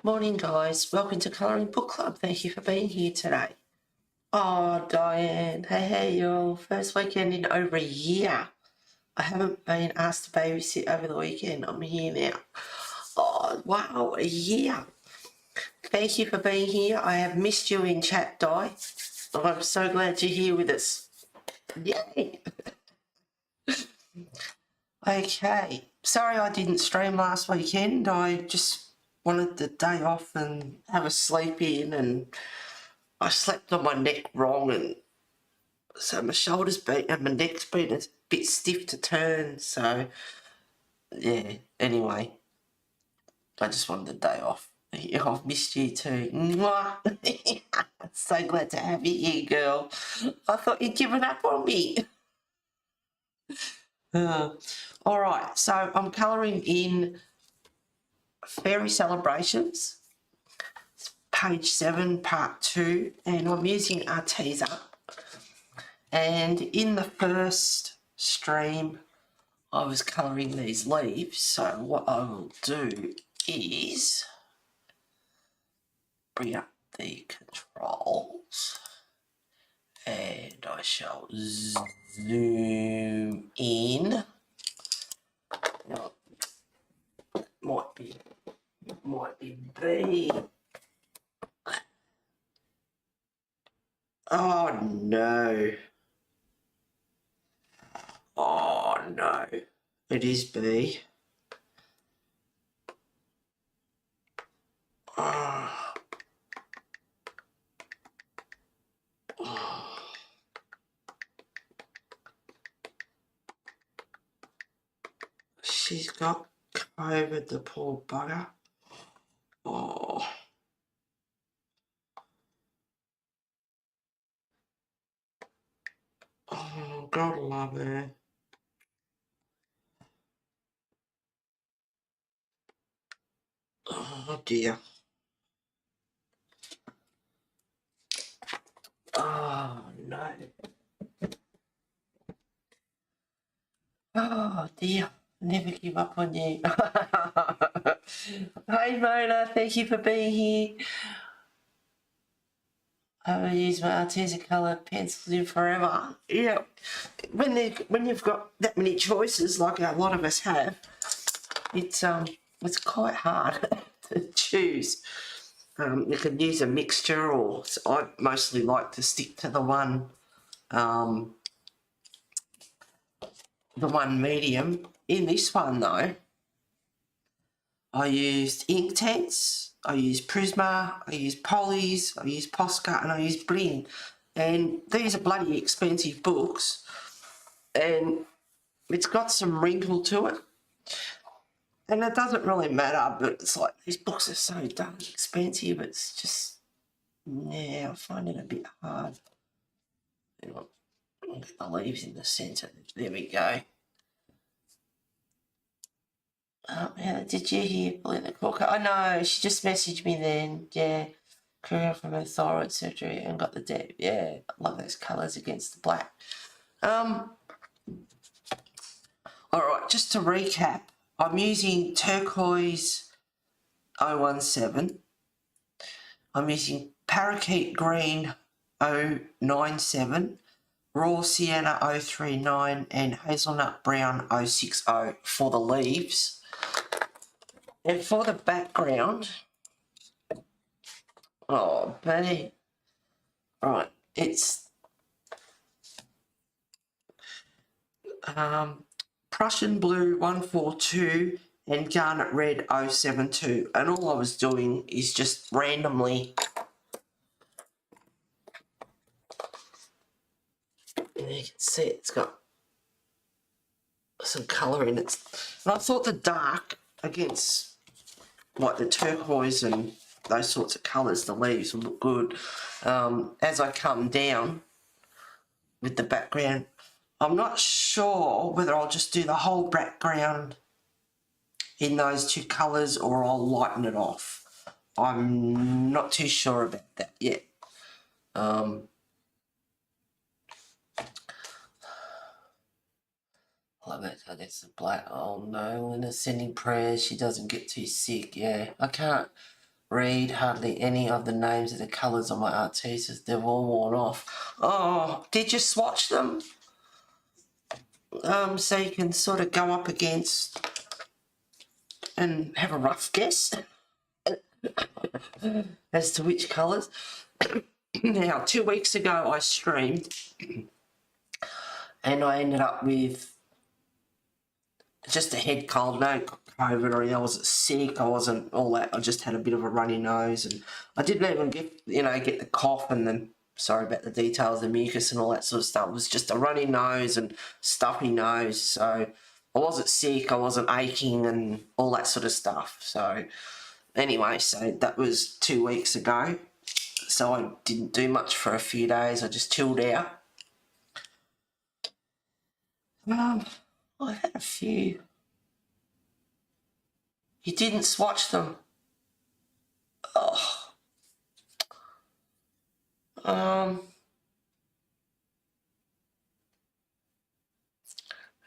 Morning guys, welcome to Colouring Book Club. Thank you for being here today. Oh Diane, hey y'all, first weekend in over a year. I haven't been asked to babysit over the weekend. I'm here now. Oh wow, a year. Thank you for being here. I have missed you in chat, Di. I'm so glad you're here with us. Yay! Okay, sorry I didn't stream last weekend. I just wanted the day off and have a sleep in, and I slept on my neck wrong, and so my shoulders beat and my neck's been a bit stiff to turn. So yeah, anyway, I just wanted the day off. I've missed you too. Mwah. So glad to have you here, girl. I thought you'd given up on me. All right, so I'm colouring in Fairy Celebrations, page 7, part 2, and I'm using Arteza. And in the first stream, I was colouring these leaves, so what I will do is bring up the controls and I shall zoom in. Now, might be B. Oh no. Oh no. It is B. Oh. Oh. She's got COVID, the poor bugger. Oh. Oh, God love her. Oh dear. Oh no. Oh dear. Never give up on you. Hey Mona, thank you for being here. I haven't used my Arteza colour pencils in forever. Yeah. When you've got that many choices, like a lot of us have, it's quite hard to choose. You can use a mixture, or I mostly like to stick to the one medium. In this one though, I used Inktense, I used Prisma, I used Polys, I used Posca, and I used Bling. And these are bloody expensive books, and it's got some wrinkle to it. And it doesn't really matter, but it's like these books are so darn expensive, it's just, yeah, I find it a bit hard. I'll get the leaves in the centre. There we go. Yeah, did you hear Belinda Corker? I know, she just messaged me then. Yeah, career from her thyroid surgery and got the depth. Yeah, I love those colours against the black. All right, just to recap, I'm using turquoise 017. I'm using parakeet green 097, raw sienna 039, and hazelnut brown 060 for the leaves. And for the background, oh, buddy, right, it's Prussian blue 142 and garnet red 072. And all I was doing is just randomly, and you can see it's got some colour in it. And I thought the dark against like the turquoise and those sorts of colours, the leaves will look good. As I come down with the background, I'm not sure whether I'll just do the whole background in those two colours or I'll lighten it off. I'm not too sure about that yet. Love that. Oh, that's the black. Oh no, Linda's sending prayers she doesn't get too sick. Yeah, I can't read hardly any of the names of the colours on my art teasers. They've all worn off. Oh, did you swatch them? So you can sort of go up against and have a rough guess as to which colours. Now, 2 weeks ago I streamed and I ended up with just a head cold, no COVID or anything. I wasn't sick, I wasn't all that. I just had a bit of a runny nose, and I didn't even get the cough and the, sorry about the details, the mucus and all that sort of stuff. It was just a runny nose and stuffy nose. So I wasn't sick, I wasn't aching and all that sort of stuff. So anyway, so that was 2 weeks ago. So I didn't do much for a few days. I just chilled out. I had a few. You didn't swatch them. Oh.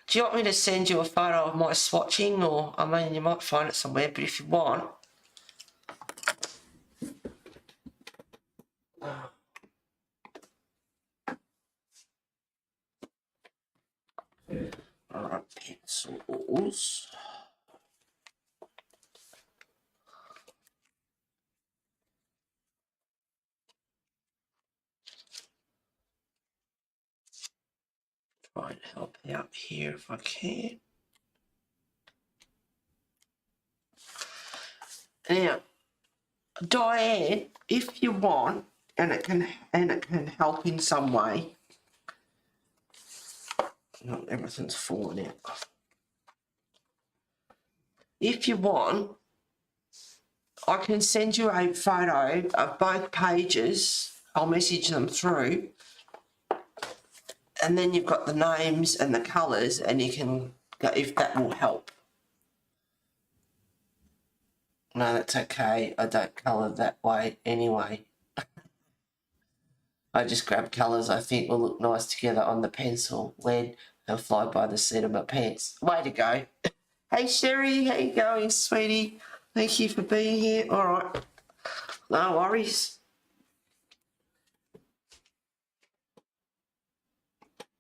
Do you want me to send you a photo of my swatching, or, I mean, you might find it somewhere, but if you want. Alright, pencils. Try and help out here if I can. Now, Diane, if you want, and it can help in some way. No, everything's falling out. If you want, I can send you a photo of both pages. I'll message them through. And then you've got the names and the colours, and you can go, if that will help. No, that's okay. I don't colour that way anyway. I just grab colours I think will look nice together on the pencil, lead, and fly by the seat of my pants. Way to go. Hey Sherry, how you going, sweetie? Thank you for being here. All right. No worries.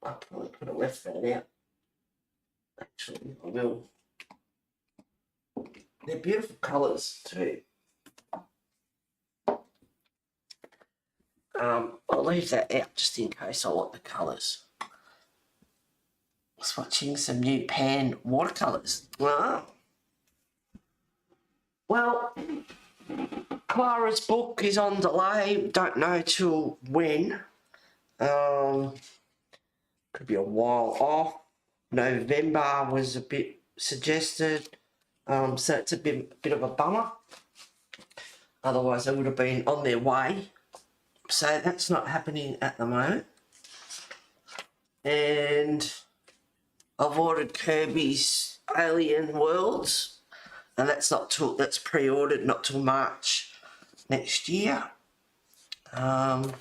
I probably could have left that out. Actually, I will. They're beautiful colours too. I'll leave that out just in case I want the colours. Swatching some new pan watercolours. Wow. Well, Clara's book is on delay. Don't know till when. Could be a while off. November was a bit suggested. So it's a bit of a bummer. Otherwise, they would have been on their way. So that's not happening at the moment. And I've ordered Kirby's Alien Worlds, and that's pre-ordered, not till March next year. All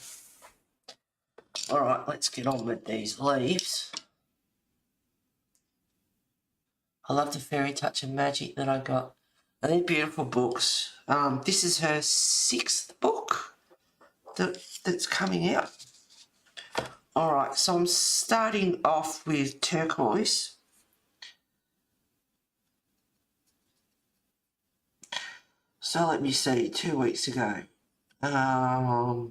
right, let's get on with these leaves. I love the Fairy Touch and Magic that I got. And they're beautiful books. This is her 6th book that's coming out. All right, so I'm starting off with turquoise. So let me see, 2 weeks ago, I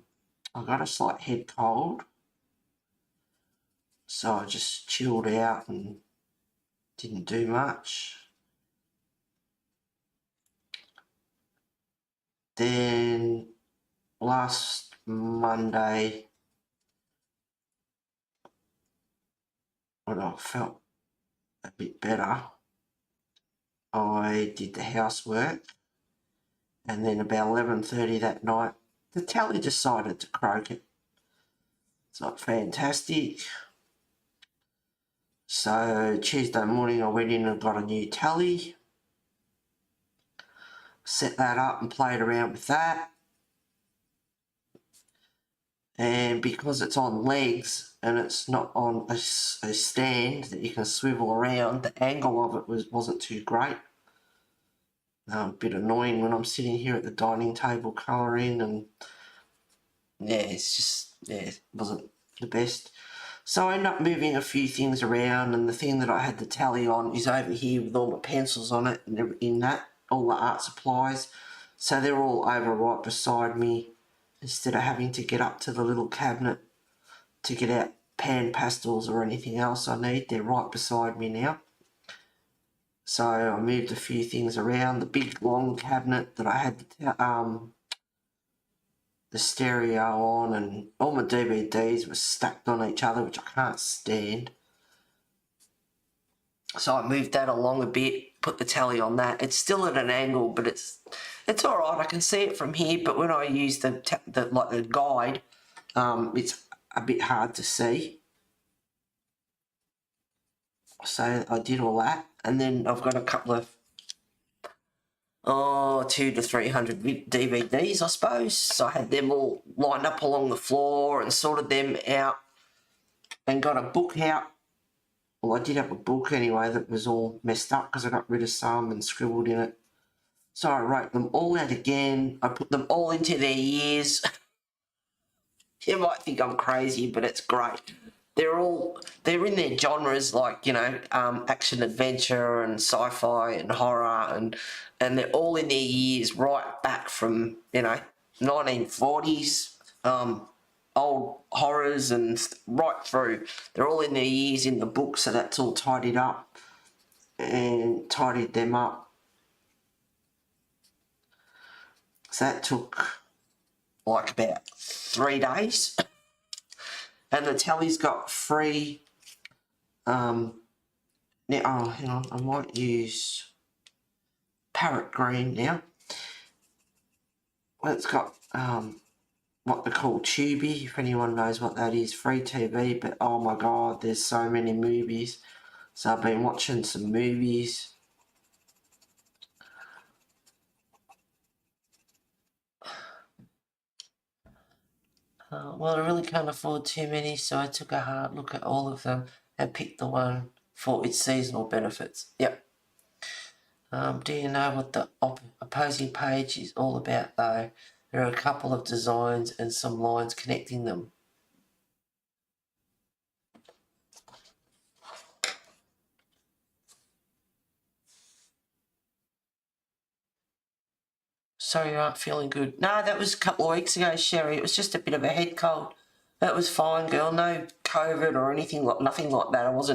got a slight head cold. So I just chilled out and didn't do much. Then last Monday, when I felt a bit better, I did the housework, and then about 11:30 that night, the tally decided to croak it. It's not fantastic. So Tuesday morning I went in and got a new tally, set that up and played around with that. And because it's on legs and it's not on a stand that you can swivel around, the angle of it wasn't too great. A bit annoying when I'm sitting here at the dining table colouring, and yeah, it's just, yeah, it wasn't the best. So I ended up moving a few things around, and the thing that I had the tally on is over here with all my pencils on it, and in that, all the art supplies. So they're all over right beside me, instead of having to get up to the little cabinet to get out pan pastels or anything else I need. They're right beside me now. So I moved a few things around. The big long cabinet that I had the stereo on, and all my DVDs were stacked on each other, which I can't stand. So I moved that along a bit, put the tally on that. It's still at an angle, but it's all right. I can see it from here, but when I use the guide, it's a bit hard to see. So I did all that, and then I've got a couple of 200 to 300 DVDs, I suppose. So I had them all lined up along the floor and sorted them out, and got a book out. Well, I did have a book anyway that was all messed up because I got rid of some and scribbled in it. So I wrote them all out again. I put them all into their years. You might think I'm crazy, but it's great. They're in their genres, like, you know, action adventure and sci-fi and horror, and they're all in their years right back from, you know, 1940s, old horrors and right through. They're all in their years in the book, so that's all tidied up and tidied them up. So that took like about 3 days. And the tally's got free, now, oh, hang on, I might use parrot green now. Well, it's got what they call Tubi, if anyone knows what that is, free TV, but oh my god, there's so many movies. So I've been watching some movies. Well, I really can't afford too many, so I took a hard look at all of them and picked the one for its seasonal benefits. Yep. Do you know what the opposing page is all about, though? There are a couple of designs and some lines connecting them. Sorry you aren't feeling good. No, that was a couple of weeks ago, Sherry. It was just a bit of a head cold. That was fine, girl. No COVID or anything, nothing like that. It was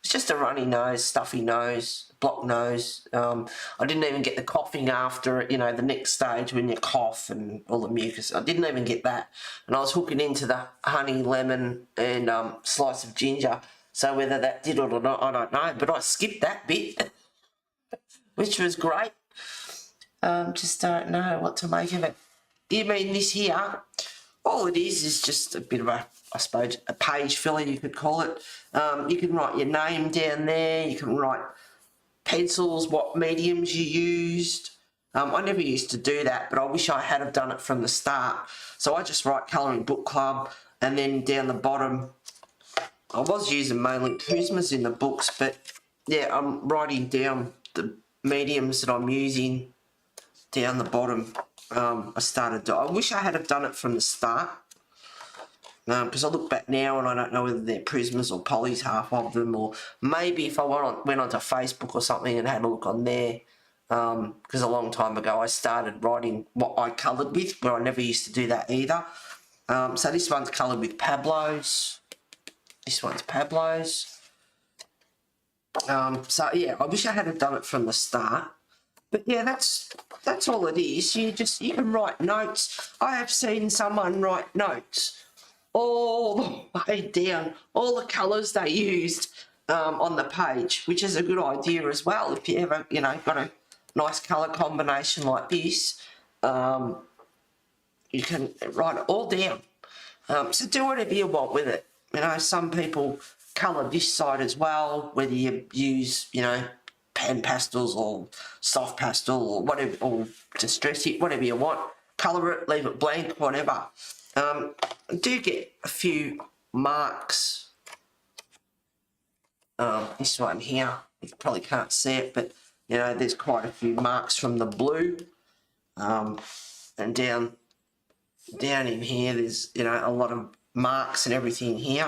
just a runny nose, stuffy nose, blocked nose. I didn't even get the coughing after it, you know, the next stage when you cough and all the mucus. I didn't even get that. And I was hooking into the honey, lemon and slice of ginger. So whether that did it or not, I don't know. But I skipped that bit, which was great. Just don't know what to make of it. You mean this here? All it is just a bit of a, I suppose, a page filler, you could call it. You can write your name down there. You can write pencils, what mediums you used. I never used to do that, but I wish I had have done it from the start. So I just write Colouring Book Club, and then down the bottom, I was using mainly Prismas in the books, but yeah, I'm writing down the mediums that I'm using down the bottom. I wish I had have done it from the start, because I look back now and I don't know whether they're Prismas or Polys, half of them, or maybe if I went onto Facebook or something and had a look on there, because a long time ago I started writing what I coloured with, where I never used to do that either. So this one's coloured with Pablos. This one's Pablos. So yeah, I wish I had have done it from the start. But yeah, that's all it is. You can write notes. I have seen someone write notes all the way down, all the colours they used on the page, which is a good idea as well. If you ever, you know, got a nice colour combination like this, you can write it all down. So do whatever you want with it. You know, some people colour this side as well, whether you use, you know, pan pastels or soft pastel or whatever, or distress it, whatever you want. Colour it, leave it blank, whatever. I do get a few marks. This one here, you probably can't see it, but You know, there's quite a few marks from the blue, and down in here there's, you know, a lot of marks and everything here,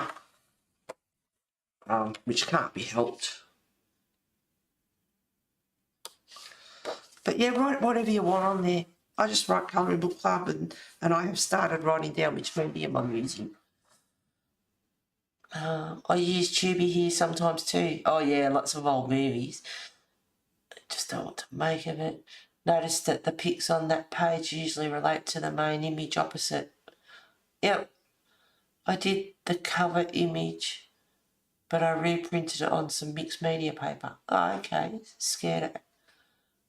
which can't be helped. But yeah, write whatever you want on there. I just write Colouring Book Club, and I have started writing down which medium I'm using. I use Tubi here sometimes too. Oh yeah, lots of old movies. Just don't want to make of it. Notice that the pics on that page usually relate to the main image opposite. Yep, I did the cover image, but I reprinted it on some mixed media paper. Oh, okay.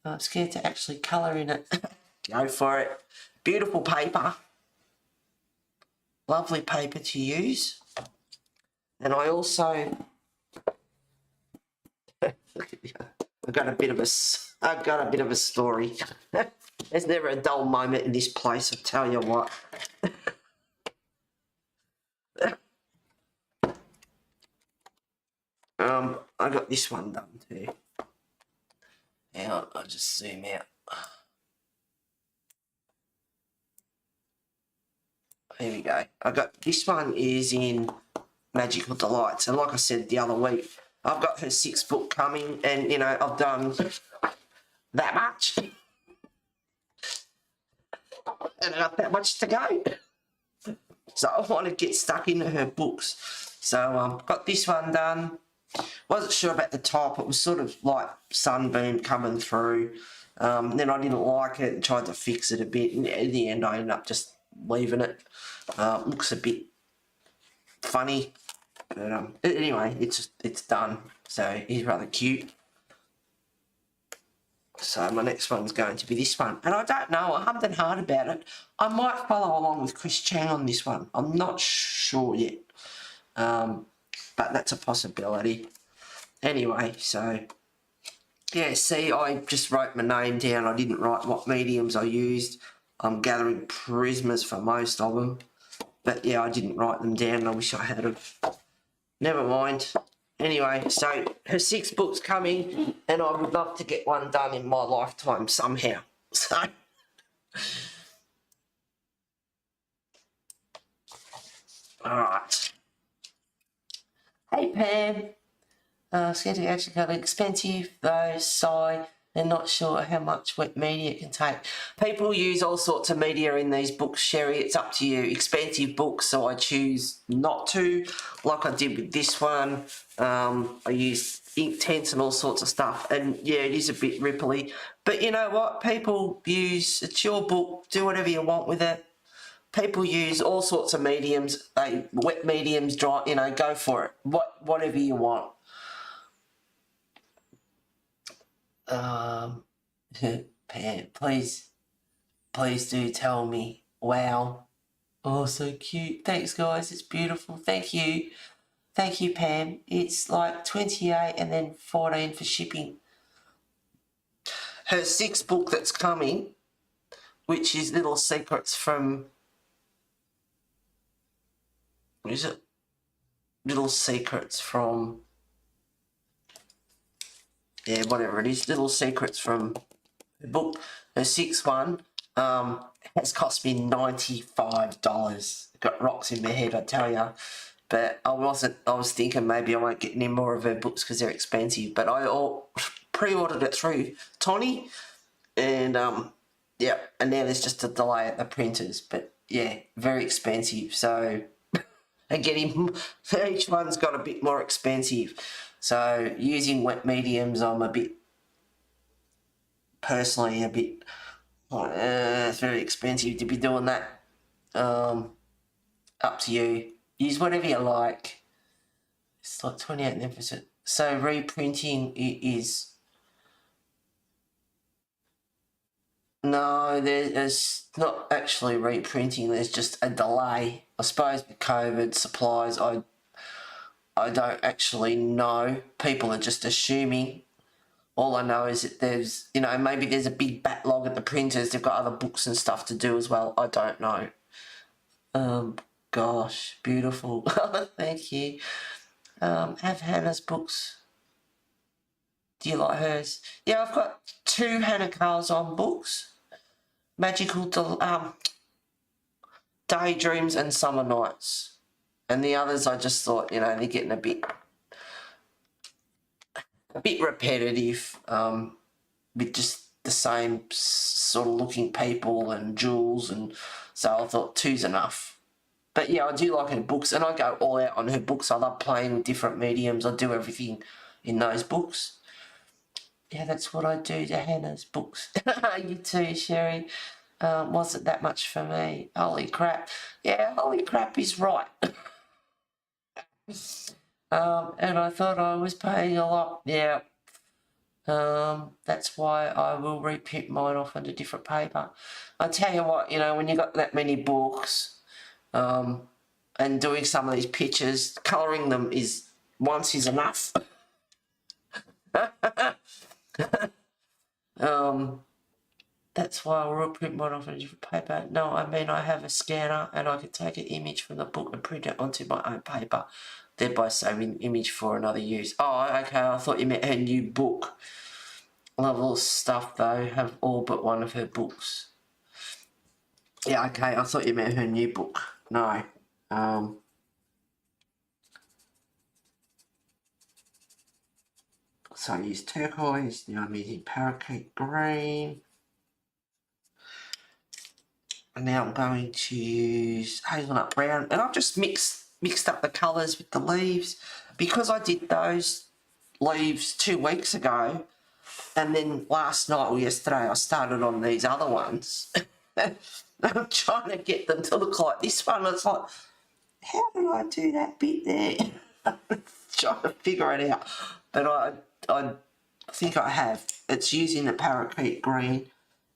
I'm scared to actually colour in it. Go for it. Beautiful paper. Lovely paper to use. And I also... I've got a bit of a story. There's never a dull moment in this place, I tell you what. I got this one done too. Hang on, I'll just zoom out. Here we go. I got this one is in Magical Delights, and like I said the other week, I've got her 6th book coming, and you know, I've done that much, and I got that much to go. So I want to get stuck into her books. So got this one done. Wasn't sure about the top. It was sort of like sunbeam coming through. Then I didn't like it and tried to fix it a bit. And in the end, I ended up just leaving it. Looks a bit funny. But anyway, it's done. So he's rather cute. So my next one's going to be this one. And I don't know, I haven't been hard about it. I might follow along with Chris Chang on this one. I'm not sure yet. But that's a possibility. Anyway, so yeah, see, I just wrote my name down. I didn't write what mediums I used. I'm gathering prismas for most of them. But yeah, I didn't write them down. I wish I had have. Never mind. Anyway, so her 6th book's coming, and I would love to get one done in my lifetime somehow. So alright. Hey Pam. Scared to actually go expensive though, sigh, and not sure how much wet media it can take. People use all sorts of media in these books, Sherry. It's up to you. Expensive books, so I choose not to, like I did with this one. I use ink tints and all sorts of stuff, and yeah, it is a bit ripply. But you know what? People use, it's your book, do whatever you want with it. People use all sorts of mediums, wet mediums, dry, you know, go for it. Whatever you want. Pam, please do tell me. Wow. Oh, so cute. Thanks, guys. It's beautiful. Thank you. Thank you, Pam. It's like 28 and then 14 for shipping. Her 6th book that's coming, which is Little Secrets from... What is it? Little Secrets from... Yeah, whatever it is. Little Secrets from the book. Her 6th one has cost me $95. Got rocks in my head, I tell you. But I was thinking maybe I won't get any more of her books because they're expensive. But I pre-ordered it through Tony. And, yeah, and now there's just a delay at the printers. But, yeah, very expensive. So... and getting each one's got a bit more expensive. So using wet mediums, I'm a bit, personally, a bit, it's very expensive to be doing that. Up to you. Use whatever you like. It's like 28 episode. So reprinting is... No, there's not actually reprinting. There's just a delay. I suppose with COVID supplies, I don't actually know. People are just assuming. All I know is that there's, you know, maybe there's a big backlog at the printers. They've got other books and stuff to do as well. I don't know. Gosh, beautiful. Thank you. Have Hannah's books. Do you like hers? Yeah, I've got 2 Hannah Carlson books. Magical Daydreams and Summer Nights. And the others I just thought, you know, they're getting a bit repetitive, with just the same sort of looking people and jewels, and so I thought 2's enough. But yeah, I do like her books, and I go all out on her books. I love playing with different mediums. I do everything in those books. Yeah, that's what I do to Hannah's books. You too, Sherry. Wasn't that much for me. Holy crap. Yeah, holy crap is right. And I thought I was paying a lot. Yeah. That's why I will reprint mine off into different paper. I tell you what, you know, when you got that many books, and doing some of these pictures, colouring them once is enough. That's why I'll reprint mine off in a different paper. No, I mean I have a scanner and I can take an image from the book and print it onto my own paper, thereby saving the image for another use. Oh, okay, I thought you meant her new book. Level stuff though, have all but one of her books. Yeah, okay, I thought you meant her new book. No. So I use turquoise, now I'm using parakeet green. And now I'm going to use hazelnut brown, and I've just mixed up the colours with the leaves, because I did those leaves 2 weeks ago, and then last night or yesterday I started on these other ones. I'm trying to get them to look like this one. It's like, how did I do that bit there? Trying to figure it out, but I think I have. It's using the parakeet green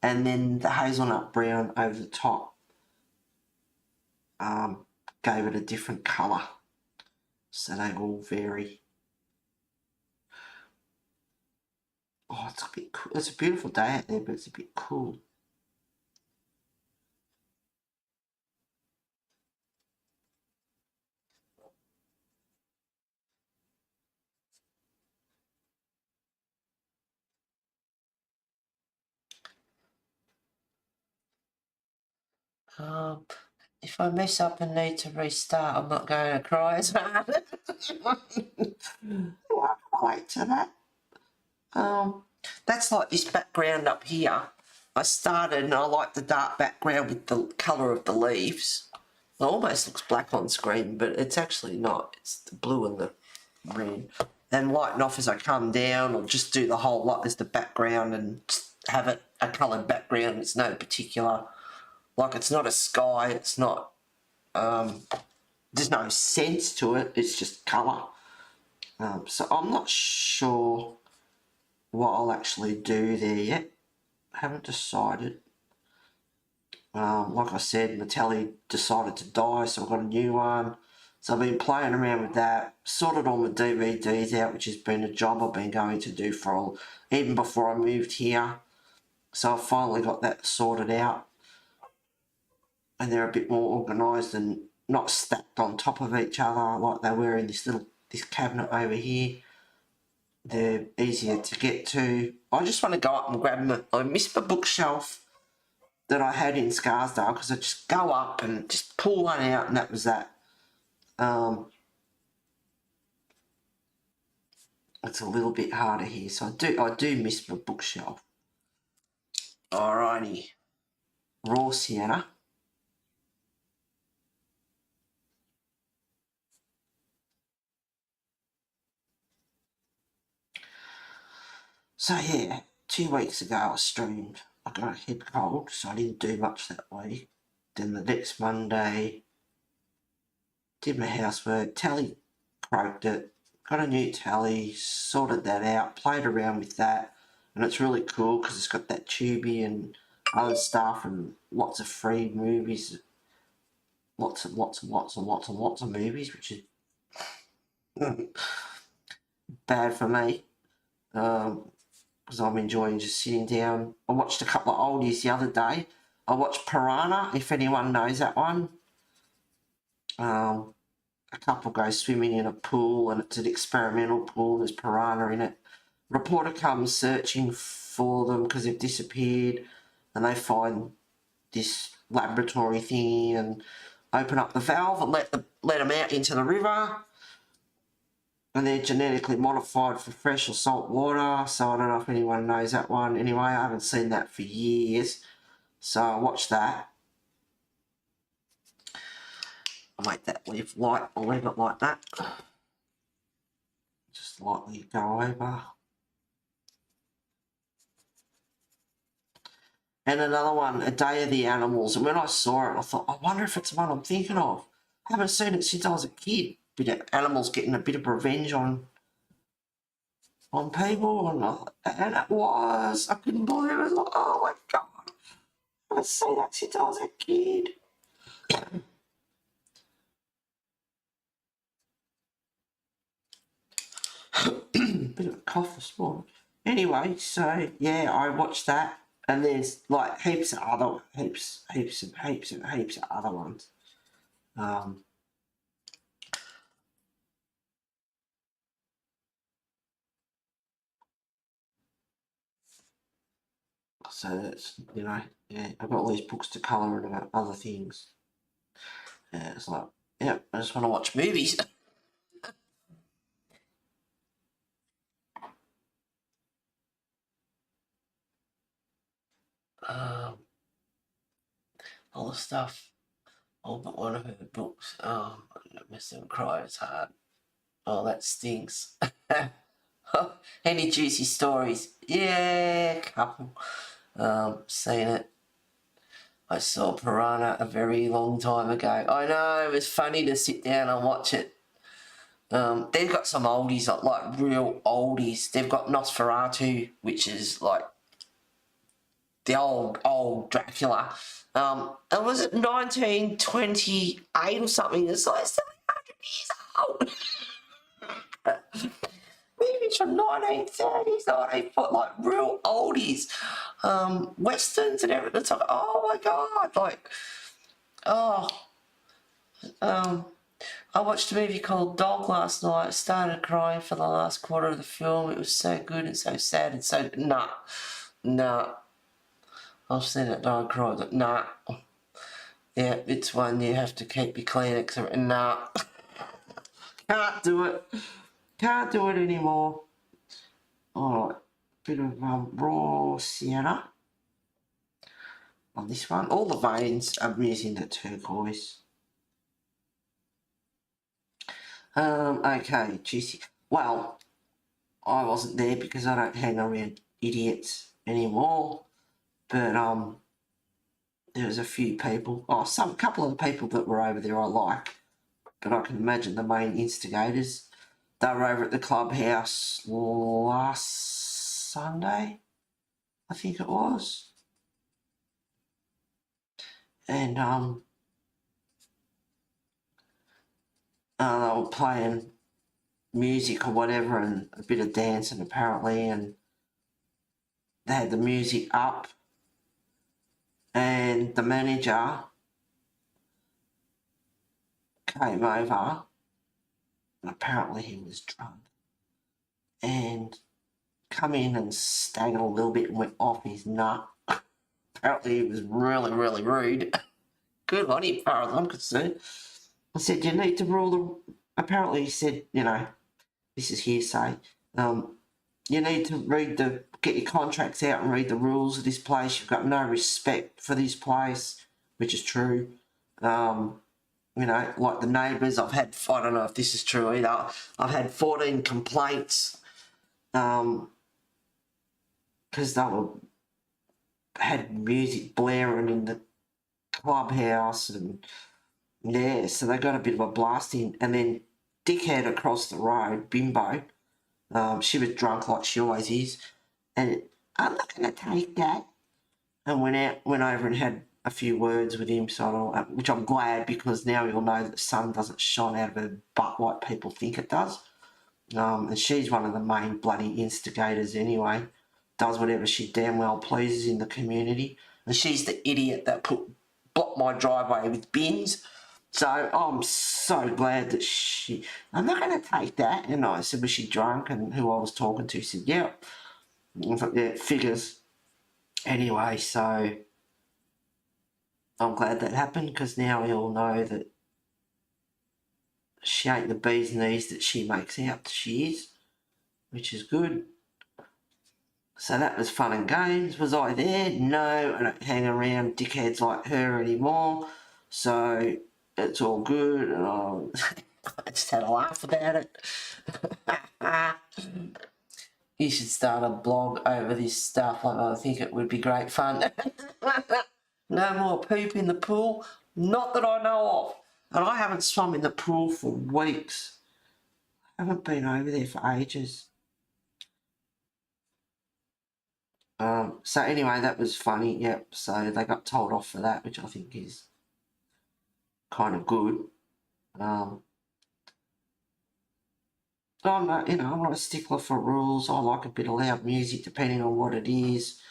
and then the hazelnut brown over the top. Gave it a different colour, so they all vary. Oh, it's a bit cool. It's a beautiful day out there, but it's a bit cool. If I mess up and need to restart, I'm not going to cry as hard. I can relate to that. That's like this background up here. I started and I like the dark background with the colour of the leaves. It almost looks black on screen, but it's actually not. It's the blue and the red. And lighten off as I come down, or just do the whole lot as the background and have it a coloured background. It's no particular, like it's not a sky, it's not, there's no sense to it, it's just colour. So I'm not sure what I'll actually do there yet. I haven't decided. Like I said, my telly decided to die, so I've got a new one. So I've been playing around with that, sorted all my DVDs out, which has been a job I've been going to do even before I moved here. So I've finally got that sorted out. And they're a bit more organised and not stacked on top of each other like they were in this cabinet over here. They're easier to get to. I just want to go up and grab them. I missed my bookshelf that I had in Scarsdale, because I just go up and just pull one out, and that was that. It's a little bit harder here, so I do miss my bookshelf. Alrighty, raw sienna. So yeah, 2 weeks ago I streamed. I got a head cold, so I didn't do much that week. Then the next Monday, did my housework, tally croaked it, got a new tally, sorted that out, played around with that, and it's really cool because it's got that Tubi and other stuff and lots of free movies, lots and lots and lots and lots and lots of movies, which is bad for me, because I'm enjoying just sitting down. I watched a couple of oldies the other day. I watched Piranha, if anyone knows that one. A couple go swimming in a pool, and it's an experimental pool, there's piranha in it. reporter comes searching for them because they've disappeared, and they find this laboratory thingy and open up the valve and let them out into the river. And they're genetically modified for fresh or salt water. So I don't know if anyone knows that one. Anyway, I haven't seen that for years. So I watched that. I'll make that leave light. I'll leave it like that. Just lightly go over. And another one, A Day of the Animals. And when I saw it, I thought, I wonder if it's the one I'm thinking of. I haven't seen it since I was a kid. Bit of animals getting a bit of revenge on people. And it was. I couldn't believe it. I was like, oh my God. I haven't seen that since I was a kid. Bit of a cough this morning. Anyway, so yeah, I watched that. And there's like heaps of other other ones. So that's, you know, yeah, I've got all these books to colour and about other things. Yeah, it's like, yeah, I just want to watch movies. All the stuff. Oh, but one of her books. I miss them cry. It's hard. Oh, that stinks. Any juicy stories? Yeah, couple. Seen it. I saw Piranha a very long time ago. I know, it was funny to sit down and watch it. They've got some oldies, like real oldies. They've got Nosferatu, which is like the old Dracula. And was it 1928 or something? It's like 700 years old. Movies from 1930s, 1940s, like real oldies. Westerns and everything. It's like, oh my God, like, oh. I watched a movie called Dog last night. I started crying for the last quarter of the film. It was so good and so sad and so... Nah. I've seen it, don't cry. Nah. Yeah, it's one you have to keep your Kleenex. Nah. Can't do it. Can't do it anymore. Alright. Bit of raw sienna on this one. All the veins, I'm using the turquoise. Okay, juicy. Well, I wasn't there because I don't hang around idiots anymore. But there was a few people, couple of the people that were over there I like, but I can imagine the main instigators. They were over at the clubhouse last Sunday, I think it was. And they were playing music or whatever and a bit of dancing apparently, and they had the music up, and the manager came over, and apparently he was drunk, and come in and staggered a little bit and went off his nut. Apparently he was really, really rude. Good on him, as far as I'm concerned. I said, you need to rule the... Apparently he said, you know, this is hearsay, you need to get your contracts out and read the rules of this place. You've got no respect for this place, which is true. You know, like the neighbours, I don't know if this is true either, I've had 14 complaints because they had music blaring in the clubhouse, and yeah, so they got a bit of a blast in. And then dickhead across the road, Bimbo, she was drunk like she always is, and I'm not going to take that, and went over and had a few words with him, which I'm glad, because now he'll know that the sun doesn't shine out of her butt like people think it does. And she's one of the main bloody instigators anyway, does whatever she damn well pleases in the community, and she's the idiot that blocked my driveway with bins. So I'm so glad that I'm not going to take that. And I said, was she drunk? And who I was talking to said, yeah. I thought, yeah, figures. Anyway, so I'm glad that happened because now we all know that she ain't the bee's knees that she makes out she is, which is good. So that was fun and games. Was I there? No, I don't hang around dickheads like her anymore. So it's all good, and I just had a laugh about it. You should start a blog over this stuff. I think it would be great fun. No more poop in the pool, not that I know of. And I haven't swum in the pool for weeks. I haven't been over there for ages. So anyway, that was funny, yep. So they got told off for that, which I think is kind of good. I'm not, I'm not a stickler for rules. I like a bit of loud music depending on what it is.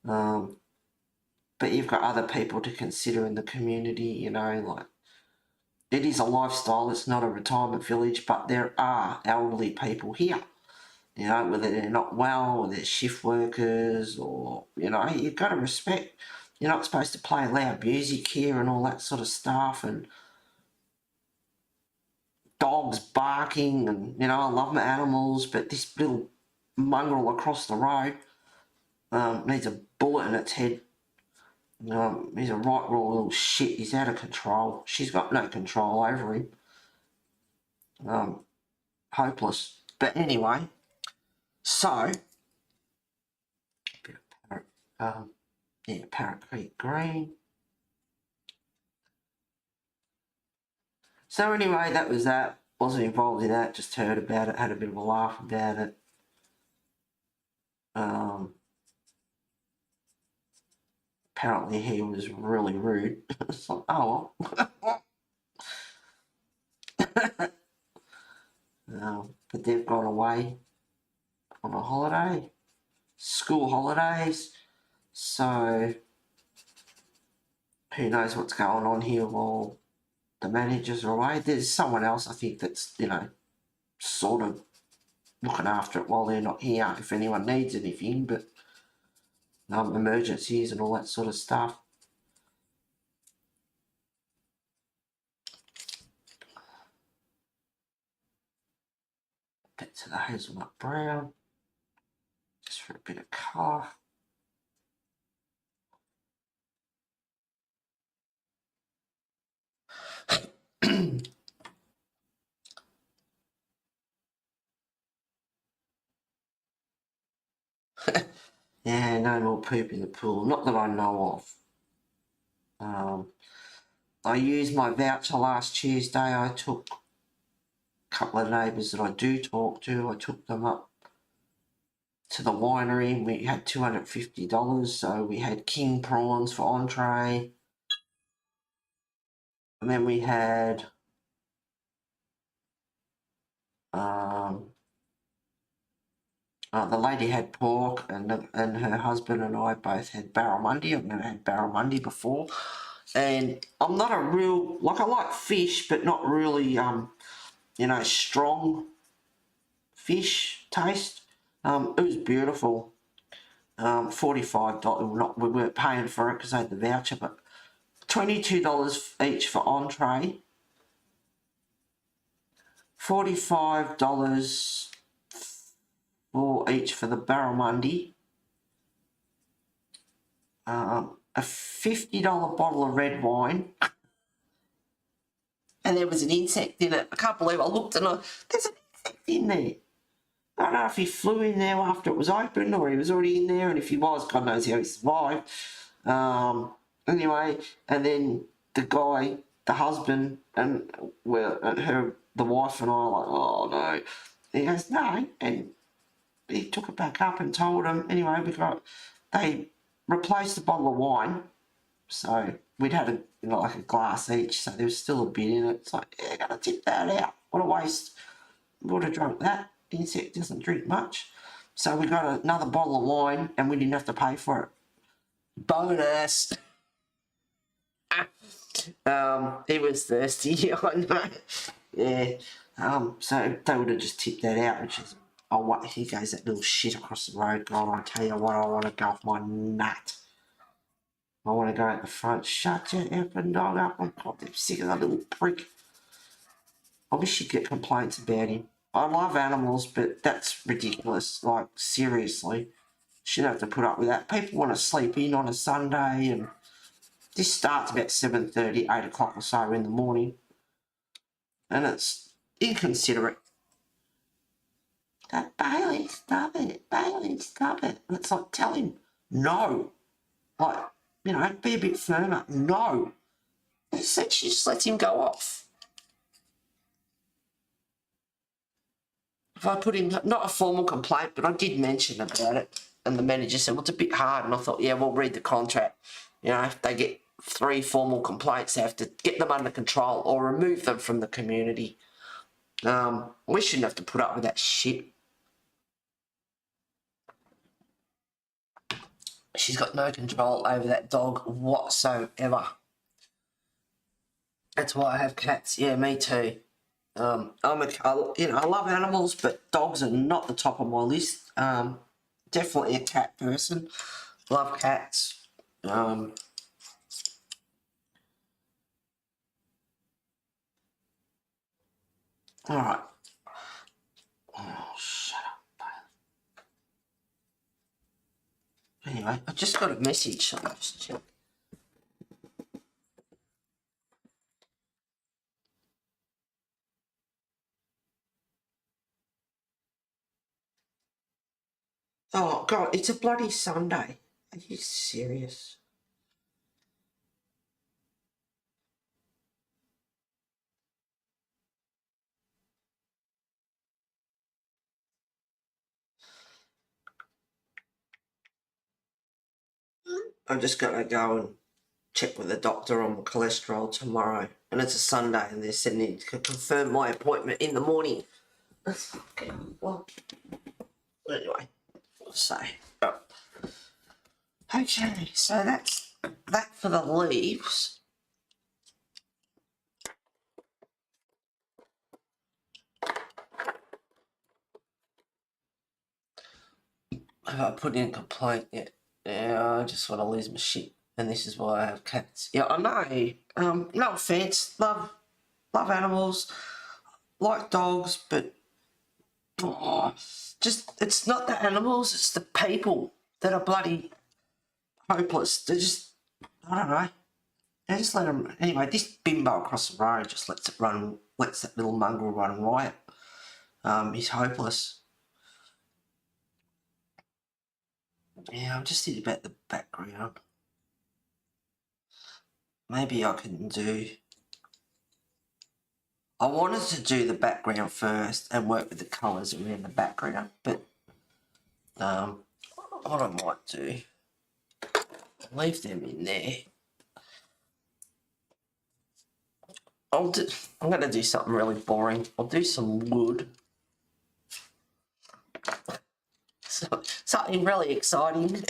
But you've got other people to consider in the community, like it is a lifestyle, it's not a retirement village, but there are elderly people here. Whether they're not well, or they're shift workers, or, you've got to respect. You're not supposed to play loud music here and all that sort of stuff, and dogs barking, and, I love my animals, but this little mongrel across the road needs a bullet in its head. He's a right raw little shit. He's out of control. She's got no control over him. Hopeless. But anyway, so Parrot Creek Green. So anyway, that was that. Wasn't involved in that, just heard about it, had a bit of a laugh about it. Apparently he was really rude. It's like, oh well. But they've gone away on a holiday, school holidays, so who knows what's going on here while the managers are away. There's someone else, I think, that's, sort of looking after it while they're not here, if anyone needs anything, but emergencies and all that sort of stuff. Bit to the hazelnut brown, just for a bit of colour. Yeah, no more poop in the pool, not that I know of. I used my voucher last Tuesday. I took a couple of neighbours that I do talk to, I took them up to the winery, and we had $250, so we had king prawns for entree, and then we had the lady had pork, and her husband and I both had barramundi. I've never had barramundi before, and I'm not a real, I like fish, but not really strong fish taste. It was beautiful. $45. We weren't paying for it because I had the voucher, but $22 each for entree. $45 for each for the barramundi. A $50 bottle of red wine. And there was an insect in it. I can't believe I looked and there's an insect in there. I don't know if he flew in there after it was open or he was already in there, and if he was, God knows how he survived. Anyway, and then the guy, the husband, and the wife and I were like, oh no. He goes, no, and he took it back up and told him. Anyway, they replaced the bottle of wine, so we'd had like a glass each, so there was still a bit in it. It's like, yeah, gotta tip that out. What a waste. Would have drunk that. The insect doesn't drink much. So we got another bottle of wine and we didn't have to pay for it. Bonus. He was thirsty, I know. Yeah. So they would have just tipped that out, which is, oh, what, here goes that little shit across the road. God, I tell you what, I want to go off my nut. I want to go out the front. Shut your effing dog up. I'm goddamn sick of that little prick. I wish you'd get complaints about him. I love animals, but that's ridiculous. Like, seriously. Shouldn't have to put up with that. People want to sleep in on a Sunday, and this starts about 7:30, 8 o'clock or so in the morning. And it's inconsiderate. Bailey, stop it. Bailey, stop it. And it's like, tell him, no. Like, you know, be a bit firmer. No. She just lets him go off. If I put in, not a formal complaint, but I did mention about it, and the manager said, well, it's a bit hard, and I thought, yeah, we'll read the contract. You know, if they get 3 formal complaints, they have to get them under control or remove them from the community. We shouldn't have to put up with that shit. She's got no control over that dog whatsoever. That's why I have cats. Yeah, me too. I love animals, but dogs are not the top of my list. Definitely a cat person. Love cats. All right. Oh, shut up. Anyway, I just got a message, so I'll just check. Oh, God, it's a bloody Sunday. Are you serious? I'm just going to go and check with the doctor on my cholesterol tomorrow. And it's a Sunday, and they're sending to confirm my appointment in the morning. Okay, well, anyway, so. Okay, so that's that for the leaves. Have I put in a complaint yet? Yeah, I just want to lose my shit, and this is why I have cats. Yeah, I know. No offense, love animals, like dogs, but just it's not the animals, it's the people that are bloody hopeless. They're just, I don't know. They just let them. Anyway, this bimbo across the road just lets that little mongrel run riot. He's hopeless. Yeah, I'm just thinking about the background. Maybe I can do... I wanted to do the background first and work with the colours around the background, but what I might do, leave them in there. I'm going to do something really boring. I'll do some wood. Something really exciting.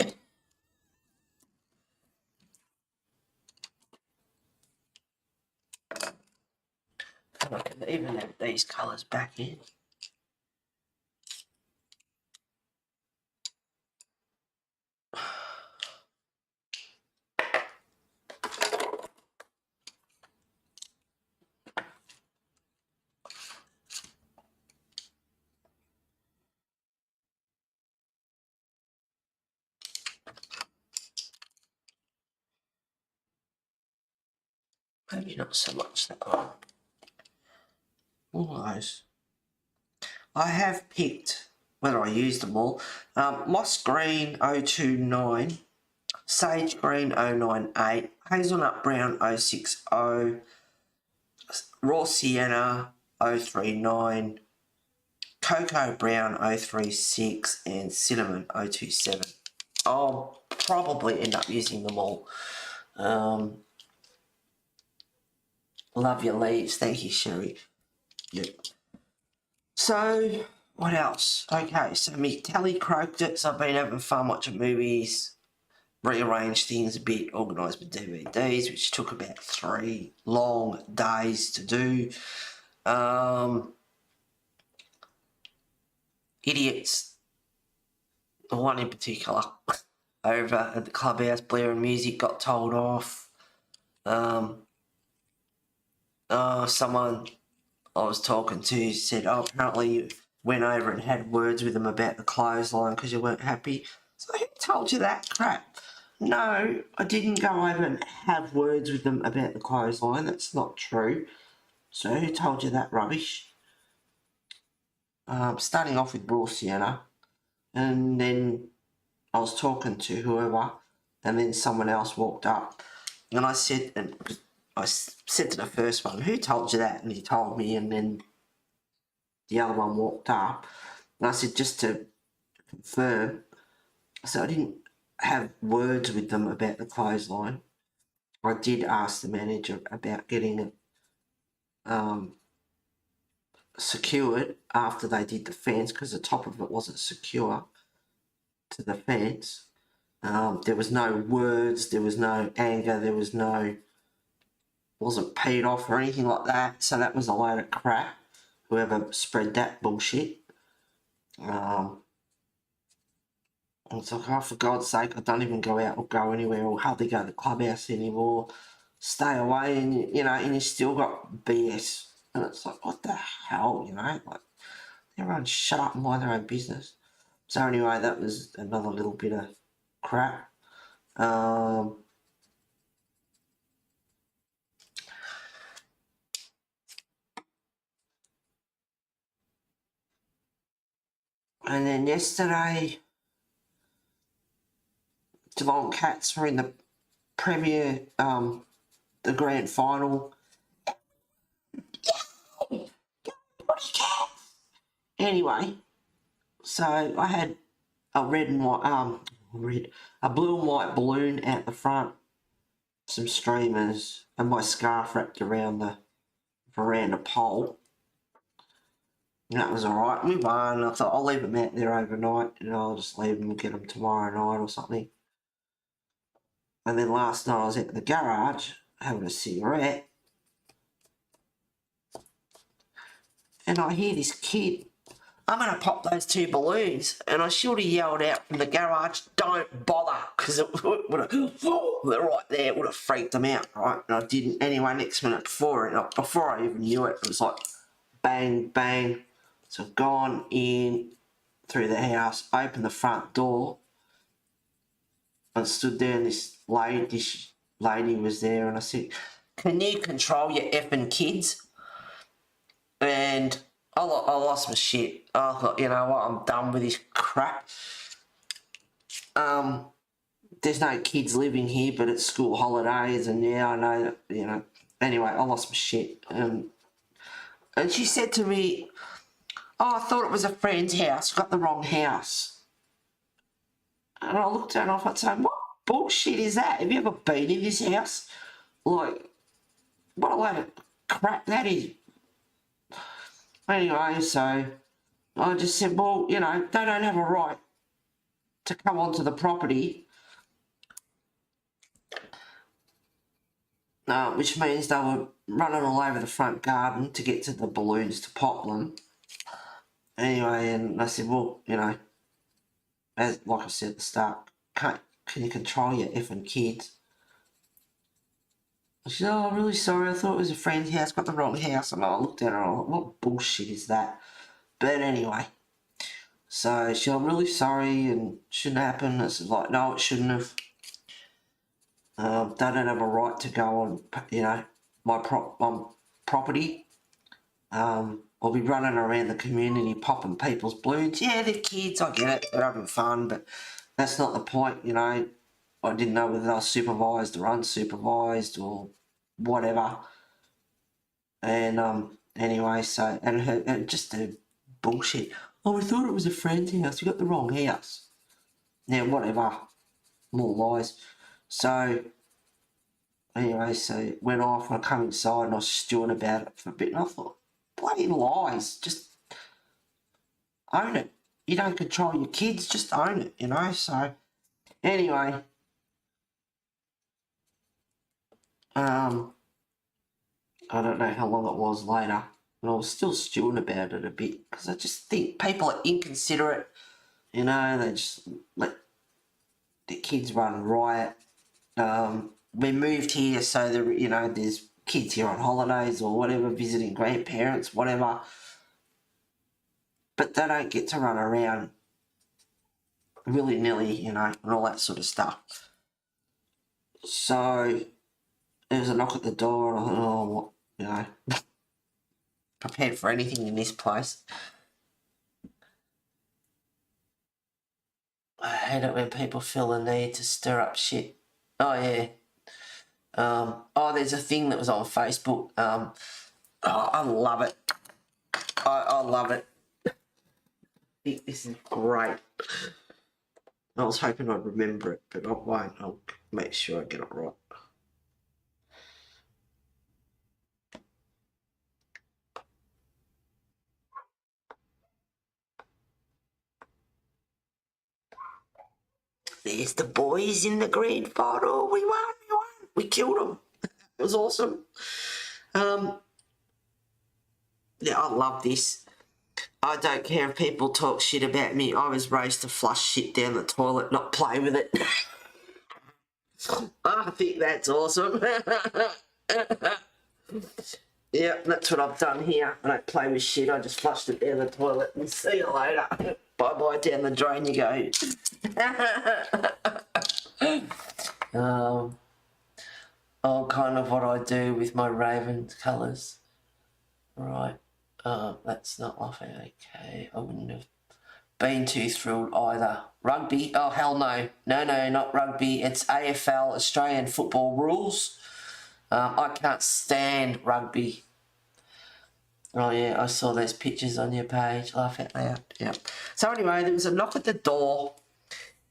And I can even add these colours back in. Maybe not so much that one. All those. I have picked, whether I used them all, Moss Green 029, Sage Green 098, Hazelnut Brown 060, Raw Sienna 039, Cocoa Brown 036, and Cinnamon 027. I'll probably end up using them all. Love your leaves. Thank you, Sherry. Yep. So, what else? Okay, so me tally croaked it, so I've been having fun watching movies. rearrange things a bit, organise my DVDs, which took about 3 long days to do. Idiots, the one in particular, over at the clubhouse blaring music, got told off. Someone I was talking to said, oh, apparently you went over and had words with them about the clothesline because you weren't happy. So who told you that crap? No, I didn't go over and have words with them about the clothesline. That's not true. So who told you that rubbish? Starting off with Raw Sienna, and then I was talking to whoever, and then someone else walked up, and I said to the first one, who told you that? And he told me, and then the other one walked up, and I said, just to confirm, so I didn't have words with them about the clothesline. I did ask the manager about getting it secured after they did the fence, because the top of it wasn't secure to the fence. There was no words, there was no anger, there was no, wasn't paid off or anything like that, so that was a load of crap, whoever spread that bullshit. It's like, oh, for God's sake, I don't even go out or go anywhere or hardly go to the clubhouse anymore. Stay away, and and you still got BS. And it's like, what the hell, Like, everyone shut up and mind their own business. So anyway, that was another little bit of crap. And then yesterday, Geelong Cats were in the Premier, the grand final. Anyway, so I had a red and white, a blue and white balloon out the front, some streamers, and my scarf wrapped around the veranda pole. And that was alright. We won. I thought I'll leave them out there overnight, and I'll just leave them and get them tomorrow night or something. And then last night I was at the garage having a cigarette, and I hear this kid, I'm going to pop those 2 balloons, and I should have yelled out from the garage, don't bother, because it would have, they're right there, it would have freaked them out, right? And I didn't. Anyway, next minute before I even knew it, it was like bang, bang. So I've gone in through the house, opened the front door, and stood there, and this lady was there, and I said, can you control your effing kids? And I lost my shit. I thought, you know what, I'm done with this crap. There's no kids living here, but it's school holidays, and I know that, Anyway, I lost my shit. And she said to me, oh, I thought it was a friend's house, got the wrong house. And I looked at her and I thought, saying, what bullshit is that? Have you ever been in this house? Like, what a load of crap that is. Anyway, so I just said, well, they don't have a right to come onto the property, which means they were running all over the front garden to get to the balloons to pop them. Anyway, and I said, well, as like I said at the start, can you control your effing kids? She said, oh, I'm really sorry, I thought it was a friend's house, got the wrong house. And I looked at her and I thought, what bullshit is that? But anyway, so she said, I'm really sorry and shouldn't happen. I said, like, no, it shouldn't have. They don't have a right to go on, my property. I'll be running around the community popping people's balloons. Yeah, they're kids, I get it, they're having fun, but that's not the point, I didn't know whether they were supervised or unsupervised or whatever. And anyway, so, and just the bullshit. Oh, we thought it was a friend's house, we got the wrong house. Yeah, whatever, more lies. So anyway, so went off and I come inside and I was stewing about it for a bit, and I thought, bloody lies, just own it. You don't control your kids, just own it, So anyway, I don't know how long it was later, and I was still stewing about it a bit because I just think people are inconsiderate. You know, they just let the kids run riot. We moved here so that, you know, there's kids here on holidays or whatever, visiting grandparents, whatever. But they don't get to run around willy-nilly, you know, and all that sort of stuff. So there was a knock at the door, and I thought, oh, what, you know, prepared for anything in this place. I hate it when people feel the need to stir up shit. Oh, yeah. Oh, there's a thing that was on Facebook. Oh, I love it. I love it. I think this is great. I was hoping I'd remember it, but I won't. I'll make sure I get it right. There's the boys in the grand final. We won. We killed them. It was awesome. Yeah, I love this. I don't care if people talk shit about me. I was raised to flush shit down the toilet, not play with it. I think that's awesome. Yeah, that's what I've done here. I don't play with shit. I just flushed it down the toilet and see you later. Bye-bye, down the drain you go. Oh, kind of what I do with my Ravens colours. Right. That's not laughing. Okay, I wouldn't have been too thrilled either. Rugby? Oh, hell no. No, not rugby. It's AFL, Australian football rules. I can't stand rugby. Oh, yeah, I saw those pictures on your page. Laugh out loud. Yep. So anyway, there was a knock at the door,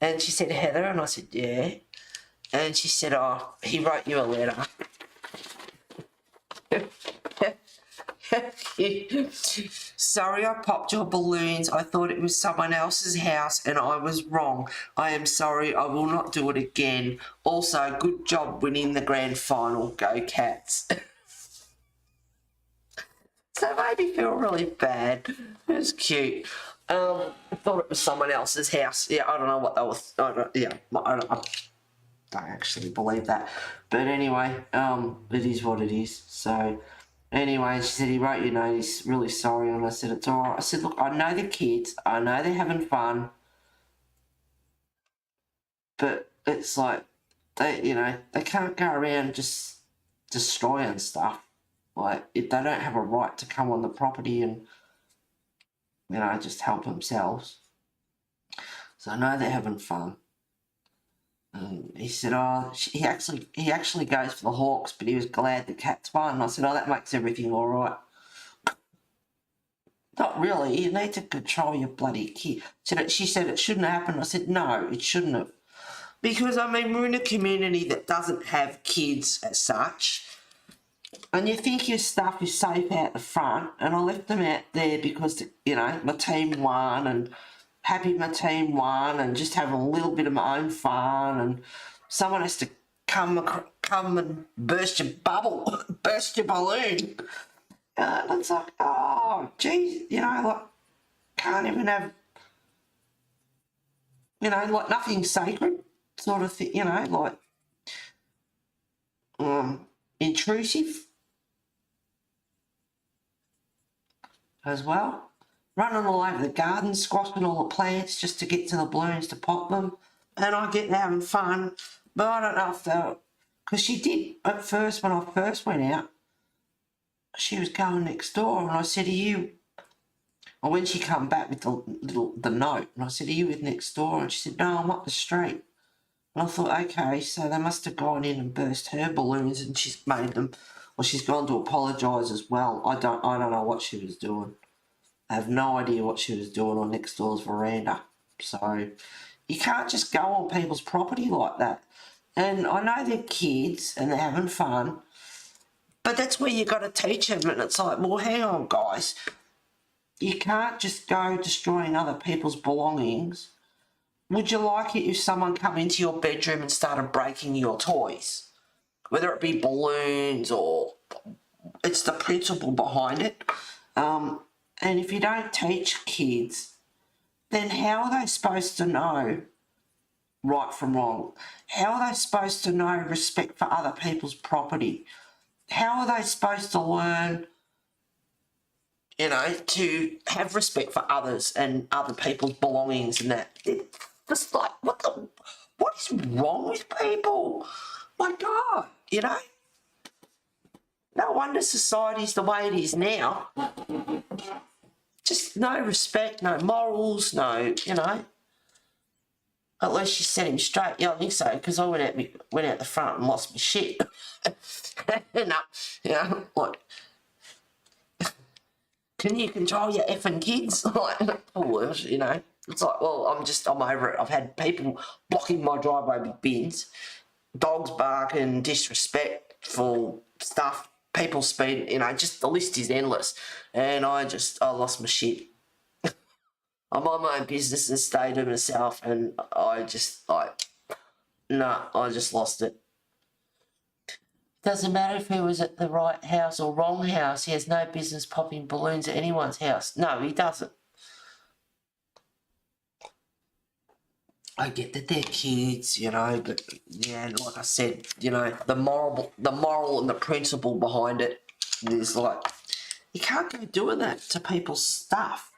and she said, Heather, and I said, yeah. And she said, oh, he wrote you a letter. Sorry, I popped your balloons. I thought it was someone else's house and I was wrong. I am sorry. I will not do it again. Also, good job winning the grand final. Go Cats. So it made me feel really bad. It was cute. I thought it was someone else's house. Yeah, I don't know what they was. I don't actually believe that. But anyway, it is what it is. So anyway, she said, he wrote you note, he's really sorry. And I said, it's all right. I said, look, I know the kids. I know they're having fun. But it's like, they can't go around just destroying stuff. Like, if they don't have a right to come on the property and, just help themselves. So I know they're having fun. He said, oh, he actually goes for the Hawks, but he was glad the Cats won. And I said, oh, that makes everything all right. Not really. You need to control your bloody kid. She said it shouldn't have happened. I said, no, it shouldn't have. Because, we're in a community that doesn't have kids as such. And you think your stuff is safe out the front. And I left them out there because, my team won and happy my team won and just having a little bit of my own fun, and someone has to come and burst your bubble, burst your balloon. And it's like, oh, geez, can't even have, nothing sacred sort of thing, intrusive as well. Running all over the garden, squashing all the plants just to get to the balloons to pop them. And I get having fun. But I don't know if they'll... Because she did, at first, when I first went out, she was going next door. And I said, are you... Or when she come back with the note, and I said, are you with next door? And she said, no, I'm up the street. And I thought, okay, so they must have gone in and burst her balloons and she's made them... Or she's gone to apologise as well. I don't know what she was doing. I have no idea what she was doing on next door's veranda. So you can't just go on people's property like that. And I know they're kids and they're having fun, but that's where you got to teach them. And it's like, well, hang on, guys. You can't just go destroying other people's belongings. Would you like it if someone come into your bedroom and started breaking your toys? whether it be balloons or it's the principle behind it. And if you don't teach kids, then how are they supposed to know right from wrong? How are they supposed to know respect for other people's property? How are they supposed to learn, to have respect for others and other people's belongings and that? It's just like, what is wrong with people? My God, no wonder society's the way it is now. Just no respect, no morals, no, At least you set him straight. Yeah, I think so, because I went out the front and lost my shit. Like, can you control your effing kids? Like, It's like, well, I'm over it. I've had people blocking my driveway with bins, dogs barking, disrespectful stuff, people speed, just the list is endless. And I lost my shit. I mind my own business and stayed to myself, and I just lost it. Doesn't matter if he was at the right house or wrong house. He has no business popping balloons at anyone's house. No, he doesn't. I get that they're kids, but yeah, like I said, the moral and the principle behind it is like, you can't go doing that to people's stuff.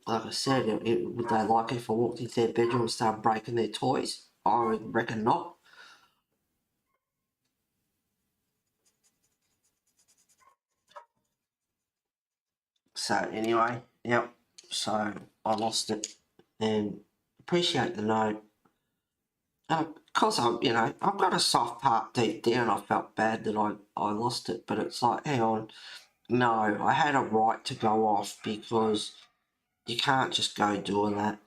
Like I said, would they like it if I walked into their bedroom and started breaking their toys? I reckon not. So anyway, yep. So I lost it, and appreciate the note. Because I've got a soft part deep down. I felt bad that I lost it, but it's like, hang on, no, I had a right to go off because you can't just go doing that.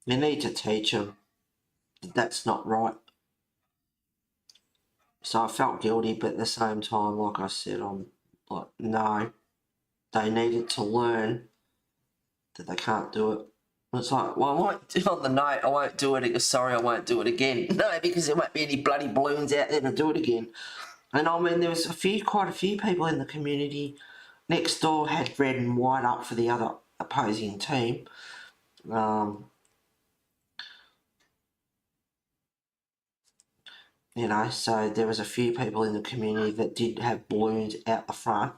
You need to teach them that that's not right. So I felt guilty, but at the same time, like I said, I'm like, no, they needed to learn that they can't do it. It's like, well, I won't do on the note, I won't do it. Sorry, I won't do it again. No, because there won't be any bloody balloons out there to do it again. And I mean, there was quite a few people in the community next door had red and white up for the other opposing team. So there was a few people in the community that did have balloons out the front.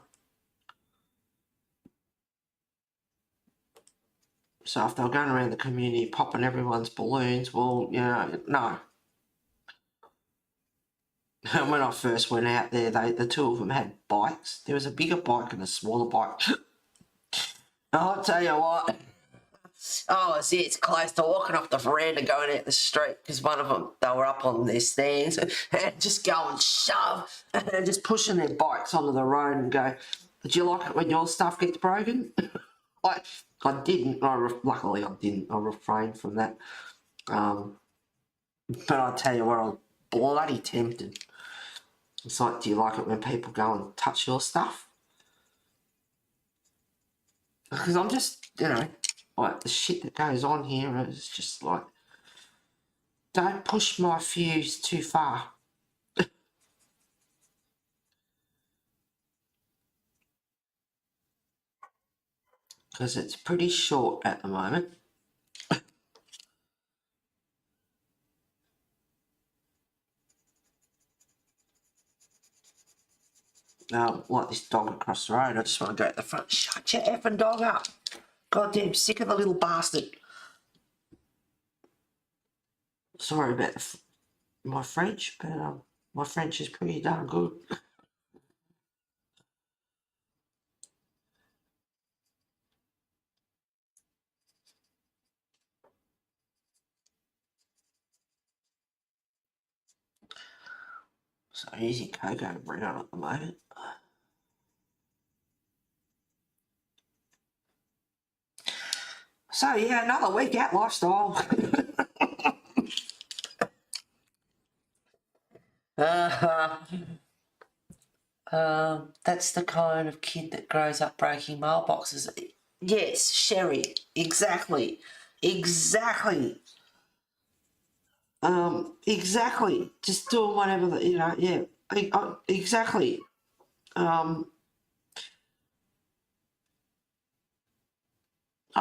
So if they were going around the community popping everyone's balloons, well, no. And when I first went out there, the two of them had bikes. There was a bigger bike and a smaller bike. I'll tell you what. Oh, see, it's close to walking off the veranda going out the street because one of them, they were up on their stands and just go and shove and just pushing their bikes onto the road and go, "Did you like it when your stuff gets broken?" I didn't. Luckily, I didn't. I refrained from that. But I tell you what, I was bloody tempted. It's like, do you like it when people go and touch your stuff? Because I'm just, like the shit that goes on here is just like, don't push my fuse too far. Because it's pretty short at the moment. Like this dog across the road, I just want to go at the front. Shut your effing dog up. Goddamn sick of the little bastard. Sorry about my French, but my French is pretty darn good. So easy cocoa to bring on at the moment. So yeah, another week out lifestyle. That's the kind of kid that grows up breaking mailboxes. Yes, Sherry, exactly. Exactly. Just doing whatever, yeah, exactly. Oh,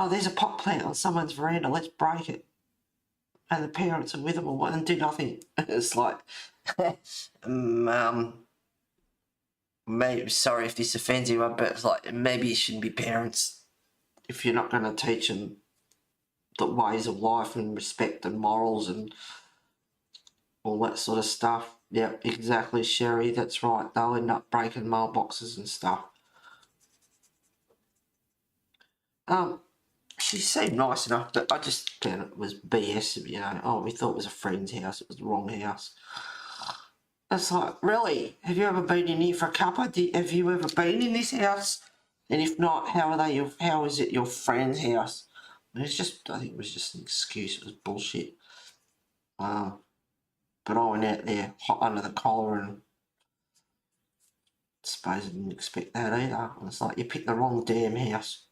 there's a pot plant on someone's veranda. Let's break it. And the parents are with them and do nothing. It's like, maybe, sorry if this offends you, but it's like, maybe it shouldn't be parents if you're not going to teach them the ways of life and respect and morals and all that sort of stuff. Yeah, exactly, Sherry. That's right. They'll end up breaking mailboxes and stuff. She seemed nice enough, but I just found it was BS, Oh, we thought it was a friend's house. It was the wrong house. It's like, really? Have you ever been in here for a cuppa? Have you ever been in this house? And if not, how is it your friend's house? I think it was just an excuse. It was bullshit. But I went out there hot under the collar and I suppose I didn't expect that either. It's like, you picked the wrong damn house.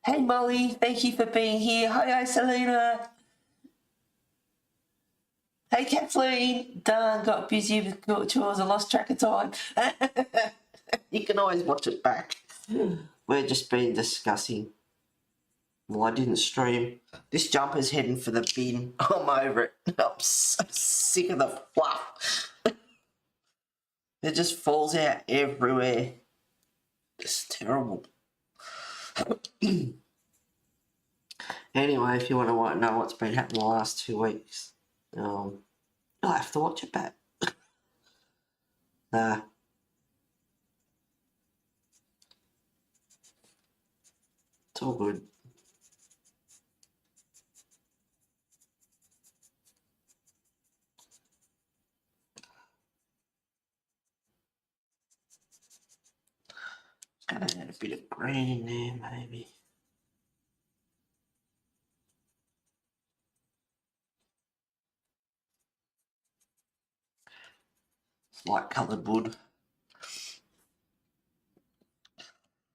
Hey Molly, thank you for being here. Hi Selena. Hey Kathleen. Darn, got busy with chores and lost track of time. You can always watch it back. We've just been discussing. Well, I didn't stream. This jumper's heading for the bin. I'm over it. I'm so sick of the fluff. It just falls out everywhere. It's terrible. Anyway, if you want to know what's been happening the last 2 weeks, you'll have to watch it back. Nah. It's all good. Gonna add a bit of green in there, maybe. Light coloured wood.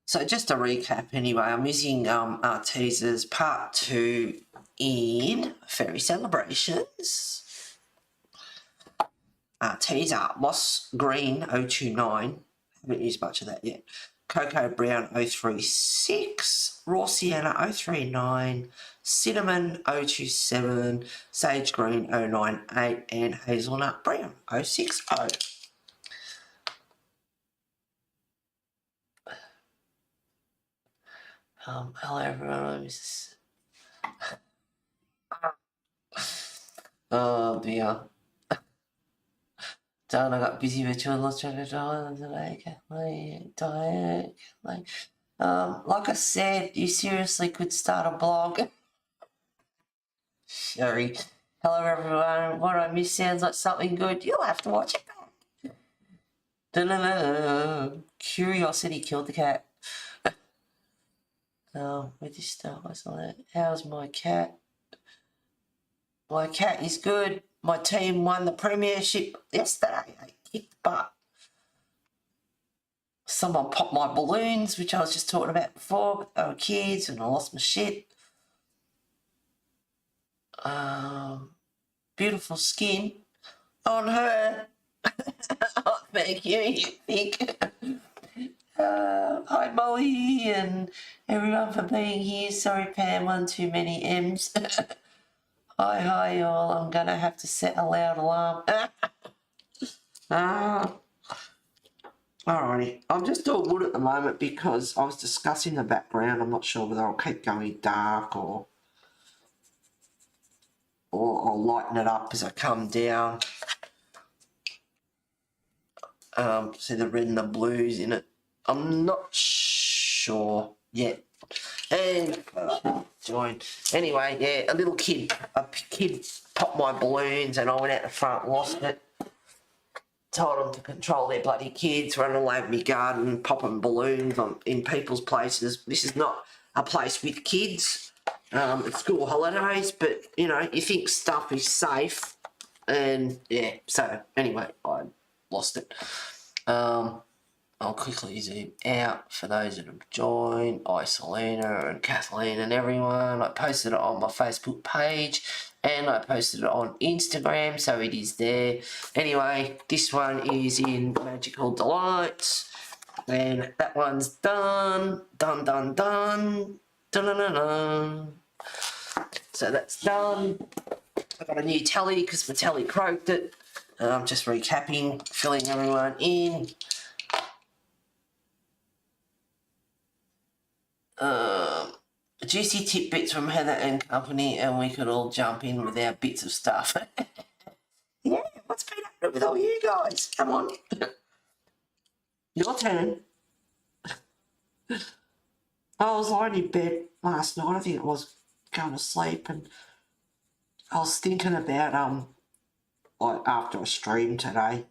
So just to recap anyway, I'm using our teasers part 2 in Fairy Celebrations. Teaser Moss Green 029. Haven't used much of that yet. Cocoa Brown 036. Raw Sienna 039. Cinnamon 027. Sage Green 098. And Hazelnut Brown 060. Hello everyone. Oh dear. Darn, I got busy with children, lost track of time today, Kathleen, Diane, Kathleen. Like I said, you seriously could start a blog. Sorry. Hello everyone. What I miss sounds like something good. You'll have to watch it back. Da-da-da-da. Curiosity killed the cat. We just start with that. How's my cat? My cat is good. My team won the premiership yesterday. I kicked butt. Someone popped my balloons, which I was just talking about before, but they were kids and I lost my shit. Beautiful skin on her. Oh, thank you, you think. Hi Molly and everyone for being here. Sorry Pam, one too many M's. Hi y'all, I'm gonna have to set a loud alarm. Alrighty, I'm just doing wood at the moment because I was discussing the background. I'm not sure whether I'll keep going dark or I'll lighten it up as I come down. See the red and the blues in it. I'm not sure yet. And join. Anyway, yeah, a kid popped my balloons and I went out the front, lost it. Told them to control their bloody kids, running all over my garden, popping balloons in people's places. This is not a place with kids. It's school holidays, but, you think stuff is safe. And, yeah, so, anyway, I lost it. I'll quickly zoom out for those that have joined. Selena and Kathleen and everyone. I posted it on my Facebook page and I posted it on Instagram, so it is there. Anyway, this one is in Magical Delights, and that one's done. Done, done, done. Dun, dun, dun, dun. So that's done. I got a new tally because my tally croaked it. I'm just recapping, filling everyone in. Juicy tidbits from Heather and company, and we could all jump in with our bits of stuff. Yeah, what's been happening with all you guys? Come on. Your turn. I was lying in bed last night, I think it was, going to sleep, and I was thinking about, like after I streamed today,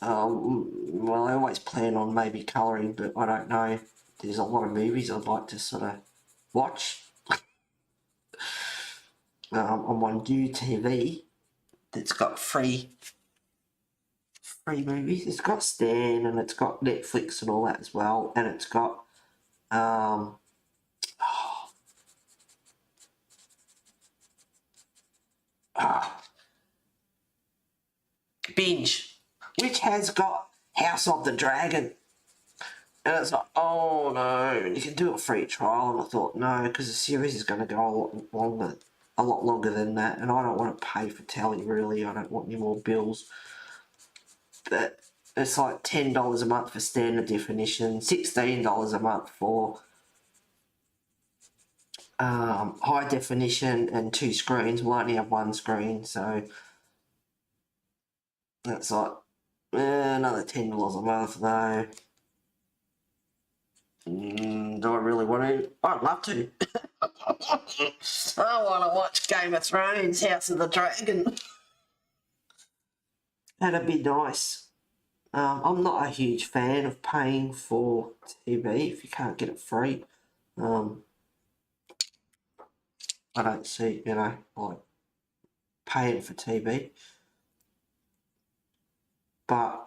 well, I always plan on maybe colouring, but I don't know. There's a lot of movies I'd like to sort of watch. On my new TV that's got free movies. It's got Stan and it's got Netflix and all that as well, and it's got Binge, which has got House of the Dragon. And it's like, oh no, you can do a free trial. And I thought, no, because the series is going to go a lot longer than that. And I don't want to pay for telly, really. I don't want any more bills. But it's like $10 a month for standard definition, $16 a month for high definition and 2 screens. We'll only have 1 screen, so that's like another $10 a month though. Do I really want to? I'd love to. I want to watch Game of Thrones, House of the Dragon. That'd be nice. I'm not a huge fan of paying for TV if you can't get it free. I don't see, like paying for TV. But,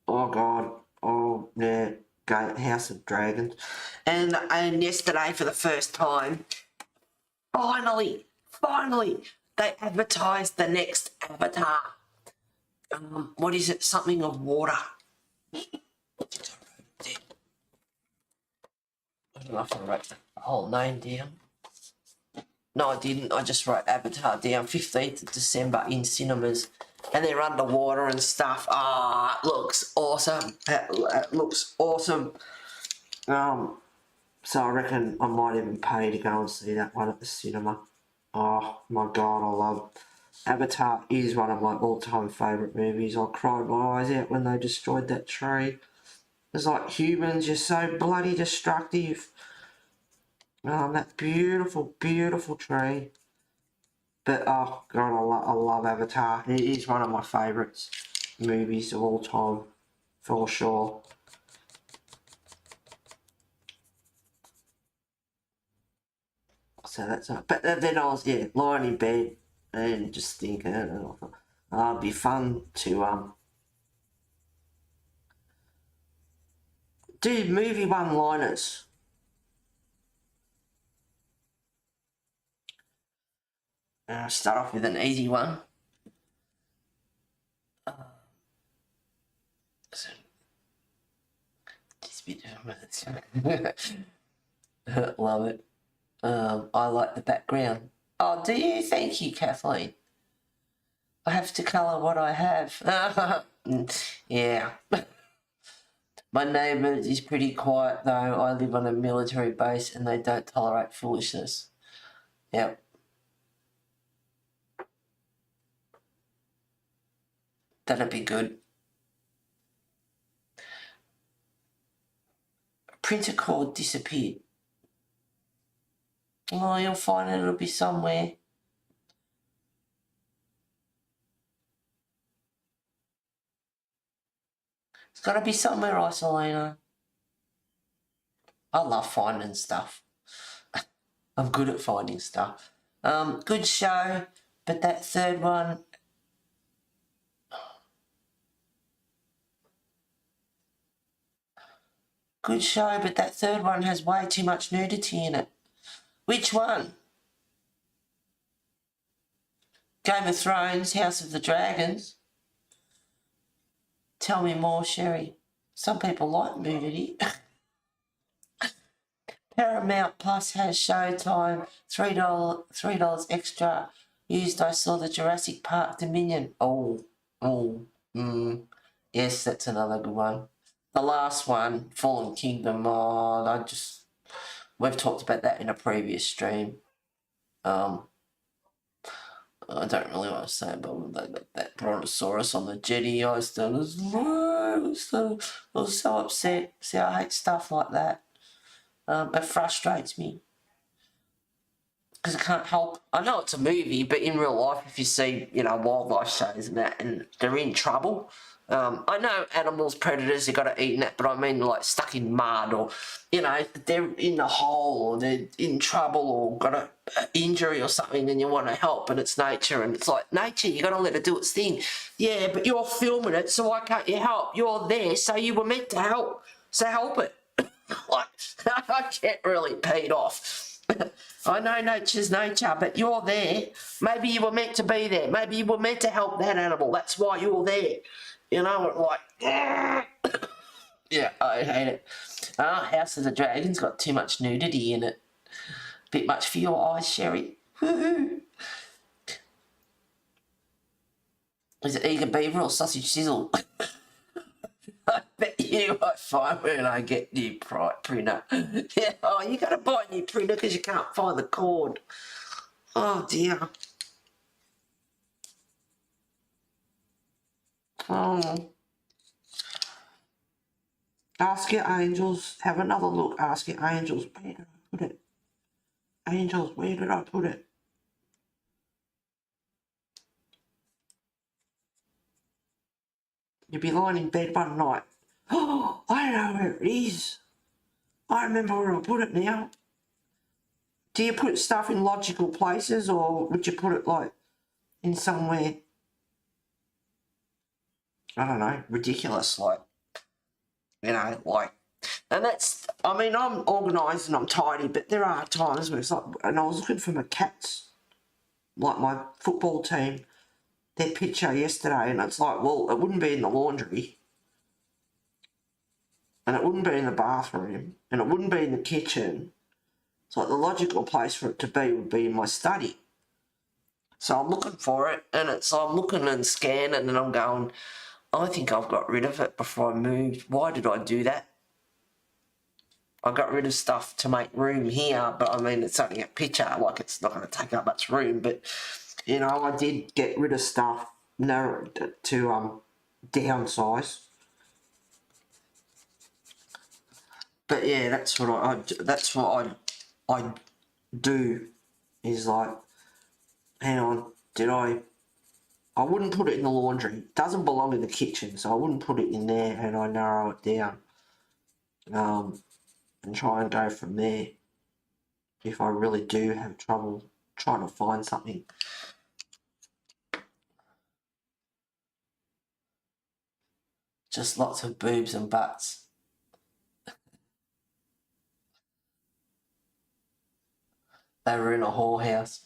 oh God, oh yeah, House of Dragons. And yesterday, for the first time, finally, they advertised the next Avatar. What is it? Something of water. I don't know if I wrote the whole name down. No, I didn't. I just wrote Avatar down. 15th of December in cinemas. And they're underwater and stuff. It looks awesome. It looks awesome. So I reckon I might even pay to go and see that one at the cinema. Oh my God, I love Avatar. Is one of my all-time favourite movies. I cried my eyes out when they destroyed that tree. It's like, humans, you're so bloody destructive. That beautiful, beautiful tree. But, oh God, I love Avatar. It is one of my favourites movies of all time, for sure. So that's it. But then I was, lying in bed and just thinking, it'd be fun to do movie one-liners. Start off with an easy one. Love it. I like the background. Oh, do you? Thank you, Kathleen. I have to colour what I have. Yeah. My neighbour is pretty quiet though. I live on a military base and they don't tolerate foolishness. Yep. That'd be good. Printer cord disappeared. Oh, you'll find it. It'll be somewhere. It's got to be somewhere, Isolina. I love finding stuff. I'm good at finding stuff. Good show, but that third one... Good show, but that third one has way too much nudity in it. Which one? Game of Thrones, House of the Dragons. Tell me more, Sherry. Some people like nudity. Paramount Plus has Showtime, $3 extra. Used, I saw the Jurassic Park Dominion. Yes, that's another good one. The last one, Fallen Kingdom, we've talked about that in a previous stream. I don't really want to say, but that brontosaurus on the jetty, I was so upset. See, I hate stuff like that. It frustrates me. Because I can't help. I know it's a movie, but in real life, if you see, wildlife shows and that, and they're in trouble. I know animals, predators, they've got to eat and that, but I mean like stuck in mud or, they're in the hole or they're in trouble or got an injury or something and you want to help and it's nature and it's like, nature, you got to let it do its thing. Yeah, but you're filming it, so why can't you help? You're there, so you were meant to help. So help it. Like, I get really peed off. I know nature's nature, but you're there. Maybe you were meant to be there. Maybe you were meant to help that animal. That's why you're there. Yeah, I hate it. House of the Dragons got too much nudity in it. Bit much for your eyes, Sherry. Woohoo! Is it Eager Beaver or Sausage Sizzle? I bet you I find when I get new printer. Yeah, you got to buy a new printer because you can't find the cord. Oh, dear. Ask your angels. Have another look. Ask your angels. Where did I put it? Angels, where did I put it? You'd be lying in bed one night. Oh, I know where it is. I remember where I put it now. Do you put stuff in logical places or would you put it like in somewhere, I don't know, ridiculous, like, and that's, I mean, I'm organised and I'm tidy, but there are times where it's like, and I was looking for my cats, like my football team, their picture yesterday, and it's like, well, it wouldn't be in the laundry, and it wouldn't be in the bathroom, and it wouldn't be in the kitchen. It's like the logical place for it to be would be in my study. So I'm looking for it, and I'm looking and scanning, and I'm going, I think I've got rid of it before I moved. Why did I do that? I got rid of stuff to make room here, but I mean, it's only a picture, like it's not going to take up much room, but, I did get rid of stuff to downsize. But yeah, that's what I do, is like, hang on, I wouldn't put it in the laundry. It doesn't belong in the kitchen, so I wouldn't put it in there, and I narrow it down. And try and go from there if I really do have trouble trying to find something. Just lots of boobs and butts. They were in a whorehouse.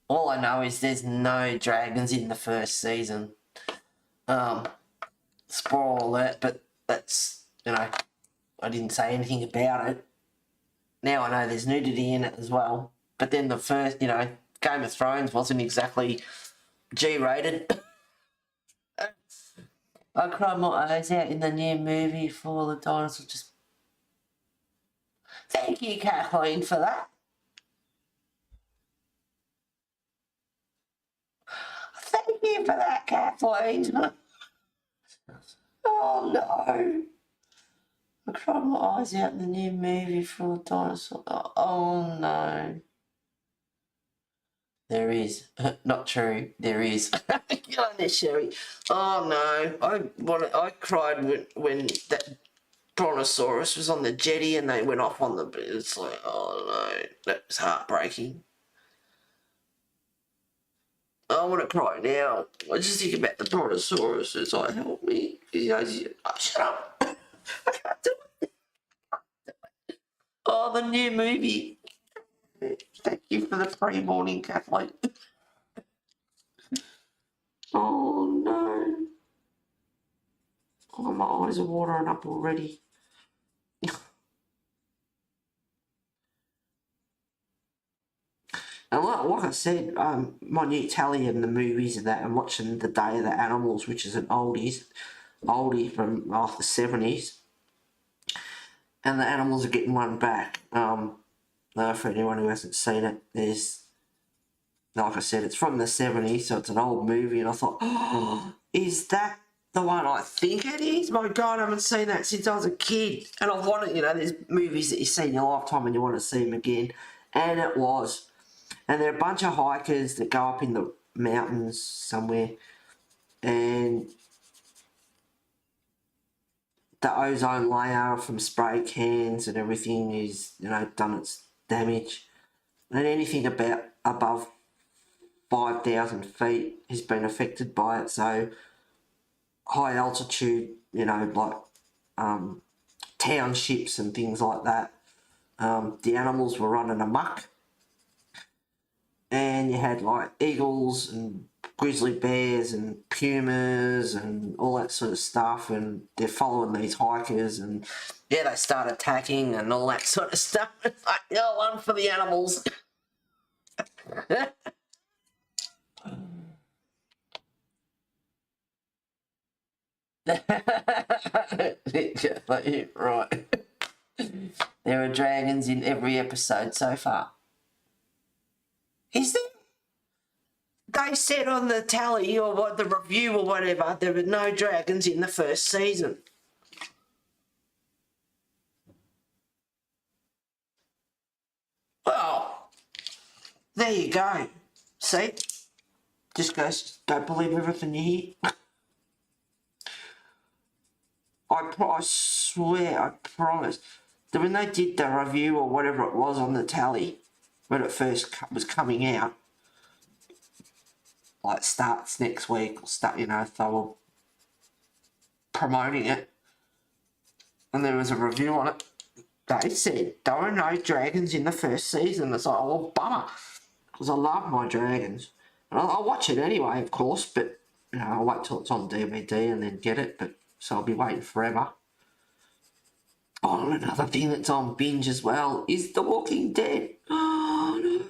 All I know is there's no dragons in the first season. Spoiler alert, but that's, I didn't say anything about it. Now I know there's nudity in it as well. But then the first, Game of Thrones wasn't exactly G-rated. I cried my eyes out in the new movie for the dinosaurs. Just thank you, Kathleen, for that. Thank you for that, Kathleen. Oh no. I cried my eyes out in the new movie for the dinosaurs. Oh no. There is. Not true. There is. Get on there, Sherry. Oh no. I cried when that brontosaurus was on the jetty and they went off on the... It's like, oh no. That was heartbreaking. I want to cry now. I just think about the brontosaurus. It's like, help me. He goes, oh, shut up. Oh, the new movie. Thank you for the pre-morning, Kathleen. Oh, no. Oh, my eyes are watering up already. And like I said, my new tally in the movies and that, I'm watching The Day of the Animals, which is an oldie from the 70s. And the animals are getting one back. For anyone who hasn't seen it, there's, like I said, it's from the 70s, so it's an old movie, and I thought, oh, is that the one I think it is? My God, I haven't seen that since I was a kid. And I've wanted, there's movies that you see in your lifetime and you want to see them again. And it was. And there are a bunch of hikers that go up in the mountains somewhere, and the ozone layer from spray cans and everything is, done its damage. And anything above 5,000 feet has been affected by it. So high altitude, like townships and things like that, the animals were running amok. And you had like eagles and grizzly bears and pumas and all that sort of stuff, and they're following these hikers, and they start attacking and all that sort of stuff. It's like, one for the animals. Right. There are dragons in every episode so far. Is there? They said on the tally or the review or whatever, there were no dragons in the first season. Well, there you go. See? Just goes, don't believe everything you hear. I swear, I promise, that when they did the review or whatever it was on the tally, when it first was coming out, like starts next week, or they were promoting it, and there was a review on it. They said there were no dragons in the first season. It's like, oh, bummer, because I love my dragons, and I'll watch it anyway, of course. But I'll wait till it's on DVD and then get it. But so I'll be waiting forever. Oh, and another thing that's on binge as well is The Walking Dead. Oh no!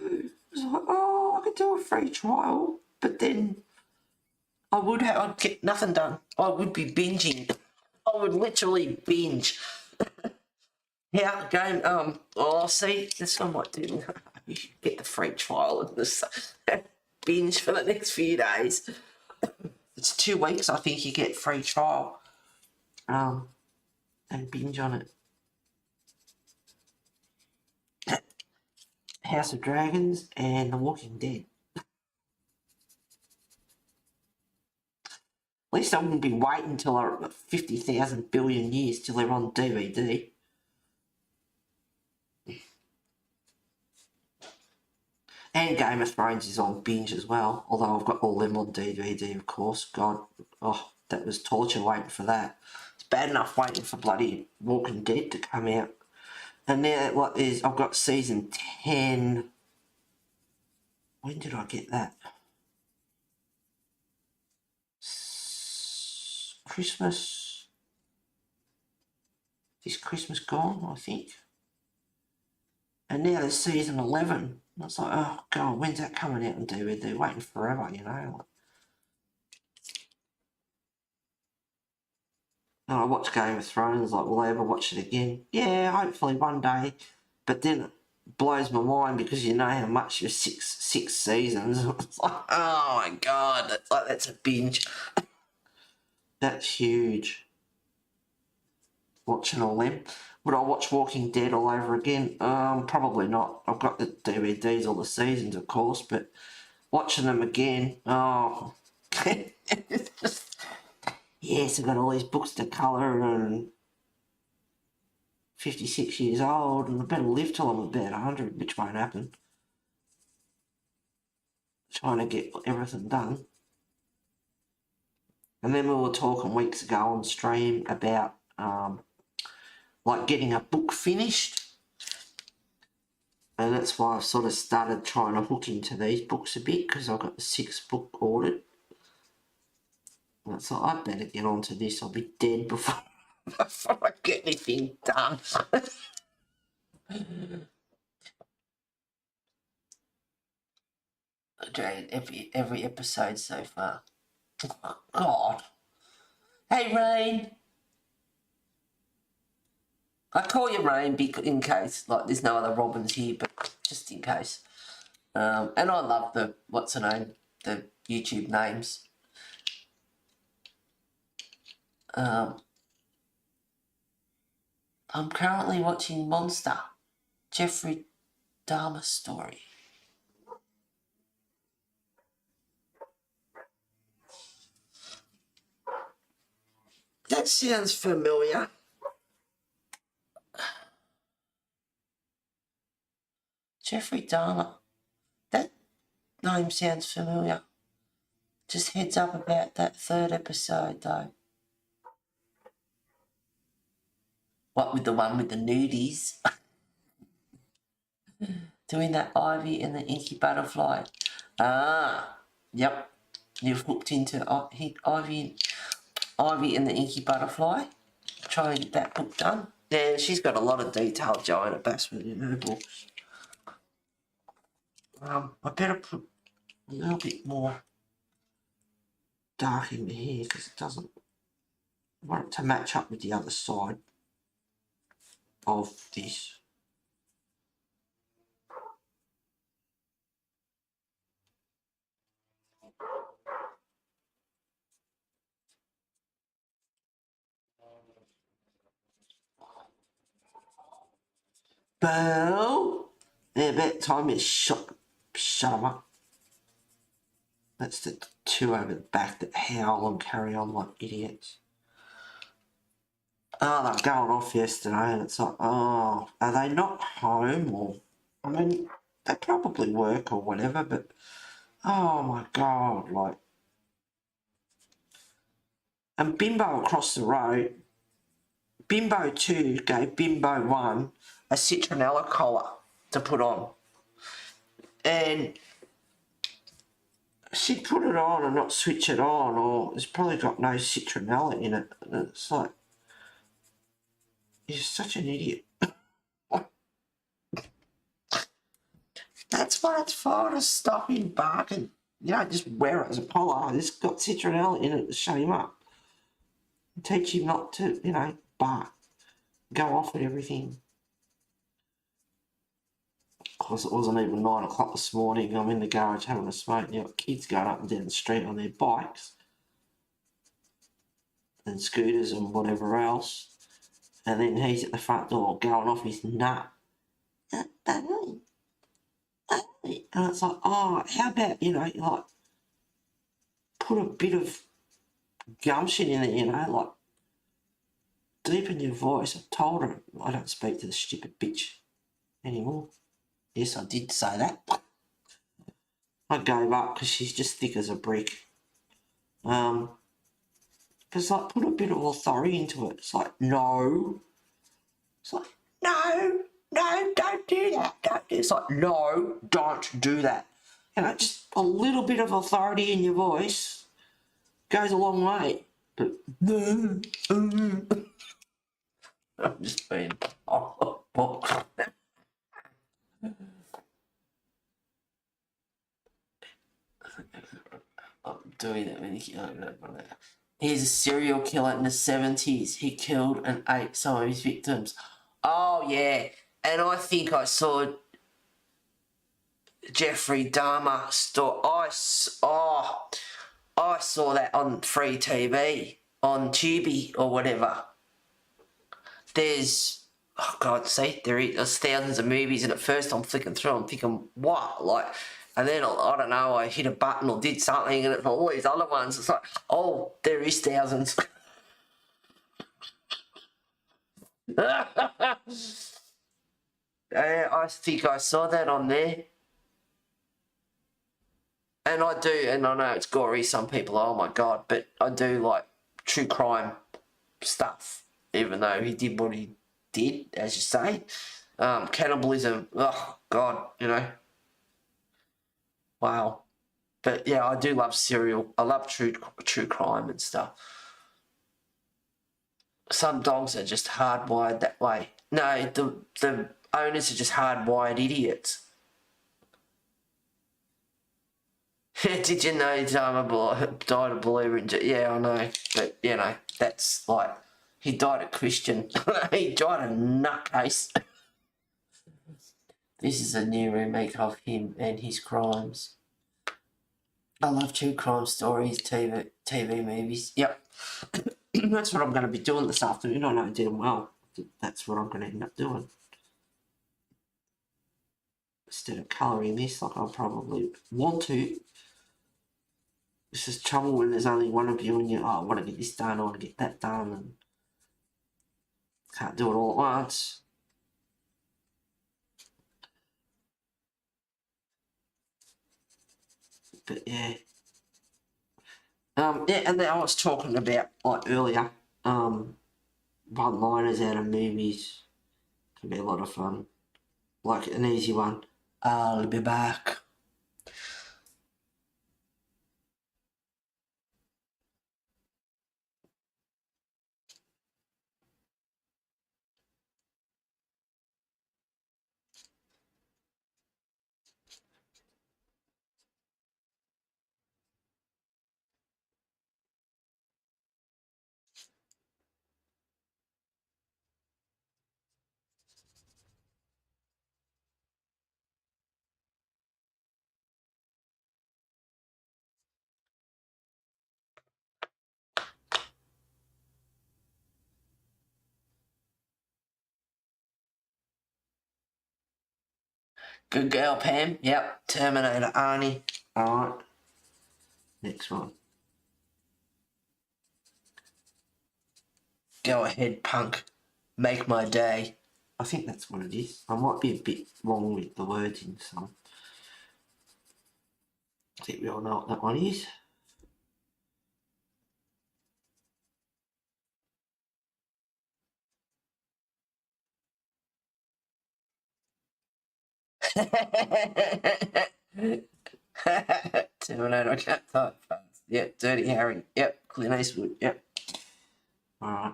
It's like, I could do a free trial, but then I'd get nothing done. I would be binging. I would literally binge. Yeah, game. See, this I might do. You should get the free trial and this binge for the next few days. It's 2 weeks, I think you get free trial. And binge on it. House of Dragons and The Walking Dead. At least I wouldn't be waiting until 50,000 billion years till they're on DVD. And Game of Thrones is on binge as well, although I've got all them on DVD, of course. God, that was torture waiting for that. It's bad enough waiting for bloody Walking Dead to come out. And now I've got season 10. When did I get that? Christmas. This Christmas gone, I think. And now there's season 11. And I was like, oh God, when's that coming out on DVD? Waiting forever, And I watch Game of Thrones, like, will I ever watch it again? Yeah, hopefully one day. But then it blows my mind because you know how much there's six seasons. It's like, oh my God, that's a binge. That's huge. Watching all them. Would I watch Walking Dead all over again? Probably not. I've got the DVDs, all the seasons, of course, but watching them again, it's just, yes, I've got all these books to colour and 56 years old, and I better live till I'm about 100, which won't happen. Trying to get everything done. And then we were talking weeks ago on stream about like getting a book finished. And that's why I've sort of started trying to hook into these books a bit, because I've got the 6th book ordered. And I thought I'd better get onto this. I'll be dead before, before I get anything done. Jade, every episode so far. Oh, God. Hey, Rain. I call you Rain in case, like, there's no other Robins here, but just in case. And I love the, what's her name, the YouTube names. I'm currently watching Monster, Jeffrey Dahmer story. That sounds familiar. Jeffrey Dahmer. That name sounds familiar. Just heads up about that 3rd episode, though. What, with the one with the nudies? Doing that Ivy and the Inky Butterfly. Ah, yep. You've hooked into Ivy and the Inky Butterfly. Trying to get that book done. Yeah, she's got a lot of detailed Joanna Bassman in her books. I better put a little bit more dark in my hair because it doesn't want it to match up with the other side of this. Boo! Yeah, about time you shut them up. That's the 2 over the back that howl and carry on like idiots. Oh, they're going off yesterday and it's like, oh, are they not home? Or, I mean, they probably work or whatever, but, oh my God, like. And Bimbo across the road, Bimbo 2 gave Bimbo 1 a citronella collar to put on. And she'd put it on and not switch it on, or it's probably got no citronella in it. And it's like, you're such an idiot. That's what it's for, to stop him barking. You don't just wear it as a collar. It's got citronella in it to shut him up. Teach him not to, bark. Go off at everything. Of course, it wasn't even 9 o'clock this morning. I'm in the garage having a smoke. And you've got kids going up and down the street on their bikes and scooters and whatever else. And then he's at the front door going off his nut. And it's like, oh, how about, like, put a bit of gumption in it, like, deepen your voice. I told her I don't speak to the stupid bitch anymore. Yes, I did say that. I gave up because she's just thick as a brick. Because, like, put a bit of authority into it. It's like, no. It's like, no, don't do that. Don't do. It's like, no, don't do that. Just a little bit of authority in your voice goes a long way. But, I'm just being horrible. I'm doing it when he's a serial killer in the 70s. He killed and ate some of his victims. Oh, yeah. And I think I saw Jeffrey Dahmer story. I saw that on free TV, on Tubi or whatever. There's, oh God, see, there's thousands of movies, and at first I'm flicking through, I'm thinking, what? Like, and then, I don't know, I hit a button or did something, and it's all these other ones. It's like, oh, there is thousands. I think I saw that on there. And I do, and I know it's gory, some people, oh my God, but I do like true crime stuff, even though he did what he did, as you say. Cannibalism. Oh God, you know. Wow. But yeah, I do love serial. I love true crime and stuff. Some dogs are just hardwired that way. No, the owners are just hardwired idiots. Did you know died a believer in? Yeah, I know, but you know that's like he died a Christian. He died a nutcase. This is a new remake of him and his crimes. I love true crime stories, TV movies. Yep. That's what I'm going to be doing this afternoon. I know damn well that's what I'm going to end up doing. Instead of colouring this like I probably want to. This is trouble when there's only one of you and you, I want to get this done, I want to get that done, and can't do it all at once. But yeah. Yeah, and then I was talking about, like earlier, one-liners out of movies can be a lot of fun. Like an easy one, I'll be back. Good girl, Pam. Yep. Terminator, Arnie. Alright. Next one. Go ahead, punk. Make my day. I think that's what it is. I might be a bit wrong with the words in some. I think we all know what that one is. Terminator, I can't type fast. Yep, Dirty Harry. Yep, Clint Eastwood. Yep. Alright.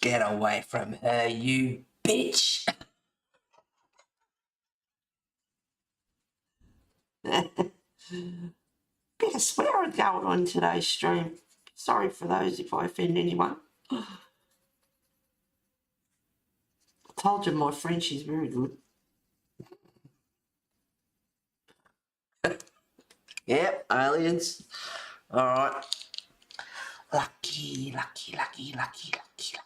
Get away from her, you bitch. Bit of swearing going on in today's stream. Sorry for those if I offend anyone. I told you my French is very good. Yep, aliens. Alright. Lucky, lucky, lucky, lucky, lucky, lucky, lucky.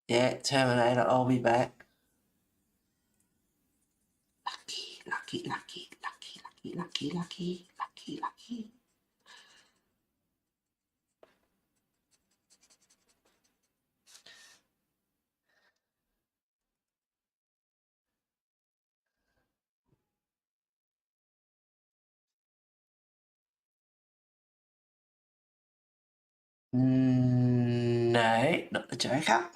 Yeah, Terminator, I'll be back. Lucky, lucky, lucky, lucky, lucky, lucky, lucky, lucky, lucky. No, not the Joker.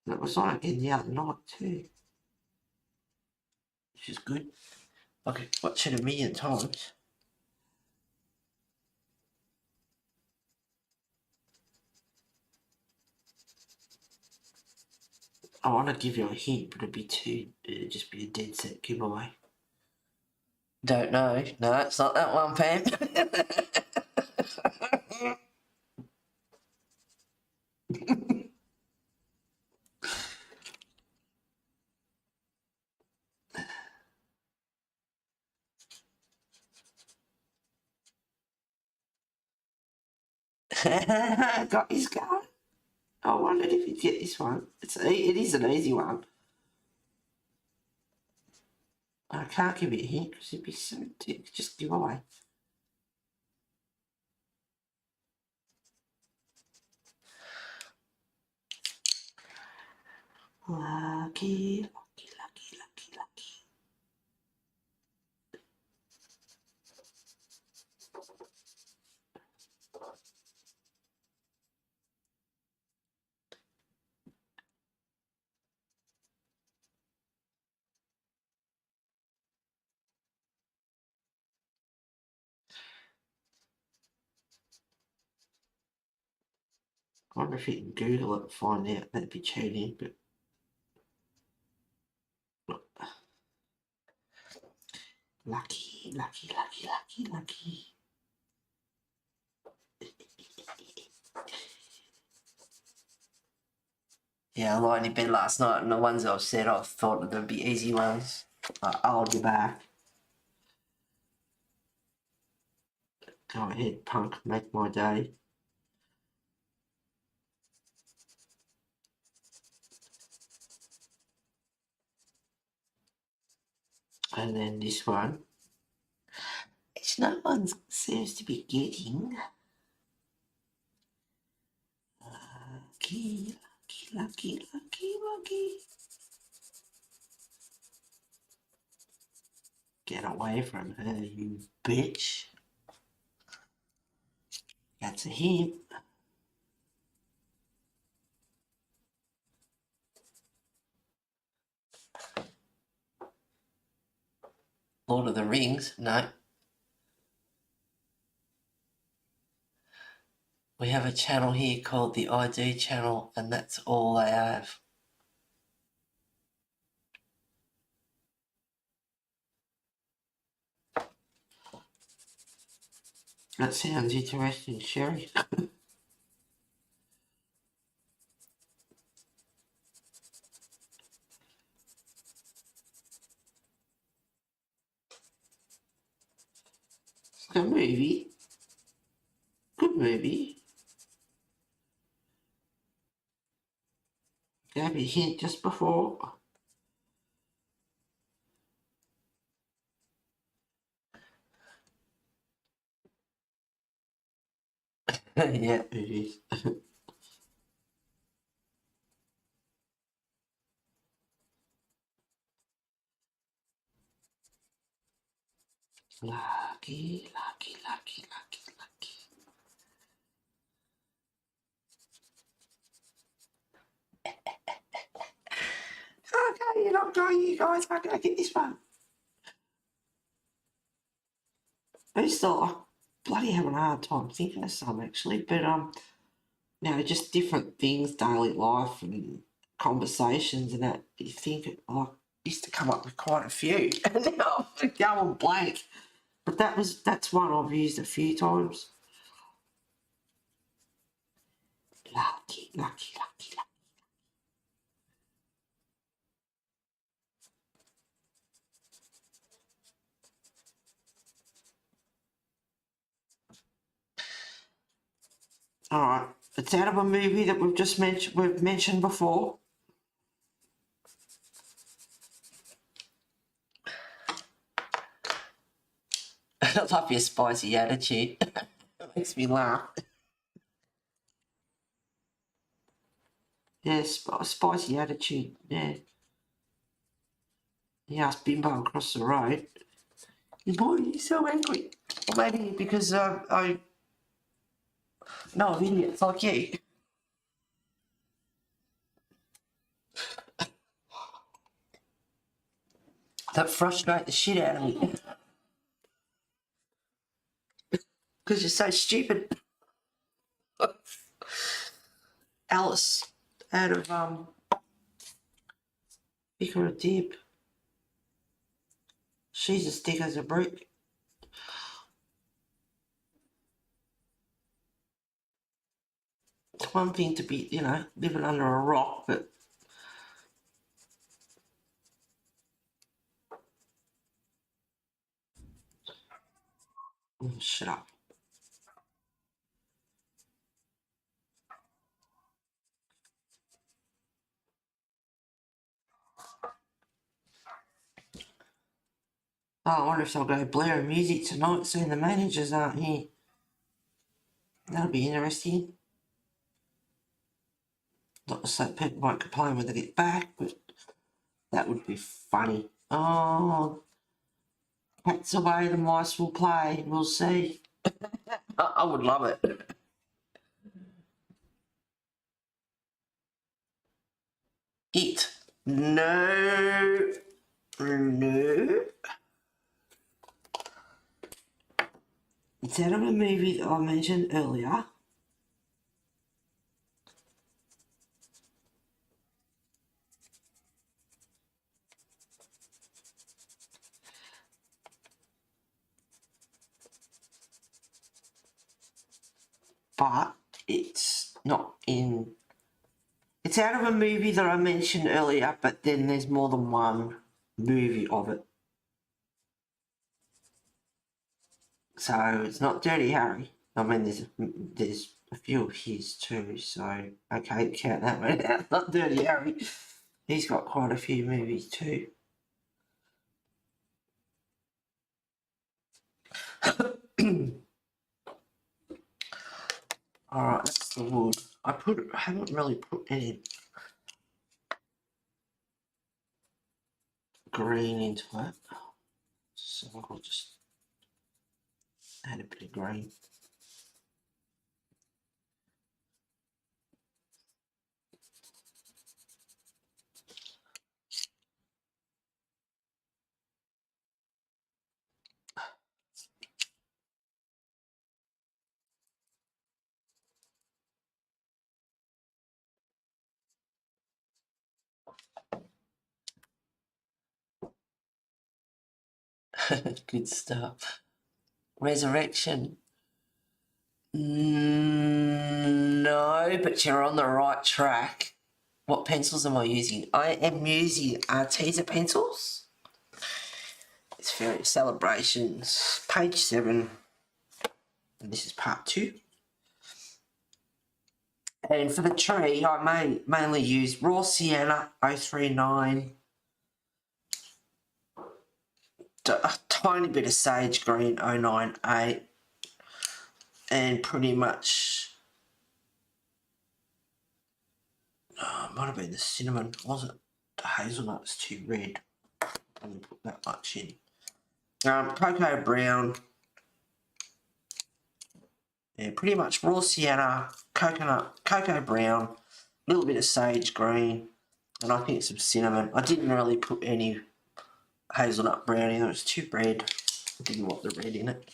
That was on again the other night too. Which is good. I could watch it a million times. I want to give you a hint, but it'd just be a dead set giveaway. Don't know. No, it's not that one, Pam. Got his gun. Oh wondered if you'd get this one. It is an easy one. I can't give it a hint because it'd be so thick. Just give away. Lucky, lucky, lucky, lucky, lucky. I wonder if you can Google it and find out. That'd be cheating, but lucky, lucky, lucky, lucky, lucky. Yeah, I lied in bed last night, and the ones I've said I thought that they'd be easy ones. I'll be back. Go ahead, punk, make my day. And then this one, which no one seems to be getting. Lucky, lucky, lucky, lucky, lucky. Get away from her, you bitch. That's a hint. Lord of the Rings, no. We have a channel here called the ID channel, and that's all they have. That sounds interesting, Sherry. It's a movie. Good movie. Gave me a hint just before. Yeah, it is. Lucky, lucky, lucky, lucky, lucky. Okay, you're not going, you guys. I gotta get this one. I just thought, I'm bloody having a hard time thinking of some actually, but just different things, daily life and conversations and that. You think I used to come up with quite a few, and now I'm going blank. But that's one I've used a few times. Lucky, lucky, lucky, lucky. All right, it's out of a movie that we've mentioned before. I love your spicy attitude. It makes me laugh. Yeah, spicy attitude. Yeah. He asked Bimbo across the road, "Boy, you're so angry." Well, maybe because I'm idiots like you. That frustrate the shit out of me. Because you're so stupid. Alice, out of Pick her a dip. She's as thick as a brick. It's one thing to be, living under a rock, but shut up. Oh, I wonder if they'll go blaring music tonight, seeing the managers aren't here. That'll be interesting. Not so people won't complain when they get back, but that would be funny. Oh, cats away, the mice will play. We'll see. I would love it. It. No. No. It's out of a movie that I mentioned earlier. But it's not in... It's out of a movie that I mentioned earlier, but then there's more than one movie of it. So it's not Dirty Harry. I mean, there's a few of his too, so okay, count that one out. Not Dirty Harry. He's got quite a few movies too. Alright, that's the wood. I haven't really put any green into it. So I'll just add a bit of green. Good stuff. Resurrection. No, but you're on the right track. What pencils am I using? I am using Arteza pencils. It's for celebrations. Page 7. And this is part 2. And for the tree, I mainly use raw sienna 039. A tiny bit of sage green 098. And pretty much... it might have been the cinnamon, wasn't it? The hazelnut's too red. I didn't put that much in. Cocoa brown. Yeah, pretty much raw sienna, cocoa brown, a little bit of sage green, and I think some cinnamon. I didn't really put any hazelnut brown in, it was too red. I didn't want the red in it.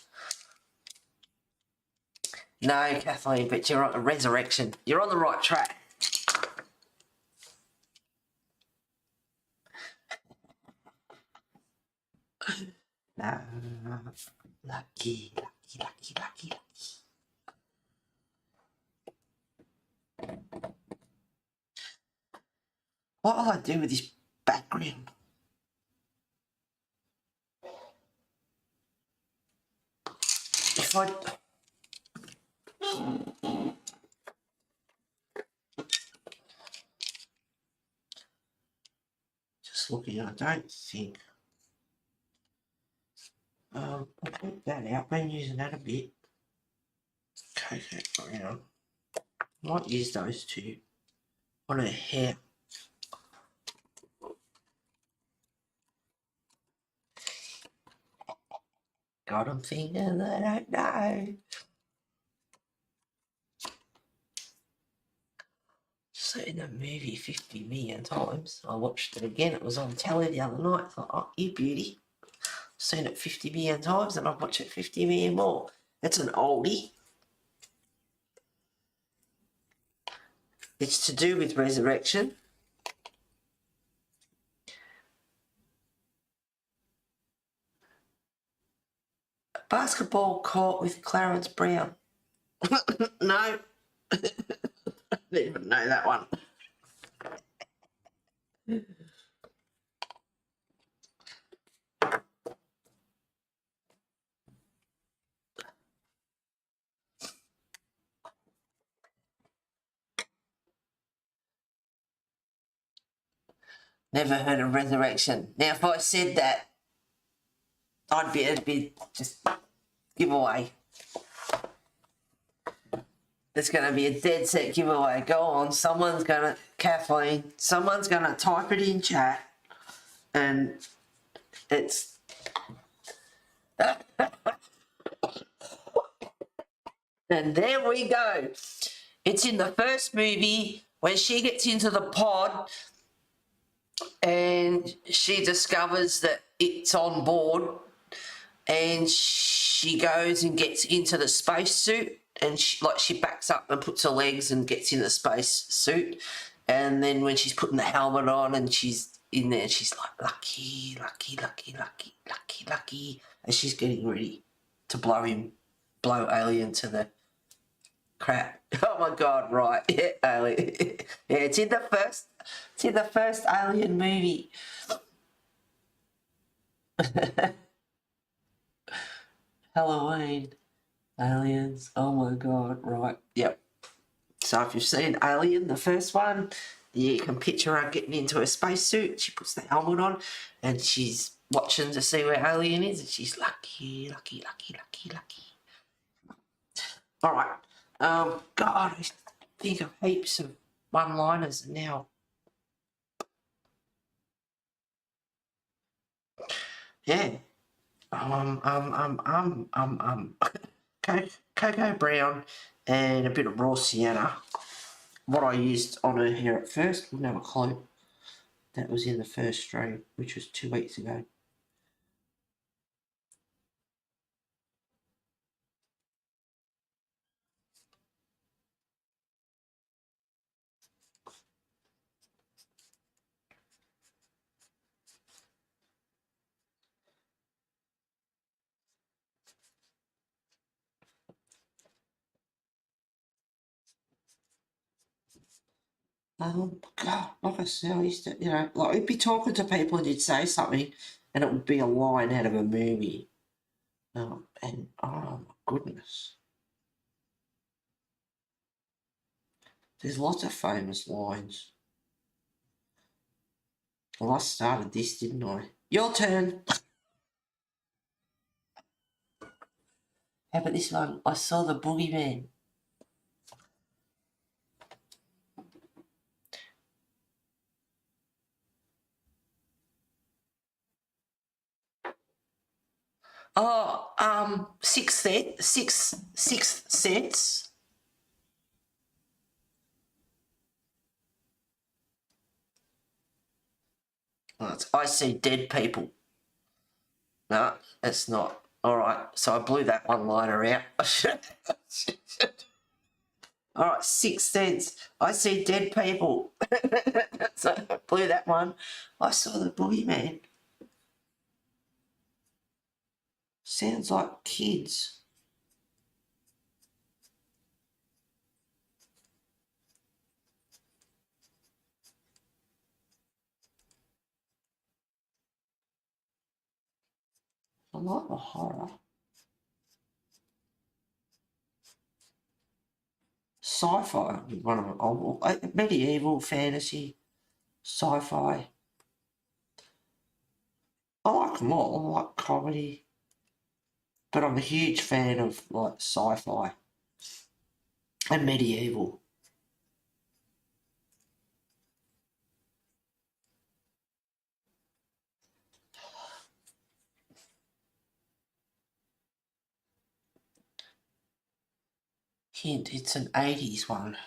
No, Kathleen, but you're on a resurrection. You're on the right track. No, lucky. What will I do with this background? If I... Just looking, I don't think... I'll put that out. I've been using that a bit. Cocoa brown. I might use those two on her hair. God, I'm thinking, I don't know. Seen the movie 50 million times. I watched it again. It was on telly the other night. I thought, oh, you beauty. Seen it 50 million times and I've watched it 50 million more. It's an oldie. It's to do with resurrection. A basketball court with Clarence Brown. No. I didn't even know that one. Never heard of resurrection. Now, if I said that, it'd be just giveaway. It's going to be a dead set giveaway. Go on, Kathleen, someone's going to type it in chat, and it's... And there we go. It's in the first movie when she gets into the pod and she discovers that it's on board, and she goes and gets into the spacesuit, and she backs up and puts her legs and gets in the spacesuit, and then when she's putting the helmet on and she's in there, she's like, lucky, lucky, lucky, lucky, lucky, lucky, and she's getting ready to blow Alien to the crap. Oh my god, right. Yeah, Alien. Yeah, it's in the first Alien movie. Halloween. Aliens. Oh my god, right. Yep. So if you've seen Alien, the first one, you can picture her getting into a spacesuit. She puts the helmet on and she's watching to see where Alien is, and she's lucky, lucky, lucky, lucky, lucky. All right. God, I think of heaps of one-liners now. Yeah. Cocoa brown and a bit of raw sienna. What I used on her hair at first, wouldn't have a clue. That was in the first stream, which was 2 weeks ago. God, like I said, I used to, like I'd be talking to people and you'd say something and it would be a line out of a movie. And oh my goodness. There's lots of famous lines. Well, I started this, didn't I? Your turn. How about this one? I saw the boogeyman. Oh, sixth sense. Oh, I see dead people. No, it's not. All right, so I blew that one liner out. All right, sixth sense. I see dead people. So I blew that one. I saw the boogeyman. Sounds like kids. I like the horror. Sci-fi, one of them. Medieval, fantasy, sci-fi. I like them all. I like comedy. But I'm a huge fan of like sci-fi and medieval. Hint, it's an 80s one.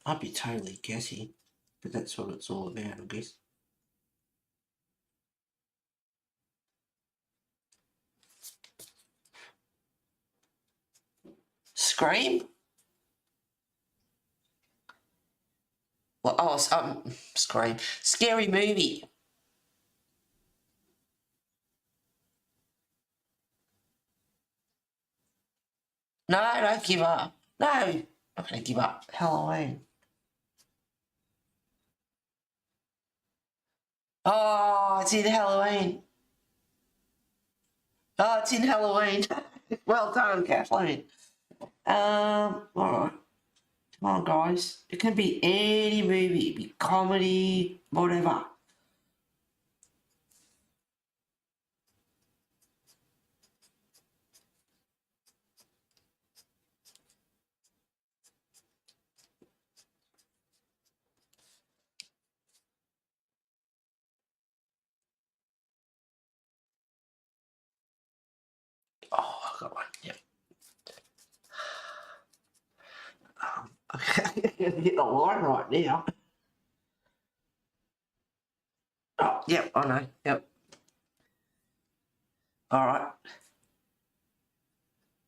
I'd be totally guessing, but that's what it's all about, I guess. Scream? Well, Scream. Scary movie. No, don't give up. No, I'm not going to give up. Halloween. Oh, it's in Halloween. Oh, it's in Halloween. Well done, Kathleen. All right. Come on, guys. It can be any movie. It be comedy, whatever. Oh, I got one. Yep. Okay, I'm gonna hit the line right now. Oh, yep, I know. Yep. All right.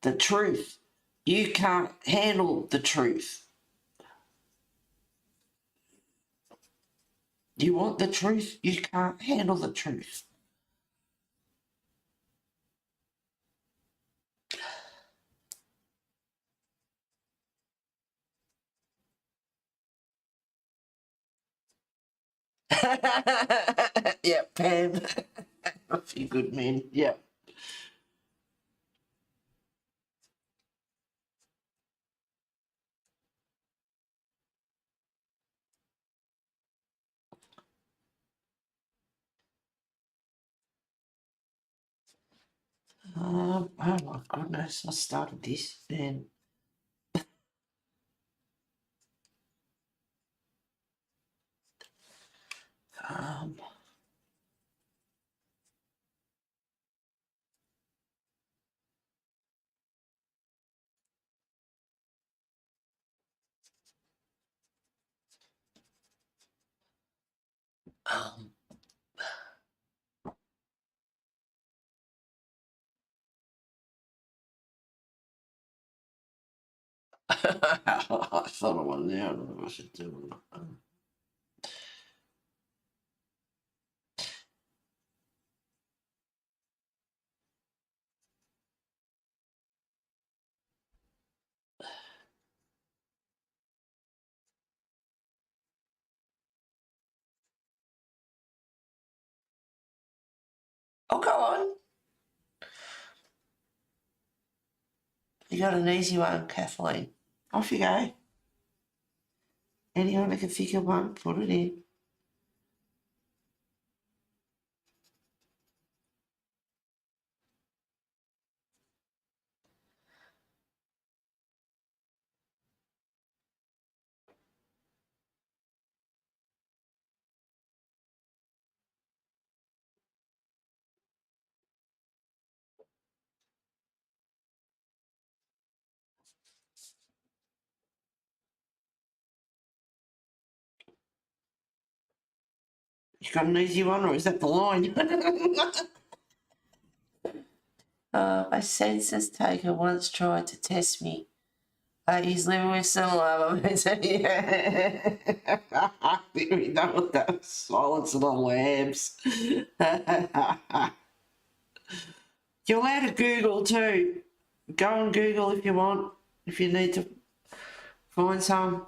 The truth. You can't handle the truth. You want the truth? You can't handle the truth. Yep, Pam. A few good men. Yep. Oh my goodness, I started this and um um I thought of one now. I don't know if I should do it. Oh, go on. You got an easy one, Kathleen. Off you go. Anyone that can think of one, put it in. You got an easy one, or is that the line? A census taker once tried to test me. He's living with some love. Yeah. I think we know what that silence of the lambs. You're allowed to Google too. Go on Google if you want, if you need to find some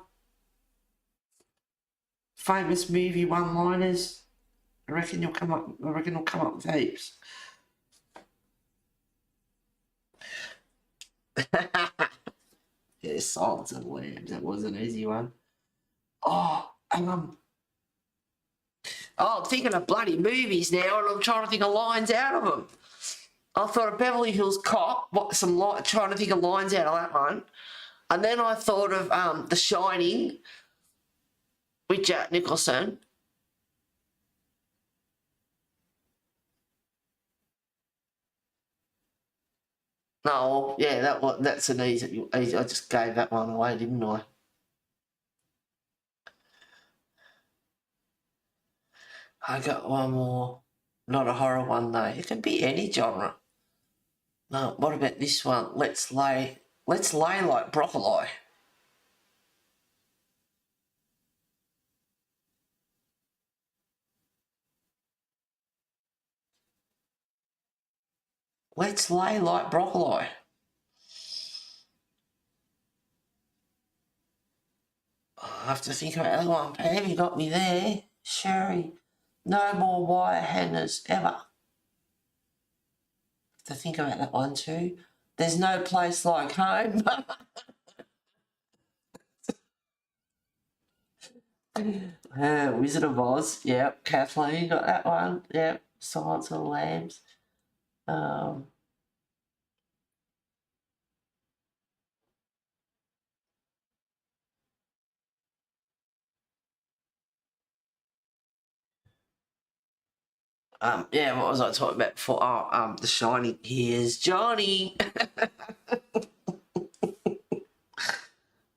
famous movie one-liners. I reckon you'll come up. I reckon you'll come up with heaps. Yeah, Silence of the Lambs. That was an easy one. Oh, I'm thinking of bloody movies now, and I'm trying to think of lines out of them. I thought of Beverly Hills Cop. Trying to think of lines out of that one, and then I thought of The Shining with Jack Nicholson. No, yeah, that's an easy. I just gave that one away, didn't I? I got one more. Not a horror one though. It can be any genre. No, what about this one? Let's lay like broccoli. Let's lay like broccoli. I have to think about that one. Have you got me there? Sherry. No more wire hangers ever. Have to think about that one too. There's no place like home. Wizard of Oz, yep. Kathleen got that one, yep. Silence of the Lambs. Yeah, what was I talking about before? Oh, The Shining. Here's Johnny.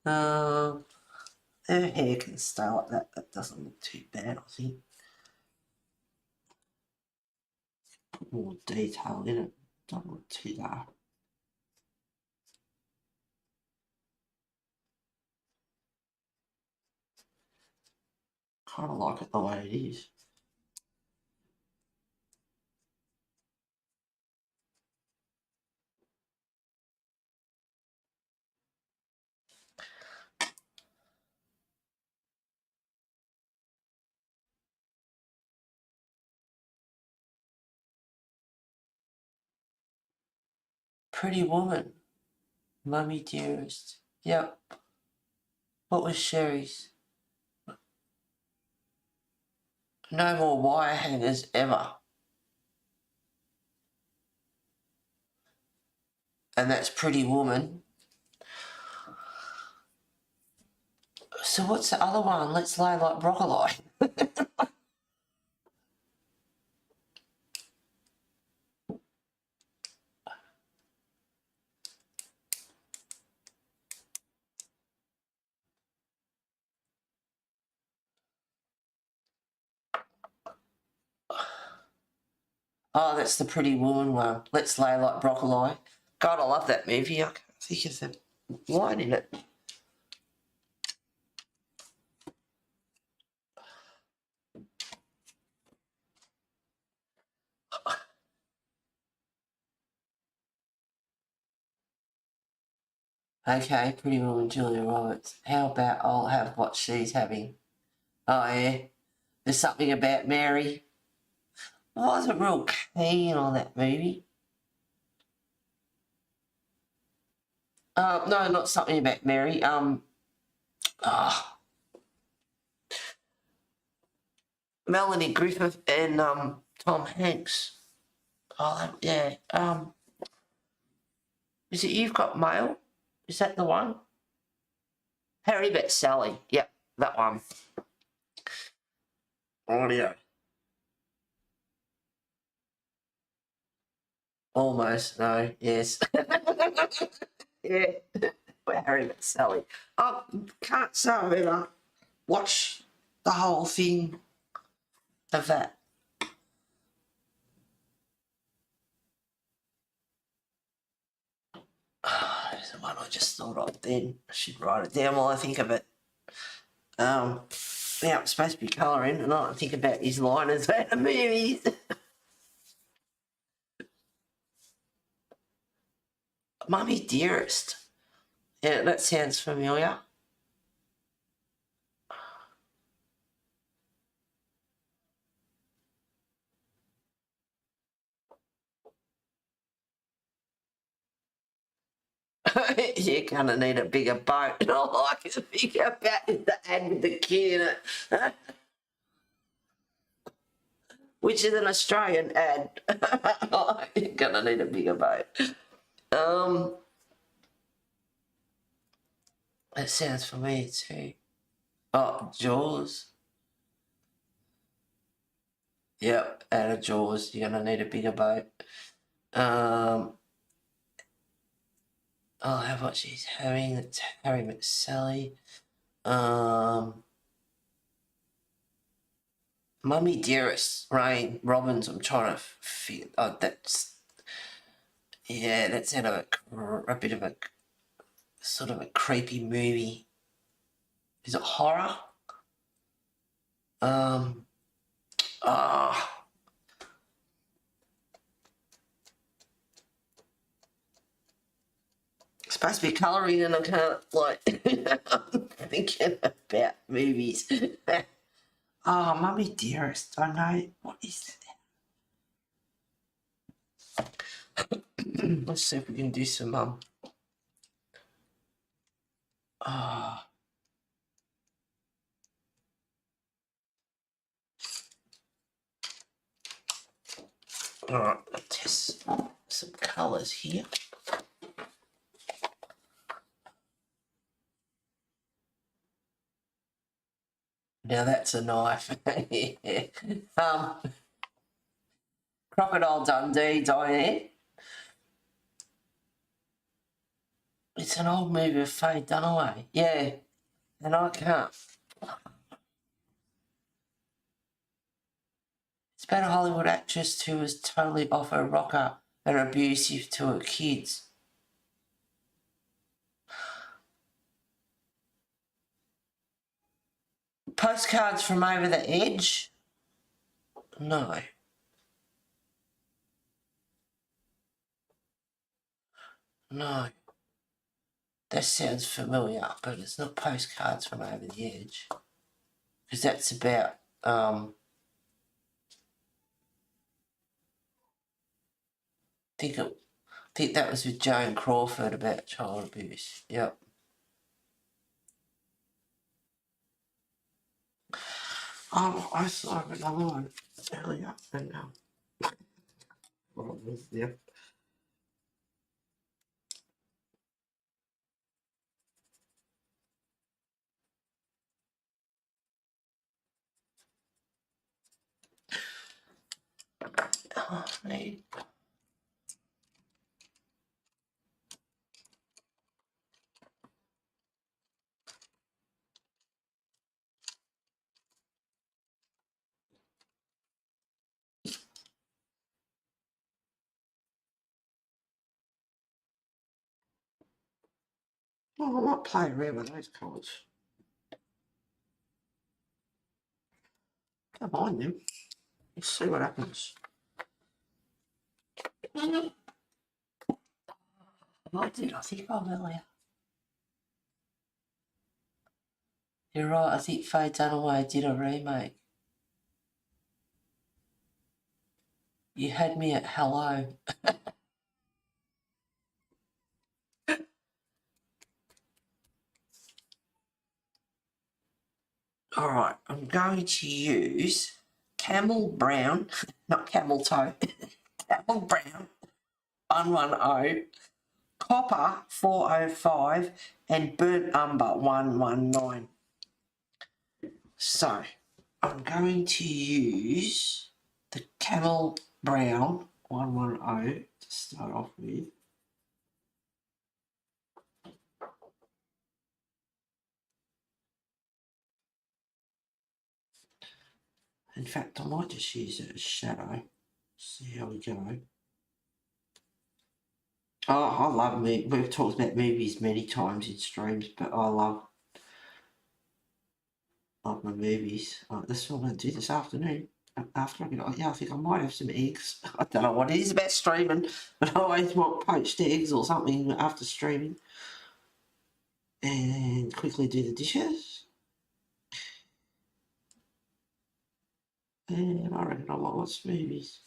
Her hair can stay like that. That doesn't look too bad, I think. Put more detail in it. Don't look too dark. Kind of like it the way it is. Pretty Woman. Mummy Dearest. Yep. What was Sherry's? No more wire hangers ever. And that's Pretty Woman. So what's the other one? Let's Lay Like Broccoli. Oh, that's the Pretty Woman one. Let's Lay Like Broccoli. God, I love that movie. I can't think of the line in it. Okay, Pretty Woman, Julia Roberts. How about I'll have what she's having? Oh, yeah. There's something about Mary. I wasn't real keen on that movie. No, not something about Mary. Melanie Griffith and Tom Hanks. Oh, yeah. Is it You've Got Mail? Is that the one? Harry Met Sally. Yep, that one. Audio. Almost, no, yes. Yeah, Harry Met Sally. I can't say I've ever watched the whole thing of that. There's the one I just thought of then. I should write it down while I think of it. Yeah, I'm supposed to be colouring and I don't think about his liners about the movies. Mummy Dearest. Yeah, that sounds familiar. You're gonna need a bigger boat. And I like to think about the ad with the kid in it. Which is an Australian ad. You're gonna need a bigger boat. That sounds familiar too. Oh, Jaws. Yep, out of Jaws, you're gonna need a bigger boat. Oh, how much she's having? It's Harry Met Sally. Mummy Dearest, Rain Robbins. I'm trying to figure. Oh, that's out of a bit of a sort of a creepy movie. Is it horror? Supposed to be colouring and I can't, like, I'm thinking about movies. Oh, Mummy Dearest, I know. What is that? Let's see if we can do some, Alright, I'll test some colours here. Now that's a knife. Crocodile Dundee, Diane. It's an old movie of Faye Dunaway. Yeah, and I can't. It's about a Hollywood actress who was totally off her rocker and abusive to her kids. Postcards from Over the Edge? No. No. That sounds familiar, but it's not Postcards from Over the Edge. Because that's about, I think that was with Joan Crawford about child abuse. Yep. Oh, I saw another one earlier. And, well, yep. Oh, me. Well, I might play around with those colours. Come on then. Let's see what happens. I did, I think I'm earlier. You're right, I think Faye Dunaway did a remake. You had me at hello. Alright, I'm going to use Camel Brown, not Camel Toe, Camel Brown 110, Copper 405, and Burnt Umber 119. So, I'm going to use the Camel Brown 110 to start off with. In fact, I might just use it as shadow. See how we go. Oh, I love movies. We've talked about movies many times in streams, but I love my movies. This is what I'm going to do this afternoon. After I get on, yeah, I think I might have some eggs. I don't know what it is about streaming, but I always want poached eggs or something after streaming. And quickly do the dishes. And I reckon I might watch movies.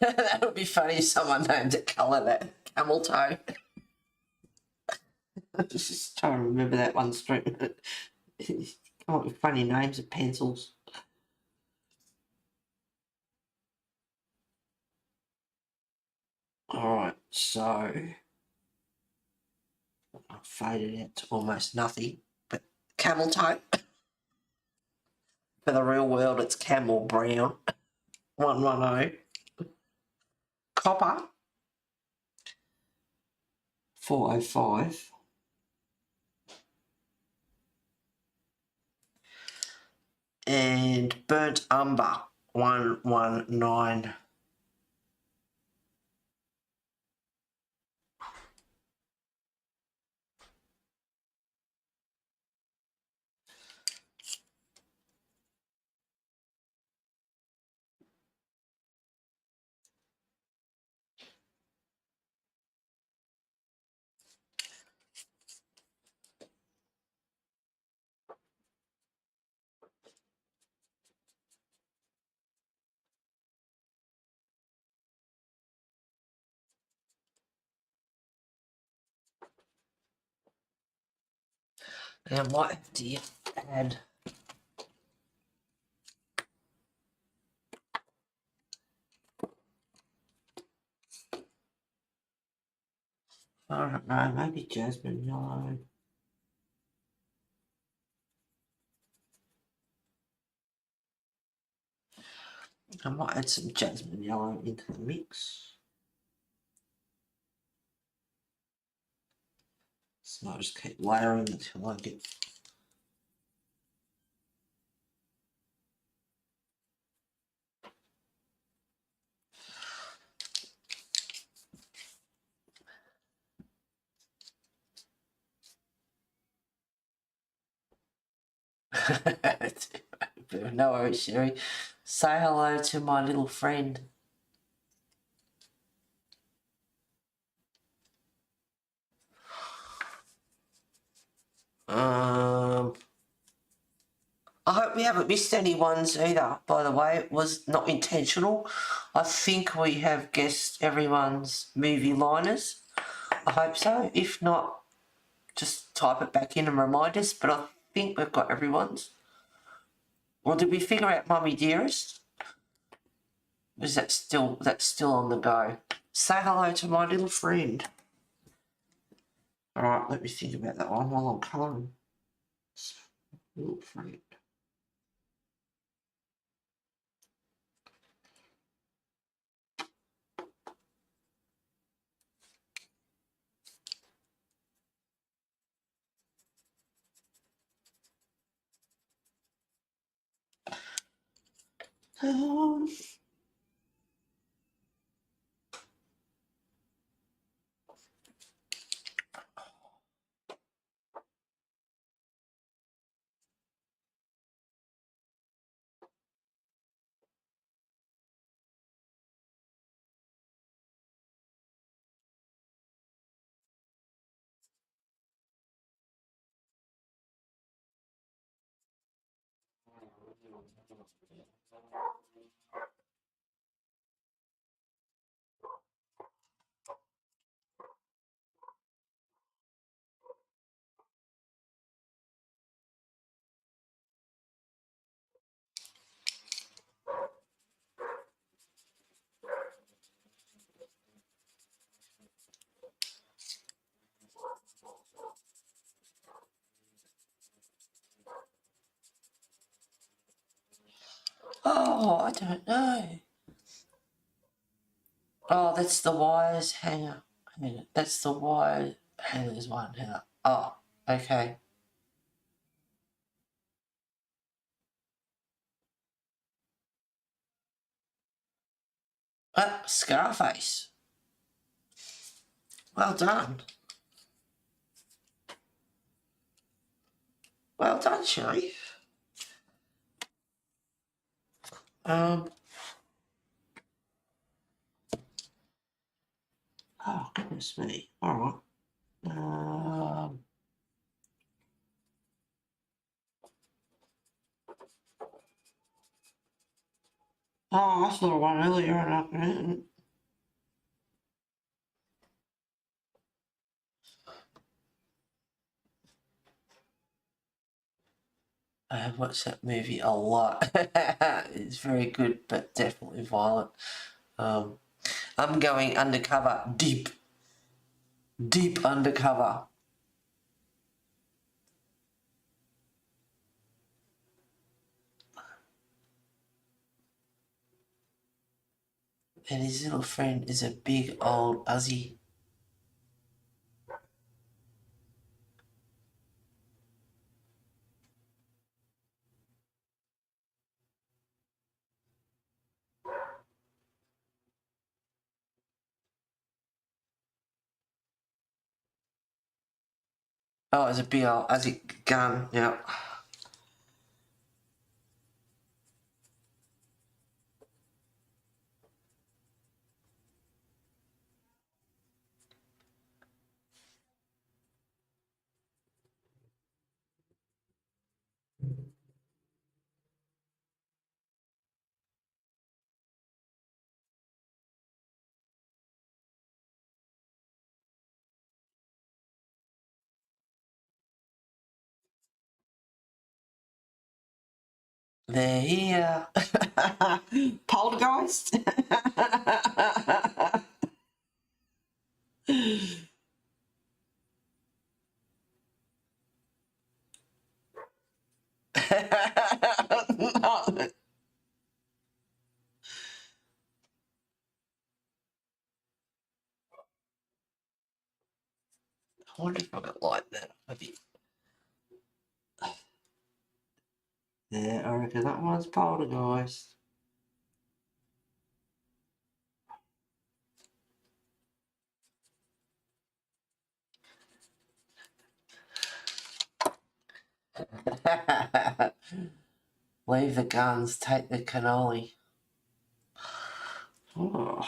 That would be funny if someone named a colour that camel toe. I'm just trying to remember that one stream. Come up with funny names of pencils. Alright, so I'll fade it out to almost nothing, but camel toe. For the real world, it's Camel Brown 110. Copper 405. And Burnt Umber 119. I might have to add I don't know, maybe jasmine yellow. I might add some jasmine yellow into the mix. So I'll just keep layering until I get no worries, Sherry. Say hello to my little friend. I hope we haven't missed any ones either, by the way. It was not intentional. I think we have guessed everyone's movie liners. I hope so. If not, just type it back in and remind us, but I think we've got everyone's. Or did we figure out Mummy Dearest? Is that's still on the go? Say hello to my little friend. Alright, let me think about that one while I'm colouring. Little friend. Oh, I don't know. Oh, that's the wires hanger. That's the wire hangers one. Oh, okay. Scarface. Well done. Well done, Sharif. Oh, goodness me. All right. Oh, I saw one earlier and I have watched that movie a lot. It's very good, but definitely violent. I'm going undercover, deep undercover. And his little friend is a big old Aussie. Oh, it's a big old Aussie gun, yeah. They're here. Poltergeist. No. I wonder if I got like that. Maybe. Yeah, I reckon that one's poltergeist. Leave the guns, take the cannoli. Oh.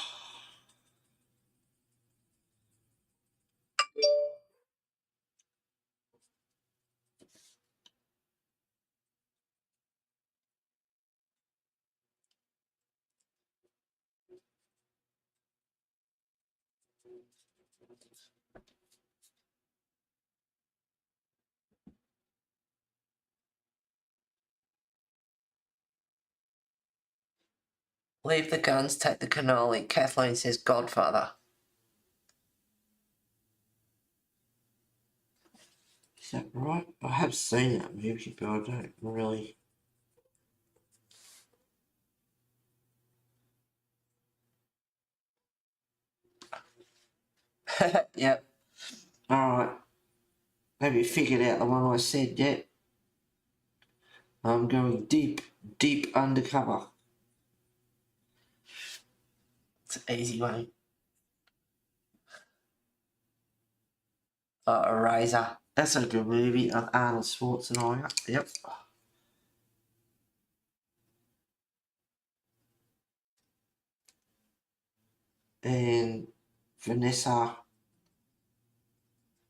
Leave the guns, take the cannoli. Kathleen says Godfather. Is that right? I have seen that movie, but I don't really. Yep. Alright. Maybe you figured out the one I said yet. I'm going deep, deep undercover. It's an easy one. Eraser. That's a good movie. Arnold Schwarzenegger. Yep. And Vanessa.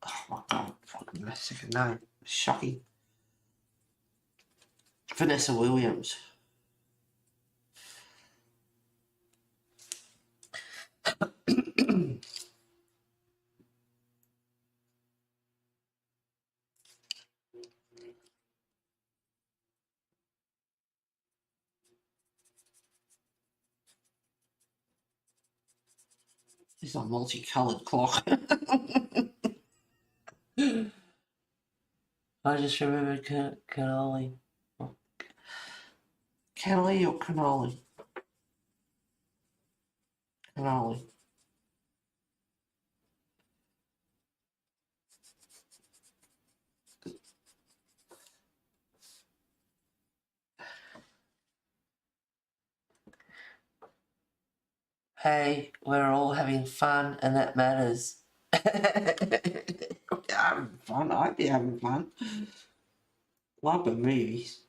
Oh my god, fucking my second name. Shocking. Vanessa Williams. It's a multicoloured clock. I just remembered cannoli. Cannoli or cannoli? Cannoli. Hey, we're all having fun and that matters. We're having fun. I'd be having fun. Love the movies.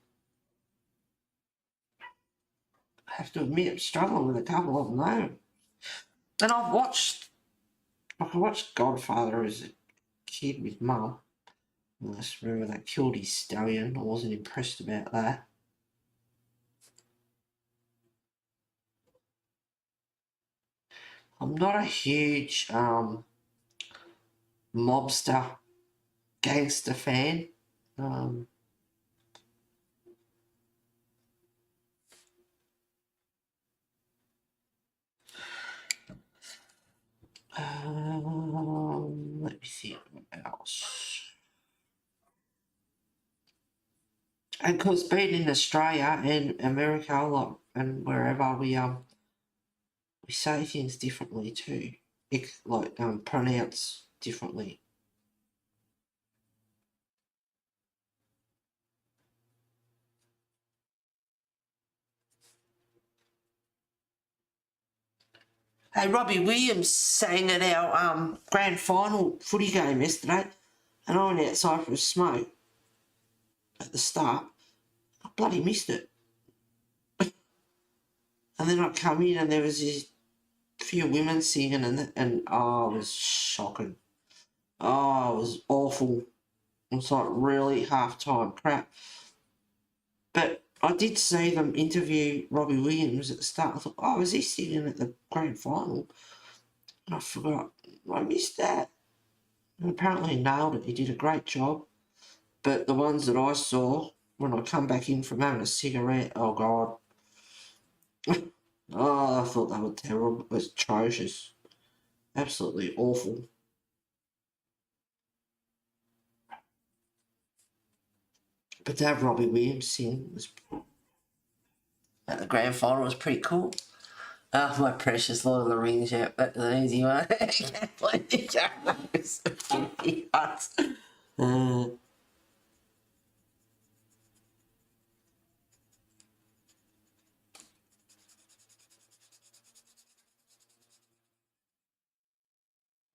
I have to admit, I'm struggling with a couple of them though. And I watched Godfather as a kid with Mum. I just remember they killed his stallion. I wasn't impressed about that. I'm not a huge mobster gangster fan. Let me see what else. And because being in Australia and America, like, and wherever we say things differently too, pronounce differently. Hey, Robbie Williams sang at our grand final footy game yesterday, and I went outside for a smoke at the start. I bloody missed it. And then I come in and there was this few women singing, and oh, it was shocking. Oh, it was awful. It was like really half-time crap. But I did see them interview Robbie Williams at the start. I thought, oh, was he singing at the grand final? And I forgot. I missed that. And apparently he nailed it. He did a great job. But the ones that I saw, when I come back in from having a cigarette. Oh, God. Oh, I thought they were terrible. It was atrocious. Absolutely awful. But to have Robbie Williams sing was... At the grand final was pretty cool. Oh, my precious Lord of the Rings, yeah, that's an easy one. I can't play the shadows.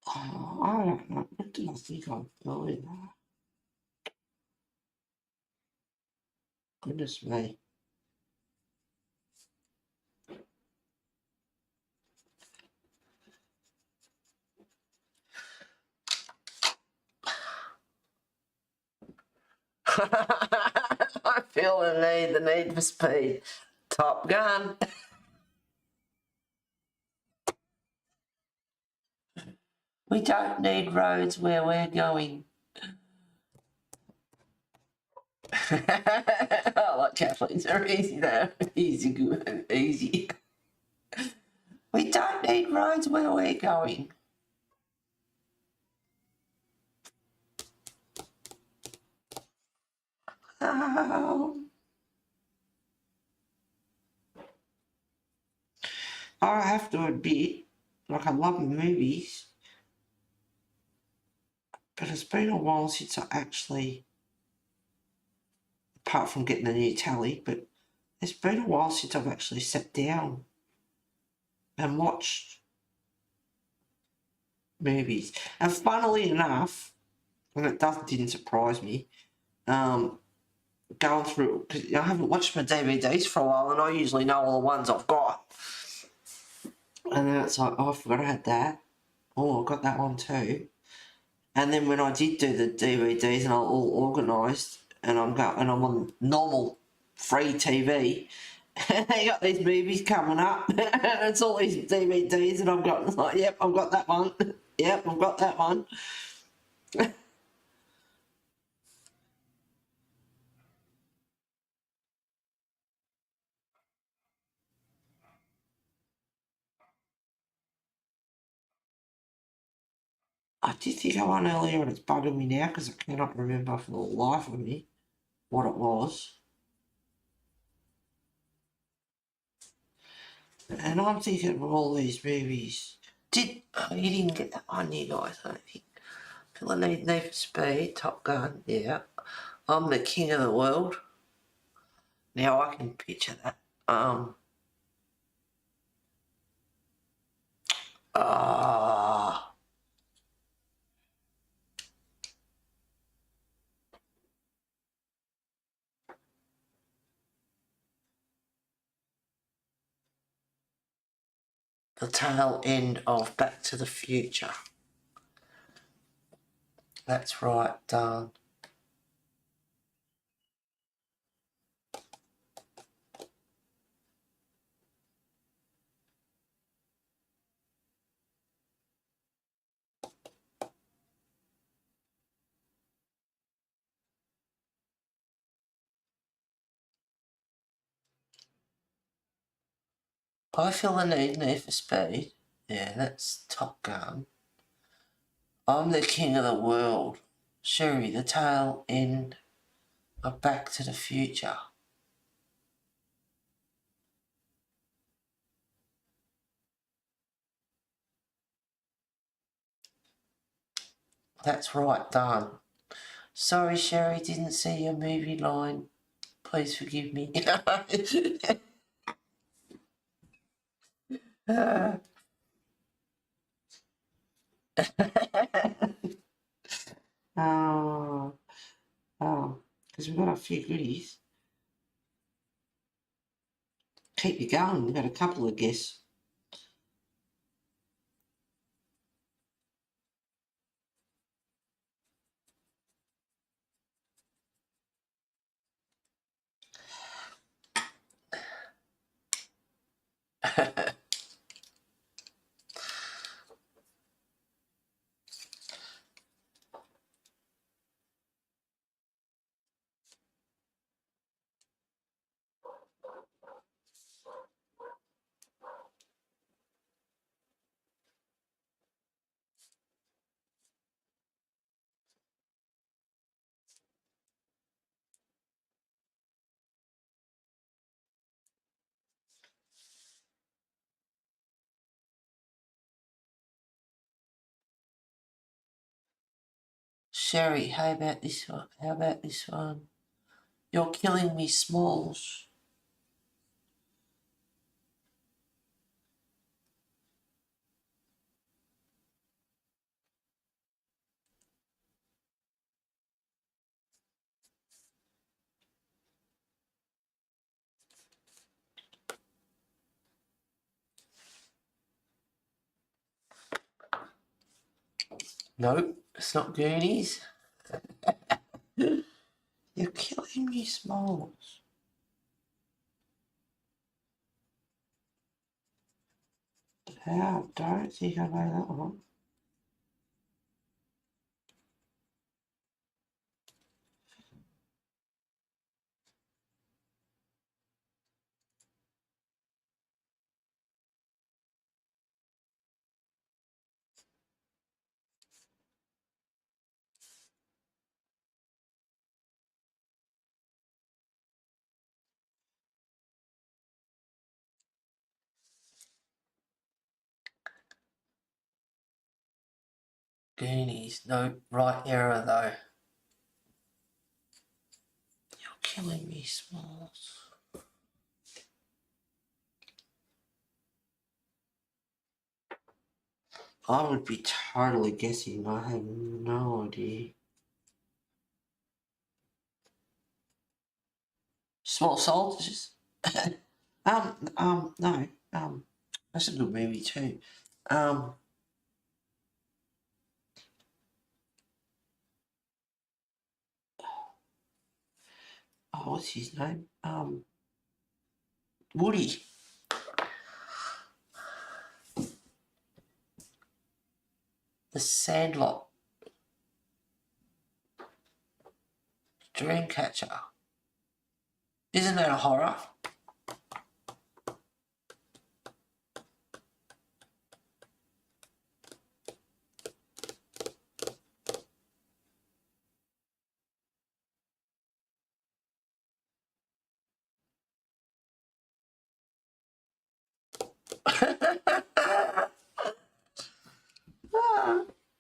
Oh, I don't know. What did I think of earlier? Goodness me. I feel the need for speed. Top Gun. We don't need roads where we're going. I like Kathleen's. They're easy though. Easy, good, easy. We don't need roads where we're going. I have to admit, like, I love movies, but it's been a while since I actually, apart from getting a new tally, but it's been a while since I've actually sat down and watched movies. And funnily enough, and it didn't surprise me, going through, because I haven't watched my DVDs for a while, and I usually know all the ones I've got. And then it's like, oh, I forgot I had that. Oh, I got that one too. And then when I did do the DVDs and I'm all organised, and I'm on normal free TV, and they got these movies coming up, and it's all these DVDs, and I've got like, yep, I've got that one. Yep, I've got that one. I did think I won earlier, and it's bugging me now because I cannot remember for the life of me what it was. And I'm thinking of all these movies. You didn't get that one, you guys, I don't think. Feel I Need for Speed, Top Gun, yeah. I'm the King of the World. Now I can picture that. Ah, the tail end of Back to the Future. That's right, done. I Feel the Need for Speed. Yeah, that's Top Gun. I'm the King of the World. Sherry, the tail end of Back to the Future. That's right, done. Sorry, Sherry, didn't see your movie line. Please forgive me. Oh, because we've got a few goodies. Keep you going, we've got a couple of guests. Sherry, how about this one? How about this one? You're killing me, Smalls. Nope, it's not Goonies. You're killing me, Smalls. How? Don't think I know that one. Goonies. Nope, right error though. You're killing me, Smalls. I would be totally guessing. I have no idea. Small Soldiers. No. That's a good movie too. Oh, what's his name? Woody. The Sandlot. Dreamcatcher. Isn't that a horror?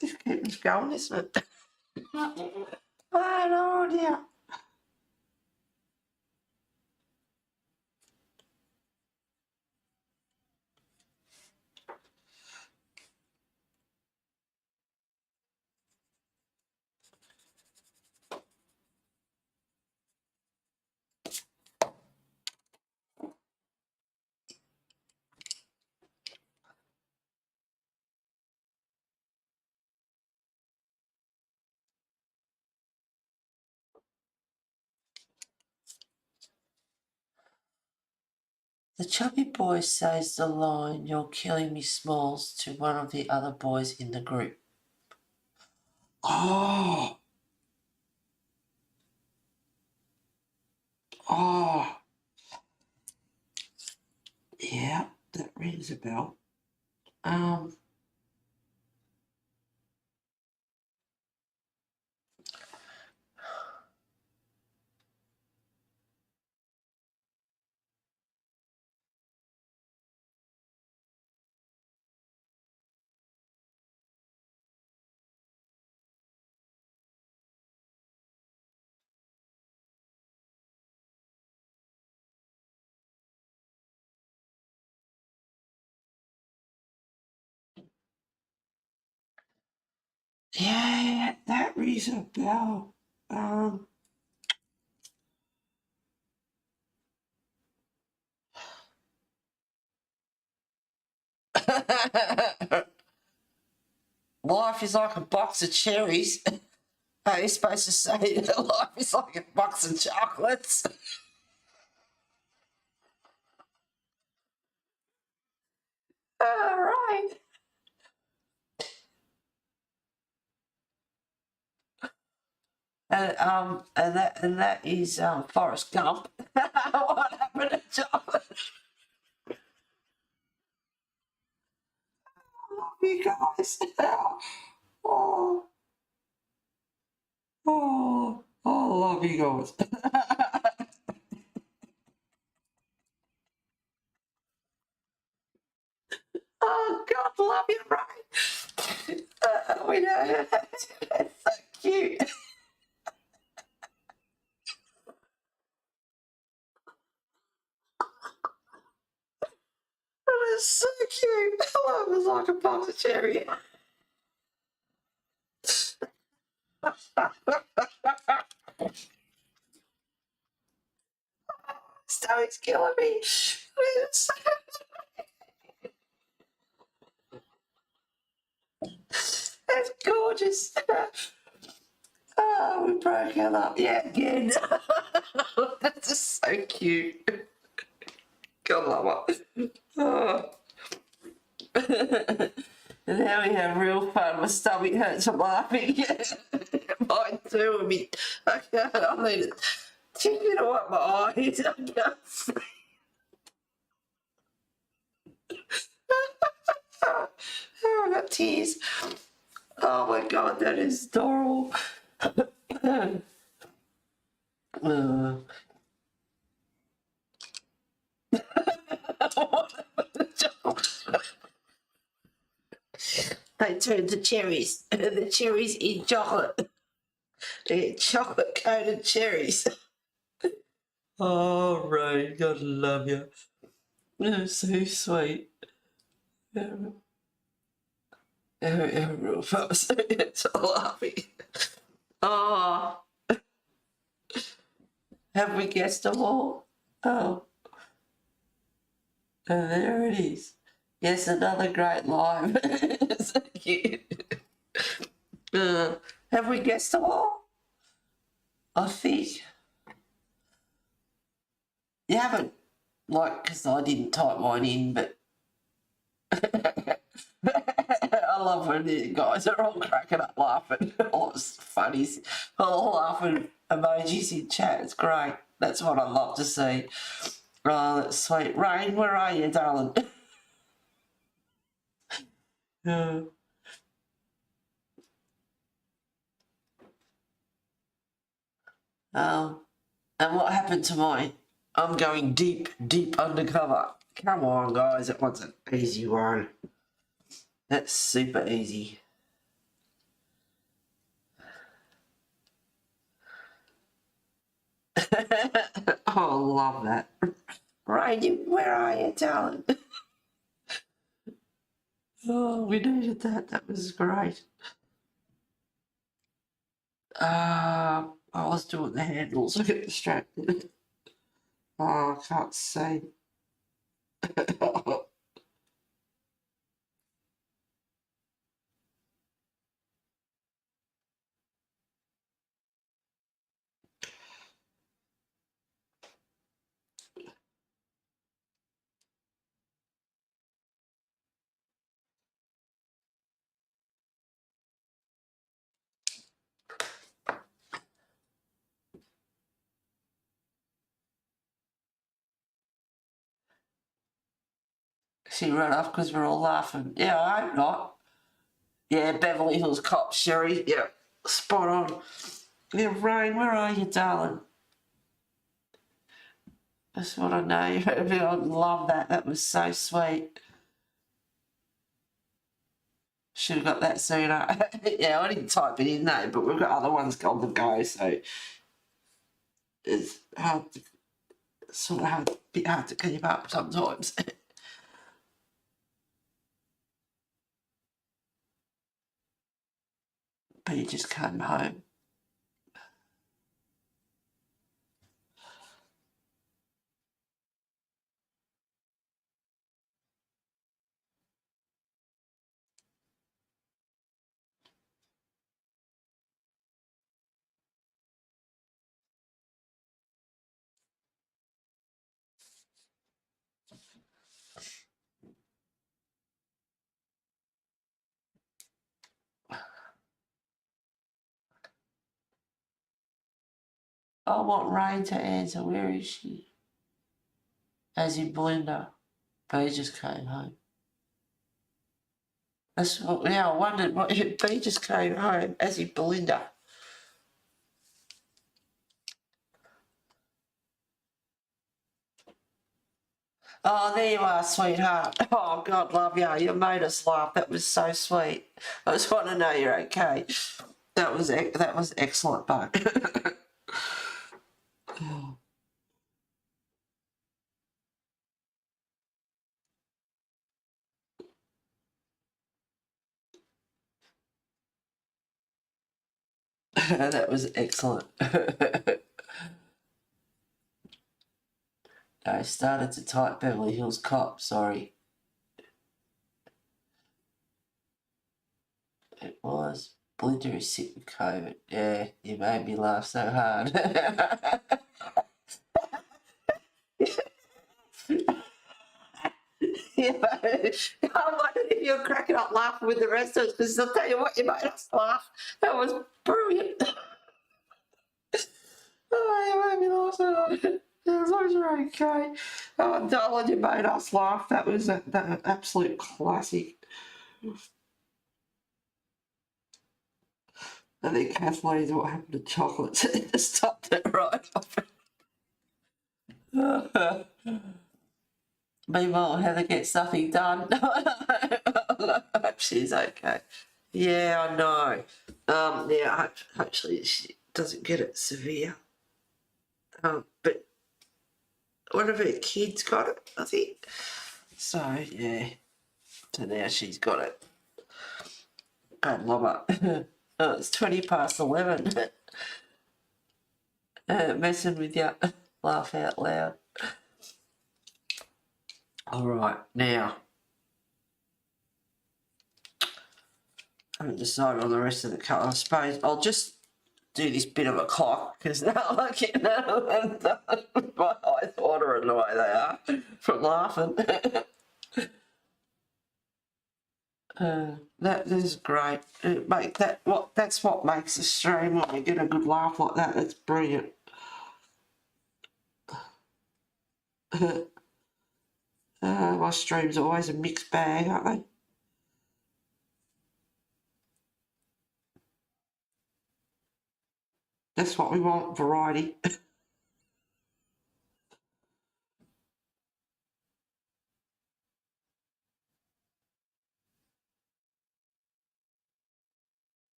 This keeps going, isn't it? Oh dear. The chubby boy says the line, "You're killing me, Smalls," to one of the other boys in the group. Oh, oh, yeah, that rings a bell. Um, yeah, that rings a bell. Um, life is like a box of cherries. How are you supposed to say that life is like a box of chocolates? All right. And that is Forrest Gump. What happened to chocolate? I love you guys. Oh, I love you guys. Oh God, love you, right? We know. That's so cute. like a box of cherry. Stomach's killing me. That's gorgeous. Oh, we broke it up yet again. That's just so cute. God love it. Oh. And now we have real fun. My stomach hurts from laughing. Mine too. I mean, I need to wipe my eyes. I can't see. Oh, I got tears. Oh my God, that is adorable. They turned to cherries. The cherries in chocolate. They're chocolate coated cherries. Oh, Ray, God love you. You're so sweet. Real fast. It's laughing. Oh, have we guessed them all? Oh, and there it is. Yes, another great live. So cute. Have we guessed them all? I think you haven't, like, because I didn't type mine in, but I love when the guys are all cracking up laughing. All those funnies, all laughing emojis in chat. It's great. That's what I love to see. Oh, that's sweet. Rain, where are you, darling? Yeah. And what happened to mine? I'm going deep, deep undercover. Come on, guys. That one's an easy one. That's super easy. Oh, love that. Rain, where are you, darling? Oh, we needed that. That was great. I was doing the handles. I get distracted. Oh, I can't see. She ran off because we're all laughing. Yeah, I hope not. Yeah, Beverly Hills Cop, Sherry. Yeah, spot on. Yeah, Rain, where are you, darling? That's what I know. I love that. That was so sweet. Should have got that sooner. Yeah, I didn't type it in though, but we've got other ones on the go, so it's hard to, sort of hard, a bit hard to keep up sometimes. But you just came home. I want Rain to answer. Where is she? As in Belinda. But he just came home. That's what, yeah, I wondered what B just came home as in Belinda. Oh, there you are, sweetheart. Oh, God love you. You made us laugh. That was so sweet. I just want to know you're okay. That was excellent, Buck. That was excellent. I started to type Beverly Hills Cop, sorry. It was. Blinter is sick with COVID. Yeah, you made me laugh so hard. You know, I wondered if you were cracking up laughing with the rest of us, because I'll tell you what, you made us laugh. That was brilliant. Oh, you made me laugh so hard. As long as you're okay. Oh, darling, you made us laugh. That was an absolute classic. And then Kathleen's what happened to chocolates. It stopped it right off. Meanwhile, Heather gets nothing done. She's okay. Yeah, I know. Yeah, hopefully she doesn't get it severe. But one of her kids got it, I think. So, yeah. So now she's got it. God love her. Oh, it's 11:20. Messing with you. Laugh out loud. All right, now. I haven't decided on the rest of the cut. I suppose I'll just do this bit of a clock because now I get none of them done. My eyes watering the way they are from laughing. That is great. That's what makes a stream when you get a good laugh like that. That's brilliant. My streams are always a mixed bag, aren't they? That's what we want, variety.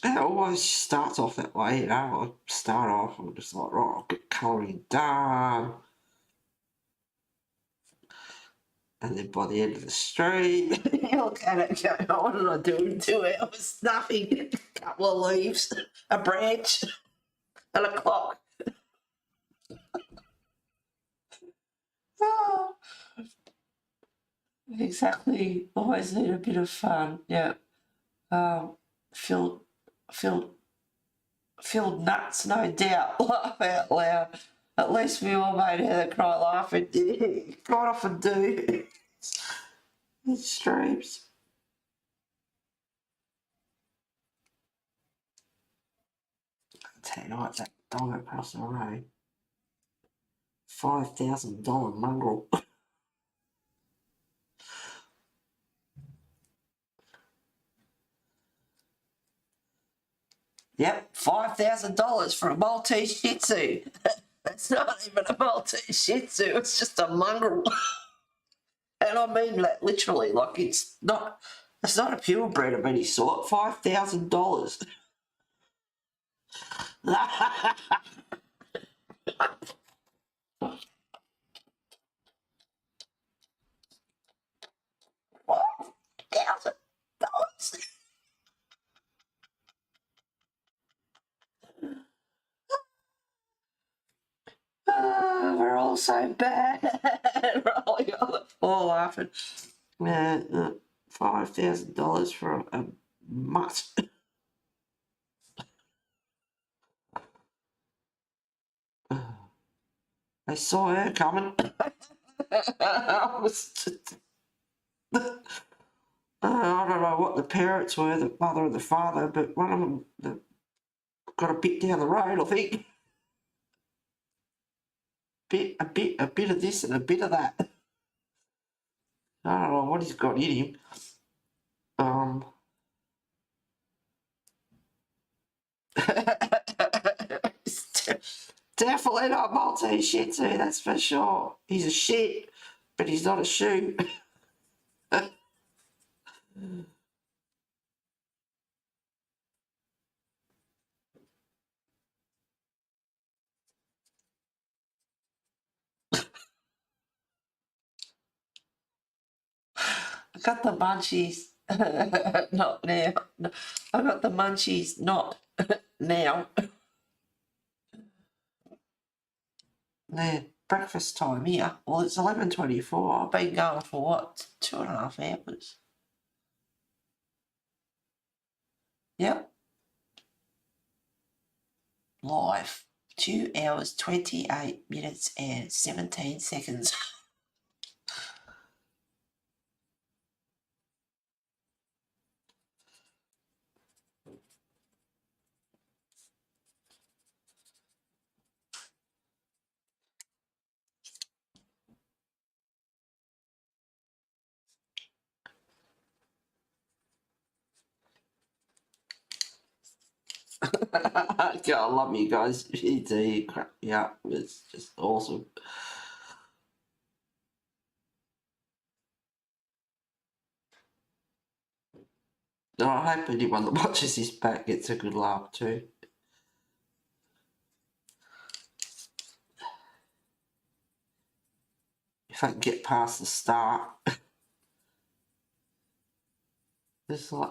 It always starts off that way, you know. I start off, I'm just like, right, I'll get colouring done. And then by the end of the stream, you look at it and go, what did I do in 2 hours? Nothing. A couple of leaves, a branch, and a clock. Oh, exactly. Always need a bit of fun. Yeah. Filled nuts, no doubt. Laugh out loud. At least we all made Heather cry laughing. Quite often do. In streams. I'll tell you what, that dog across the road. $5,000 mongrel. Yep, $5,000 for a Maltese Shih Tzu. That's not even a Maltese Shih Tzu, it's just a mongrel. And I mean that literally, like it's not a purebred of any sort. $5,000. $5,000. We're all so bad. We're all on the floor laughing. $5,000 for a mutt. They saw her coming. I don't know what the parents were, the mother and the father, but one of them got a bit down the road, I think. A bit of this and a bit of that. I don't know what he's got in him. Definitely not Maltese Shih Tzu, that's for sure. He's a shit, but he's not a shoe. I got the munchies. Not now. No, I got the munchies, not now. Now, breakfast time here. Well, it's 11:24. I've been going for what? 2.5 hours. Yep. Live. 2 hours, 28 minutes and 17 seconds. God, I love you guys. You do crap me up. It's just awesome. No, I hope anyone that watches this back gets a good laugh too. If I can get past the start. It's like,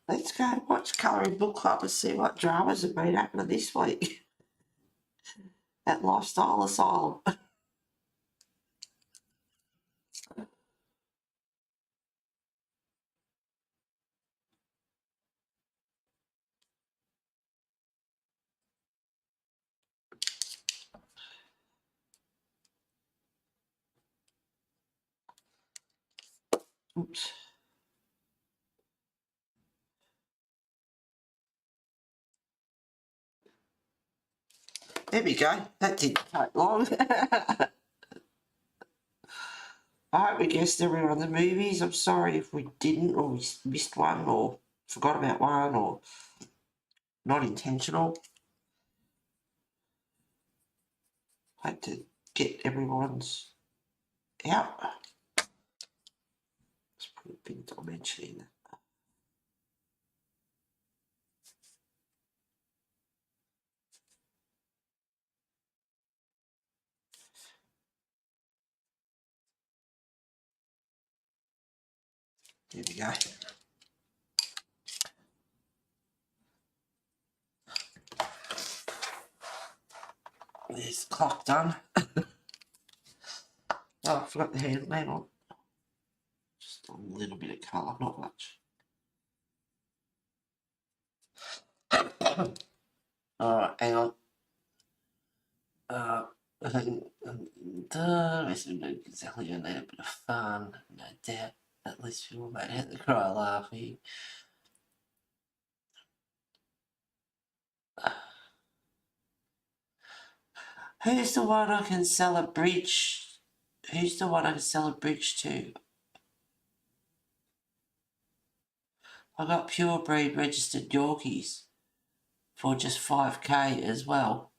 let's go watch Colouring Book Club and see what dramas have been happening this week at Lifestyle Asylum. Oops. There we go. That didn't take long. I hope we guessed everyone the movies. I'm sorry if we didn't, or we missed one, or forgot about one, or not intentional. Hope to get everyone's out. Let's put a big dimension in. There we go. There's the clock done. Oh, I forgot the hand lamp on. Just a little bit of colour, not much. Alright, hang on. Exactly, you need a bit of fun, no doubt. At least people might have to cry laughing. Who's the one I can sell a bridge? Who's the one I can sell a bridge to? I got pure breed registered Yorkies for just 5k as well.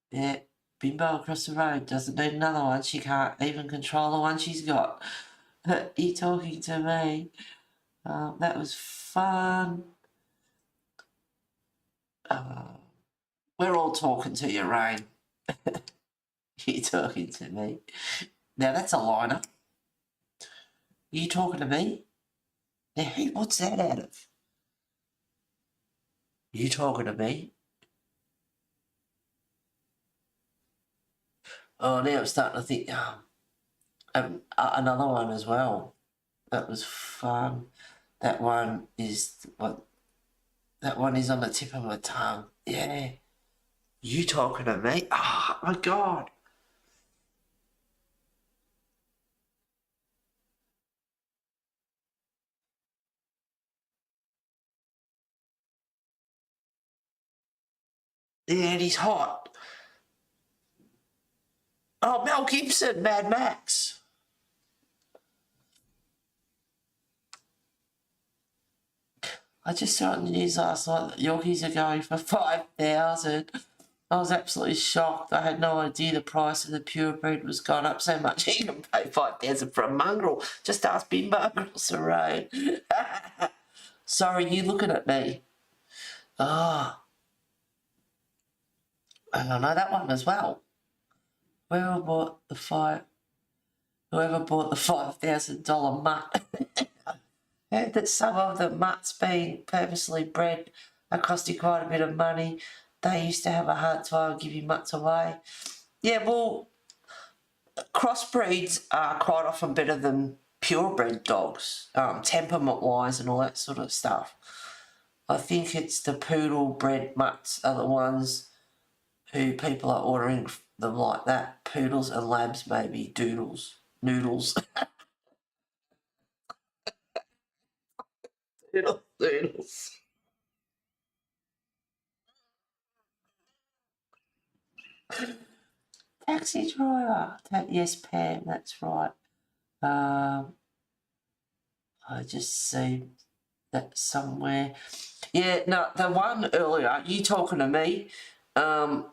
Yeah, Bimbo across the road doesn't need another one. She can't even control the one she's got. You talking to me? That was fun. We're all talking to you, Rain. You talking to me? Now that's a liner. You talking to me? Now what's that out of? You talking to me? Oh, now I'm starting to think. Another one as well. That was fun. That one is what? That one is on the tip of my tongue. Yeah. You talking to me? Oh my God. Yeah, and he's hot. Oh, Mel Gibson, Mad Max. I just saw it in the news last night that Yorkies are going for 5,000. I was absolutely shocked. I had no idea the price of the purebred was gone up so much. You can pay 5,000 for a mongrel. Just ask big mongrels around. Sorry, you looking at me? Ah, and I know that one as well. Whoever bought the $5,000 mutt. Heard that some of the mutts being purposely bred are costing quite a bit of money. They used to have a hard time giving mutts away. Yeah, well, crossbreeds are quite often better than purebred dogs, temperament-wise and all that sort of stuff. I think it's the poodle-bred mutts are the ones who people are ordering them like that. Poodles and labs, maybe. Noodles. Doodles. Taxi driver. Yes, Pam, that's right. I just see that somewhere. Yeah, no, the one earlier, you talking to me, I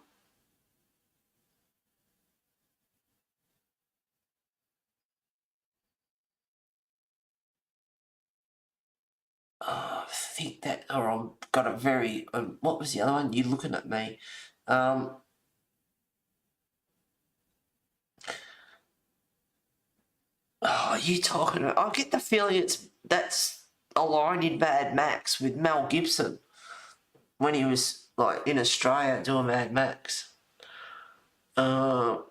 think that, or I've got a very, what was the other one? You looking at me. You talking about, I get the feeling that's a line in Mad Max with Mel Gibson when he was like in Australia doing Mad Max. I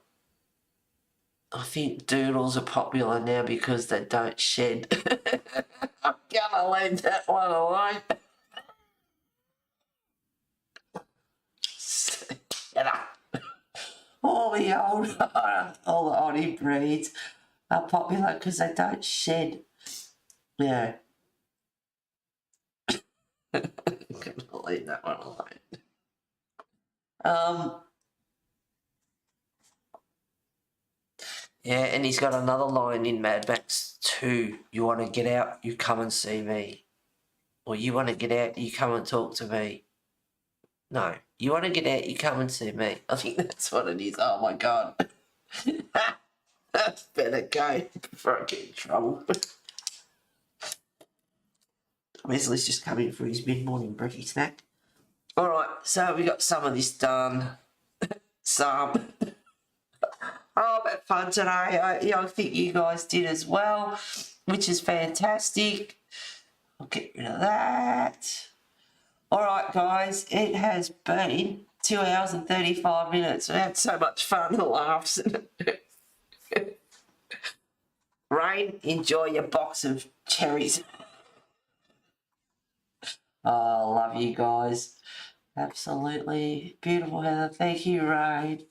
think doodles are popular now because they don't shed. I'm gonna leave that one alone. Get up. All the oldie breeds are popular because they don't shed. Yeah. I'm gonna leave that one alone. Yeah, and he's got another line in Mad Max 2. You want to get out, you come and see me. Or you want to get out, you come and talk to me. No, you want to get out, you come and see me. I think that's what it is. Oh my God. That's better go before I get in trouble. Wesley's just coming for his mid-morning brekkie snack. All right, so we got some of this done. Some. Oh, I've had fun today. I think you guys did as well, which is fantastic. I'll get rid of that. All right, guys, it has been 2 hours and 35 minutes. We had so much fun and laughs. Rain, enjoy your box of cherries. Oh, love you guys. Absolutely. Beautiful, Heather. Thank you, Rain.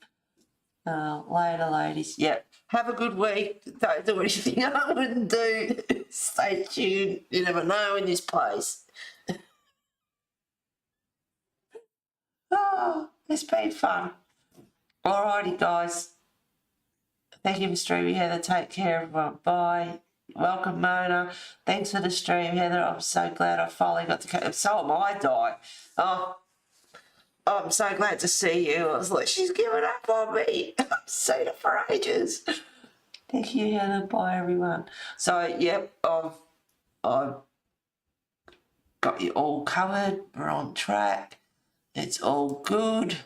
Later, ladies. Yep. Have a good week. Don't do anything I wouldn't do. Stay tuned. You never know in this place. Oh, it's been fun. Alrighty, guys. Thank you for streaming, Heather. Take care, everyone. Bye. Welcome, Mona. Thanks for the stream, Heather. I'm so glad I finally got to come. So am I, Di. Oh, I'm so glad to see you. I was like, she's given up on me. I've seen her for ages. Thank you, Heather. Bye, everyone. So, yep, I've got you all covered. We're on track. It's all good.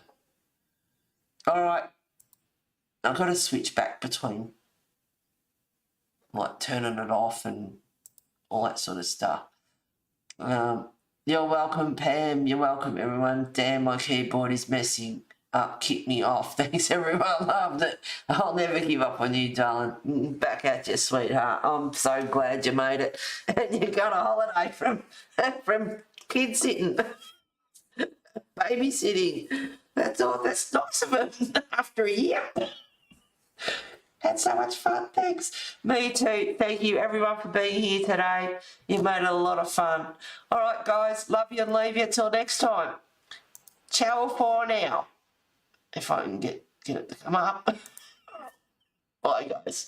All right. I've got to switch back between like turning it off and all that sort of stuff. You're welcome, Pam. You're welcome, everyone. Damn, my keyboard is messing up. Kick me off. Thanks, everyone. Loved it. I'll never give up on you, darling. Back at you, sweetheart. I'm so glad you made it. And you got a holiday from kid sitting, babysitting. That's all. That's nice of him after a year. Had so much fun, thanks. Me too. Thank you, everyone, for being here today. You've made it a lot of fun. All right, guys, love you and leave you till next time. Ciao for now. If I can get it to come up. Bye, guys.